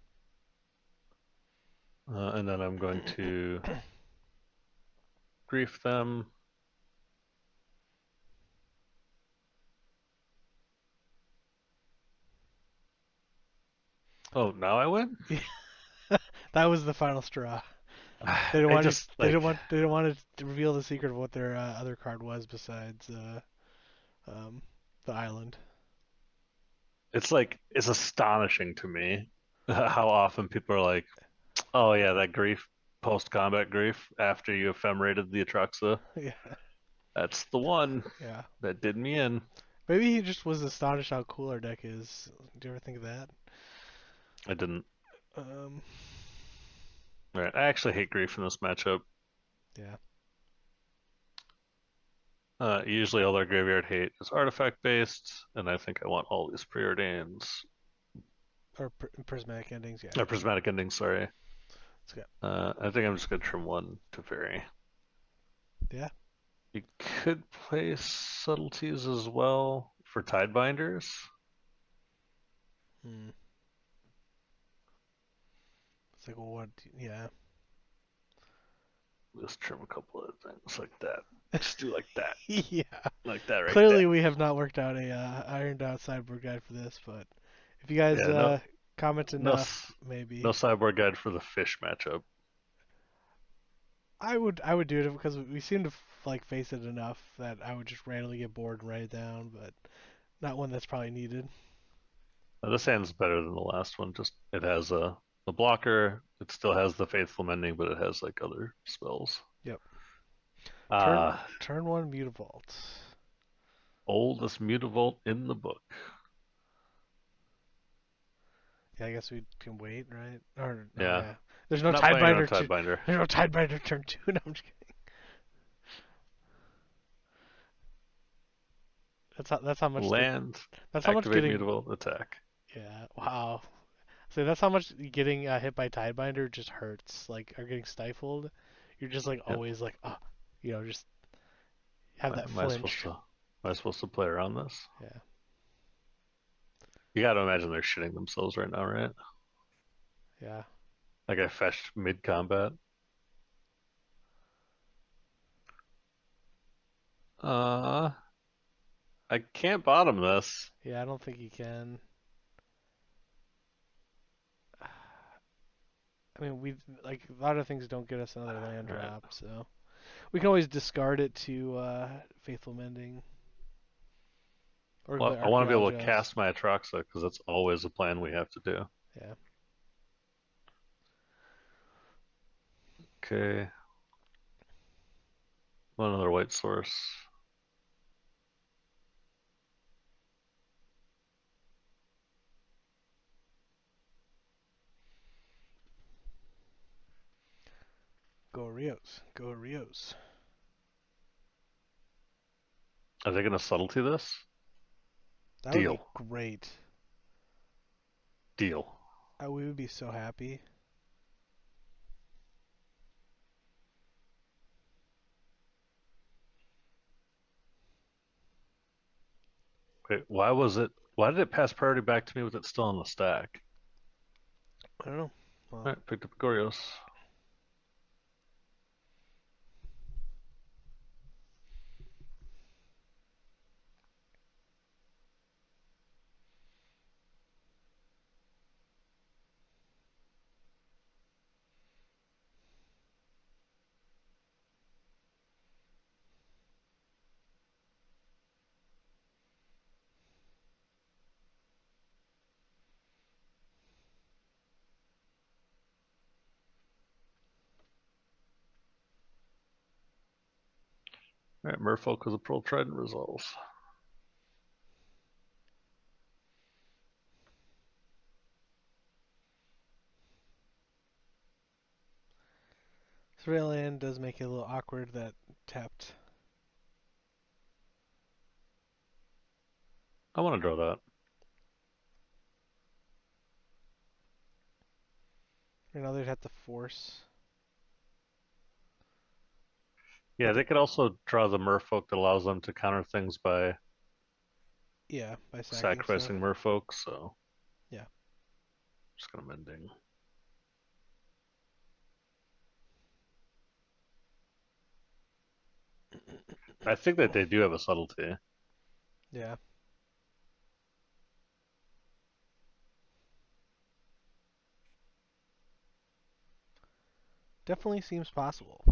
And then I'm going to grief them. Oh, now I win? That was the final straw. They didn't I want it, just like they didn't want to reveal the secret of what their other card was besides um, the island. it's astonishing to me how often people are like, "Oh yeah, that grief, post-combat grief after you ephemerated the Atraxa. Yeah. That's the one Yeah. that did me in." Maybe he just was astonished how cool our deck is. Do you ever think of that? I didn't. Um, Right. I actually hate grief in this matchup. yeah. Usually all their graveyard hate is artifact based, and I think I want all these preordains. Or prismatic endings, yeah. Or prismatic endings, sorry. It's good. I think I'm just gonna trim one to Teferi. Yeah. You could play subtleties as well for Tidebinders. Hmm. It's like, well, what? Yeah. Just trim a couple of things like that. Just do like that. Yeah. Like that right there. Clearly, we have not worked out a ironed out sideboard guide for this, but if you guys Yeah, no, comment no, enough, maybe. no sideboard guide for the fish matchup. I would do it because we seem to like face it enough that I would just randomly get bored and write it down, but not one that's probably needed. This hand's better than the last one. Just it has a blocker. It still has the Faithful Mending, but it has like other spells. Yep. Turn Uh turn one Mutavault. Oldest Mutavault in the book. Yeah, I guess we can wait, right? Or no, Yeah. yeah. There's no I'm not playing on a Tidebinder to Tidebinder. there's no Tidebinder turn two. No, I'm just kidding. That's how much the Land, that's how much activate getting Mutavault, attack. yeah, wow. So that's how much getting hit by Tidebinder just hurts. Like, or getting stifled. You're just like Yep. always like, just have that Am I supposed flinch. to play around this? Yeah, You gotta imagine they're shitting themselves right now, right? yeah. Like I fetched mid combat. Uh I can't bottom this. Yeah, I don't think you can. I mean, we like a lot of things don't get us another land Alright. drop, so we can always discard it to Faithful Mending or Well, the I want to be able to Archaeologist. cast my Atraxa because that's always a plan we have to do. Yeah. Okay. One other white source. Go Rios. Go Rios. Are they gonna subtlety this? That would be Deal. great. Deal. We would be so happy. Wait, why did it pass priority back to me with it still on the stack? I don't know. Well, Alright, picked up Goryo's. Alright, Merfolk with a Pearl Trident resolves. Surveil Land does make it a little awkward that tapped. I want to draw that. You know, they'd have to force. Yeah, But they could also draw the Merfolk that allows them to counter things by yeah, by sacking stuff. sacrificing Merfolk, so Yeah. just gonna mending. I think that they do have a subtlety. Yeah. Definitely seems possible.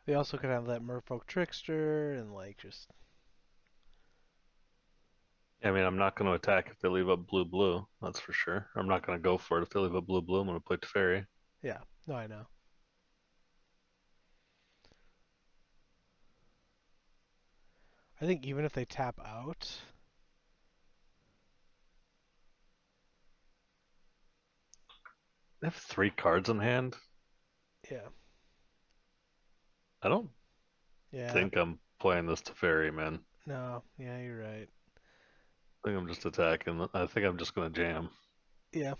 They also could have that Merfolk Trickster and like just I mean, I'm not going to attack if they leave up blue, that's for sure. I'm not going to go for it if they leave up blue. I'm going to play Teferi. yeah. No, I know. I think even if they tap out, They have 3 cards in hand. yeah. I don't Yeah. think I'm playing this Teferi, man. No. Yeah, you're right. I think I'm just attacking. I think I'm just going to jam. Yeah.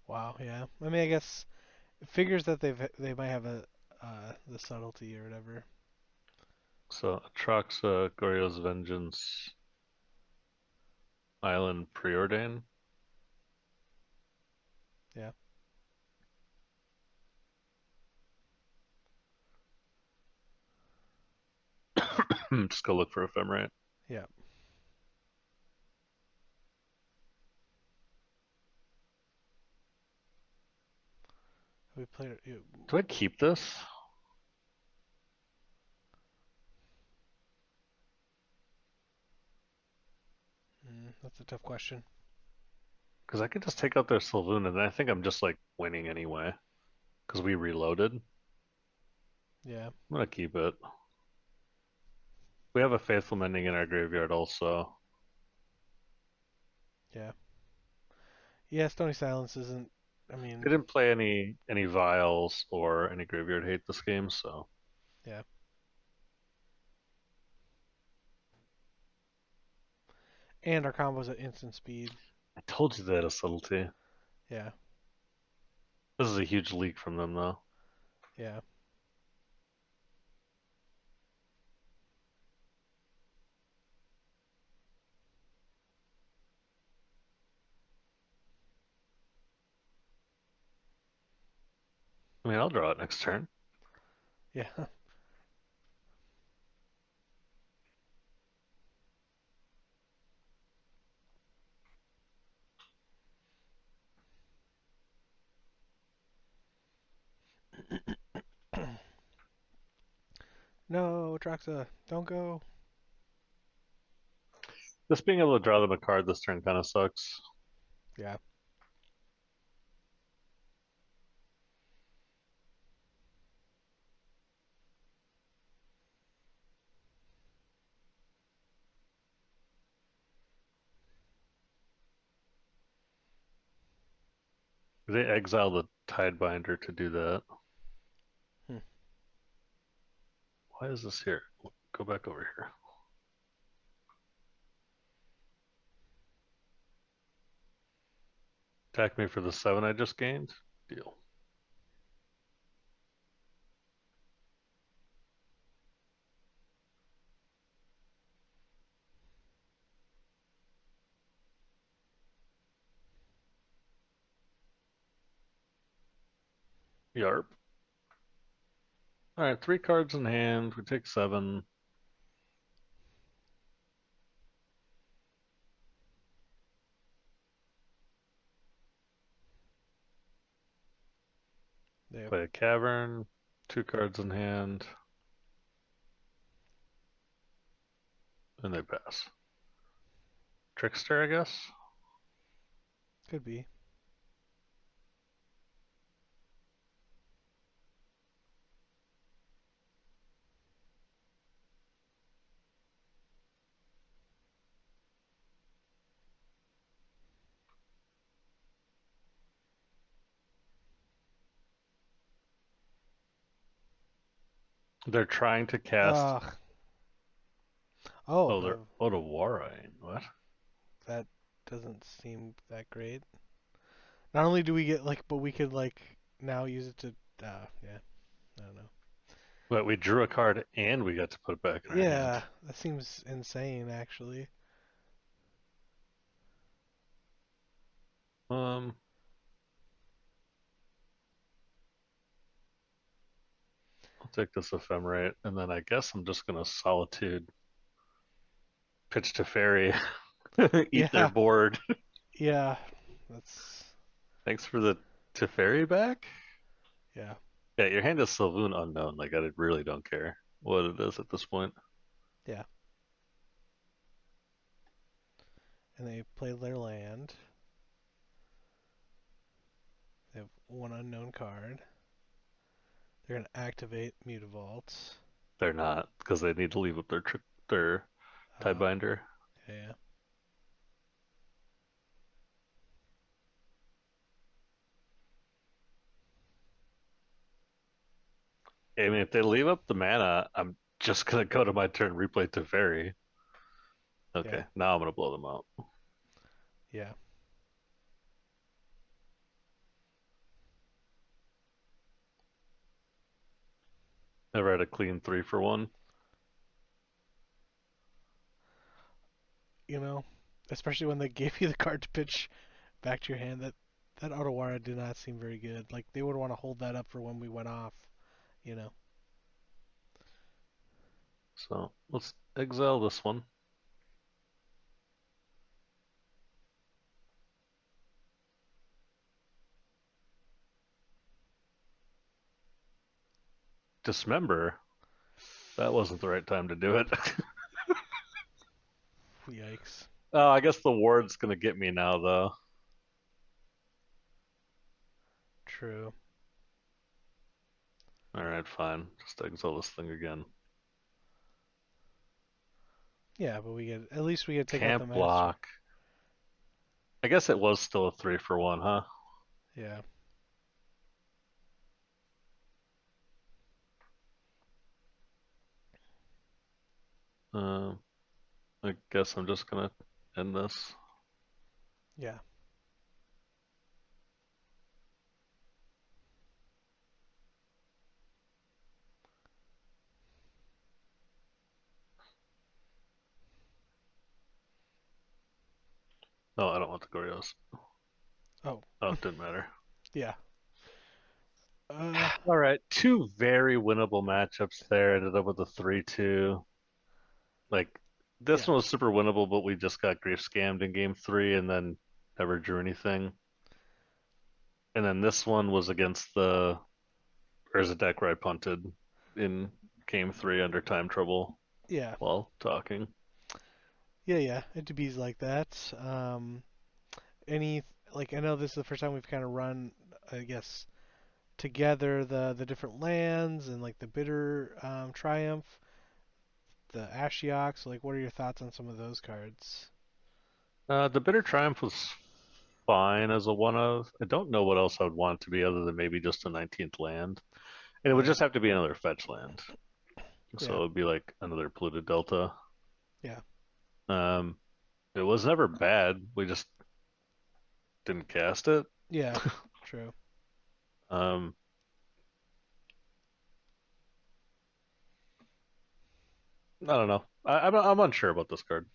Wow. Yeah. I mean, I guess it figures that they might have the subtlety or whatever. So Atraxa, Goryo's Vengeance, Island Preordain. Yeah. Just go look for Ephemerate. Yeah. We played it. Do I keep this? That's a tough question. Because I could just take out their Sylvoon, and I think I'm just like winning anyway. Because we reloaded. Yeah. I'm gonna keep it. We have a Faithful Mending in our graveyard also. Yeah. Yeah. Stony Silence isn't. I mean. They didn't play any Vials or any Graveyard Hate this game, so Yeah. And our combos at instant speed. I told you that a subtlety. Yeah. This is a huge leak from them though. Yeah. I mean, I'll draw it next turn. Yeah. No, Atraxa, don't go. Just being able to draw them a card this turn kind of sucks. Yeah. They exile the Tidebinder to do that. Hmm. Why is this here? Go back over here. Attack me for the 7 I just gained? Deal. Yarp. Alright, 3 cards in hand. We take 7. They Play a Cavern. 2 cards in hand. And they pass. Trickster, I guess? could be. They're trying to cast. Ugh. Oh, Oh, they're Odawara. What? that doesn't seem that great. Not only do we get like, but we could like now use it to. Yeah. I don't know. But we drew a card and we got to put it back in our hand. Yeah, that seems insane, actually. Um, I'll take this Ephemerate, and then I guess I'm just gonna Solitude, pitch Teferi, eat their Yeah, board. yeah, that's Thanks for the Teferi back. yeah, Yeah, your hand is Sylvoon unknown. Like I really don't care what it is at this point. yeah. And they play their land. They have one unknown card. They're gonna activate Mutavault. They're not because they need to leave up their Oh, Tidebinder. yeah, I mean, if they leave up the mana, I'm just gonna go to my turn, replay Teferi. yeah, Okay, now I'm gonna blow them out. yeah. Never had a clean 3 for 1. You know, especially when they gave you the card to pitch back to your hand. That Otawara did not seem very good. Like they would want to hold that up for when we went off. You know. So let's exile this one. Dismember. That wasn't the right time to do it. Yikes. Oh, I guess the ward's gonna get me now, though. True. All right, fine. Just exile this thing again. Yeah, but at least we get to take out the Can't master. block. I guess it was still a 3 for 1, huh? Yeah. Uh, I guess I'm just gonna end this. Yeah. No, I don't want the Goryos. Oh. Oh, it didn't matter. Yeah. Uh. All right, two very winnable matchups there. Ended up with a 3-2. Like, this Yeah. one was super winnable, but we just got grief scammed in game 3 and then never drew anything. And then this one was against there's a deck where I punted in game 3 under time trouble Yeah. while talking. Yeah. Yeah. It bees like that. Any like I know this is the first time we've kind of run, I guess, together the different lands and like the bitter triumph, the Ashiok. Like, what are your thoughts on some of those cards? The Bitter Triumph was fine as a one of. I don't know what else I would want it to be other than maybe just a 19th land. And it would Yeah. just have to be another fetch land. So Yeah. it would be like another Polluted Delta. Yeah. Um, it was never bad. We just didn't cast it. Yeah. True. Um, I don't know. I'm unsure about this card.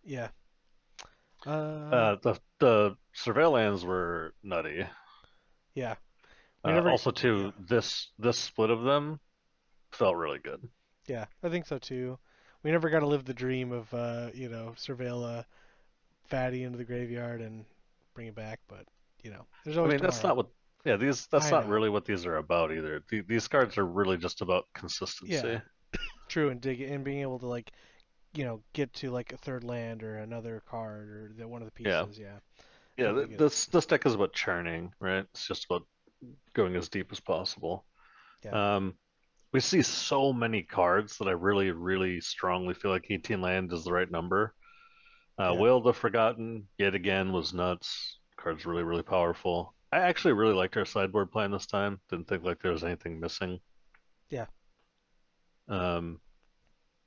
Yeah. Uh. The Surveillance were nutty. Yeah. We never. Also, Yeah. too, this split of them felt really good. Yeah. I think so too. We never got to live the dream of surveil fatty into the graveyard and bring it back, but there's I always mean, that's tomorrow. not what. Yeah, that's I not know. really what these are about either. These cards are really just about Yeah. consistency. True, and dig and being able to like get to like a third land or another card or one of the Yeah, pieces. Yeah. yeah. Totally get it. This deck is about churning, right? It's just about going as deep as possible. Yeah. Um, we see so many cards that I really strongly feel like 18 land is the right number. Yeah. Wail the Forgotten yet again was nuts. Card's really powerful. I actually really liked our sideboard plan this time. Didn't think like there was anything missing. Yeah. Um,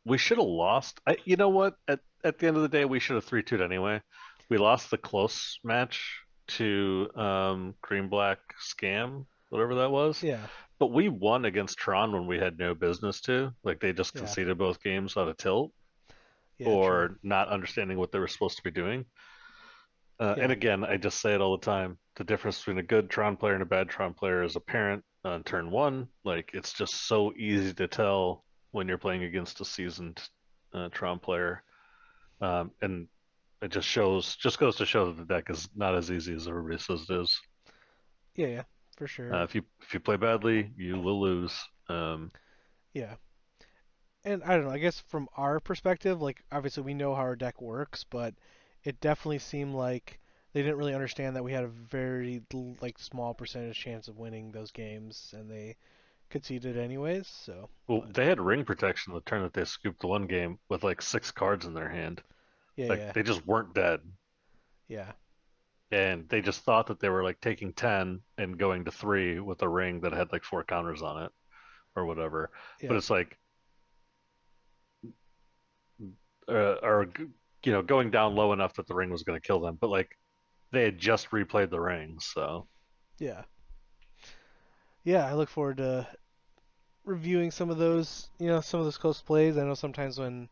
we should have lost. You know what? At the end of the day, we should have 3-2'd anyway. We lost the close match to Green Black Scam, whatever that was. Yeah. But we won against Tron when we had no business to. Like they just Yeah. conceded both games out of tilt Yeah. True. or not understanding what they were supposed to be doing. And Yeah. again, I just say it all the time. The difference between a good Tron player and a bad Tron player is apparent on turn one. Like it's just so easy to tell when you're playing against a seasoned Tron player, and it just goes to show that the deck is not as easy as everybody says it is. Yeah. Yeah. For sure. If you play badly, you will lose. Yeah. And I don't know. I guess from our perspective, like obviously we know how our deck works, but it definitely seemed like they didn't really understand that we had a very like small percentage chance of winning those games, and they conceded anyways. So, Well, but they had ring protection the turn that they scooped the one game with like 6 cards in their hand. yeah. Like Yeah. they just weren't dead. Yeah. And they just thought that they were like taking 10 and going to 3 with a ring that had like 4 counters on it or whatever. But Yeah. it's like, or going down low enough that the ring was going to kill them. But like they had just replayed the ring, so Yeah. Yeah. I look forward to reviewing some of those, some of those close plays. I know sometimes when,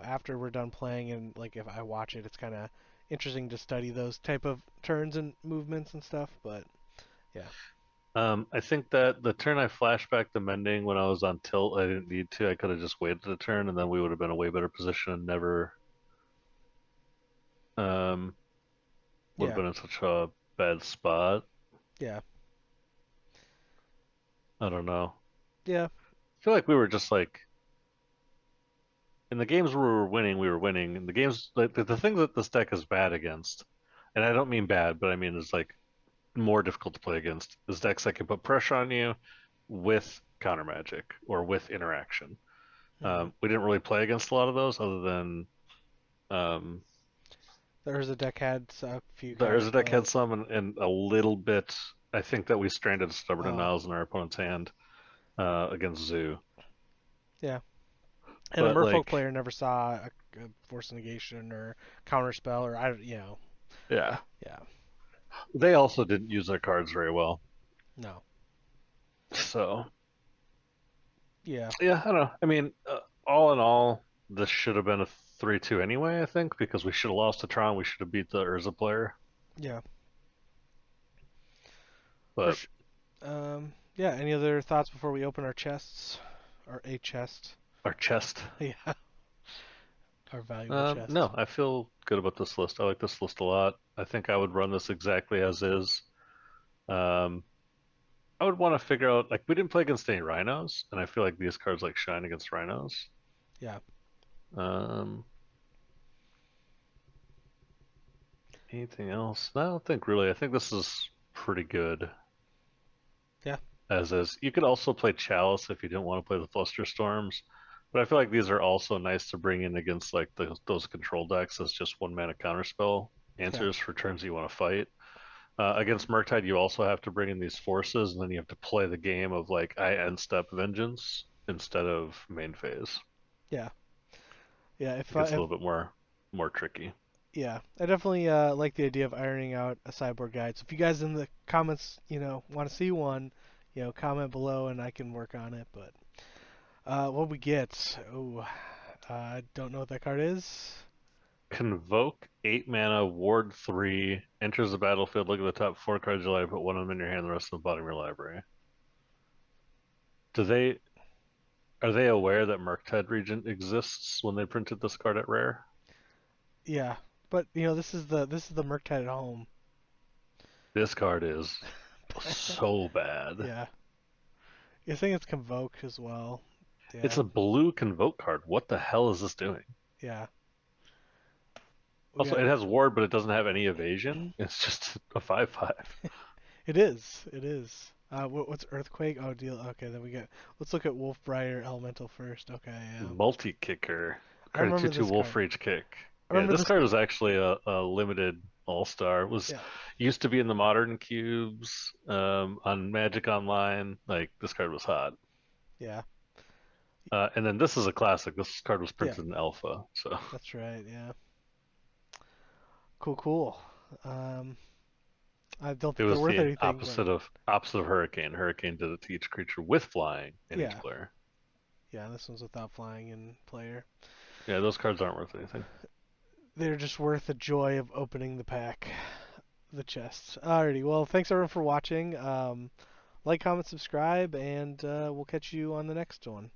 after we're done playing and like if I watch it, it's kind of interesting to study those type of turns and movements and stuff. But yeah, I think that the turn I flashbacked the mending when I was on tilt, I didn't need to. I could have just waited a turn, and then we would have been a way better position and never um, would have yeah, been in such a bad spot. yeah, I don't know. yeah, I feel like we were just like in the games where we were winning, we were winning. In the games, like the thing that this deck is bad against, and I don't mean bad, but I mean it's like more difficult to play against, is decks that can put pressure on you with counter magic or with interaction. hmm We didn't really play against a lot of those, other than the Urza deck had a few the Urza deck counterspell. had some, and a little bit. I think that we stranded Stubborn Oh, Denials in our opponent's hand against Zoo. yeah. And a But Merfolk like, player never saw a Force of Negation or counterspell or yeah, yeah, they also didn't use their cards very well. no, So yeah, yeah, I don't know. I mean, all in all, this should have been a 3-2 anyway. I think because we should have lost to Tron, we should have beat the Urza player. yeah, for But sure. Yeah. Any other thoughts before we open our chests, or a chest? our chest. Yeah, our valuable No, chest. I feel good about this list. I like this list a lot. I think I would run this exactly as is. Um, I would want to figure out, like, we didn't play against any rhinos, and I feel like these cards like shine against rhinos. Yeah, Um, Anything else? I don't think really. I think this is pretty good yeah, as is. You could also play Chalice if you didn't want to play the Flusterstorms, but I feel like these are also nice to bring in against like those control decks as just one mana counterspell yeah, answers for turns you want to fight. Against Murktide, you also have to bring in these forces, and then you have to play the game of like I end step Vengeance instead of main phase. yeah, yeah. It gets a little bit more tricky. Yeah, I definitely like the idea of ironing out a sideboard guide. So if you guys in the comments, want to see one, comment below and I can work on it. But what we get? Oh, I don't know what that card is. Convoke 8 mana, ward 3, enters the battlefield, look at the top 4 cards of your library, put one of them in your hand, the rest of the bottom of your library. Do they Are they aware that Murktide Regent exists when they printed this card at Rare? Yeah, but this is the Murktide at home. This card is so bad. Yeah, I think it's Convoke as well. It's Yeah, a blue Convoke card. What the hell is this doing? yeah. We Also, got it has ward, but it doesn't have any evasion. It's just a 5/5. it is. It is. What's Earthquake? Oh, deal. Okay, then we get. Let's look at Wolfbriar Elemental first. Okay, yeah. Multi-kicker. I Credit remember 2/2 this Wolf card. Rage Kick. I Yeah, remember this this. card was actually a limited all-star. It was Yeah, used to be in the modern cubes, on Magic Online. Like this card was hot. yeah, And then this is a classic. This card was yeah. printed in alpha, so That's right. Yeah. Cool, cool. Um, I don't it think they're was worth the anything, but opposite of Hurricane. Hurricane did it to each creature with flying in each yeah, player. yeah. This one's without flying in player. Yeah, those cards aren't worth anything. They're just worth the joy of opening the pack, the chest. Alrighty. Well, thanks everyone for watching. Like, comment, subscribe, and we'll catch you on the next one.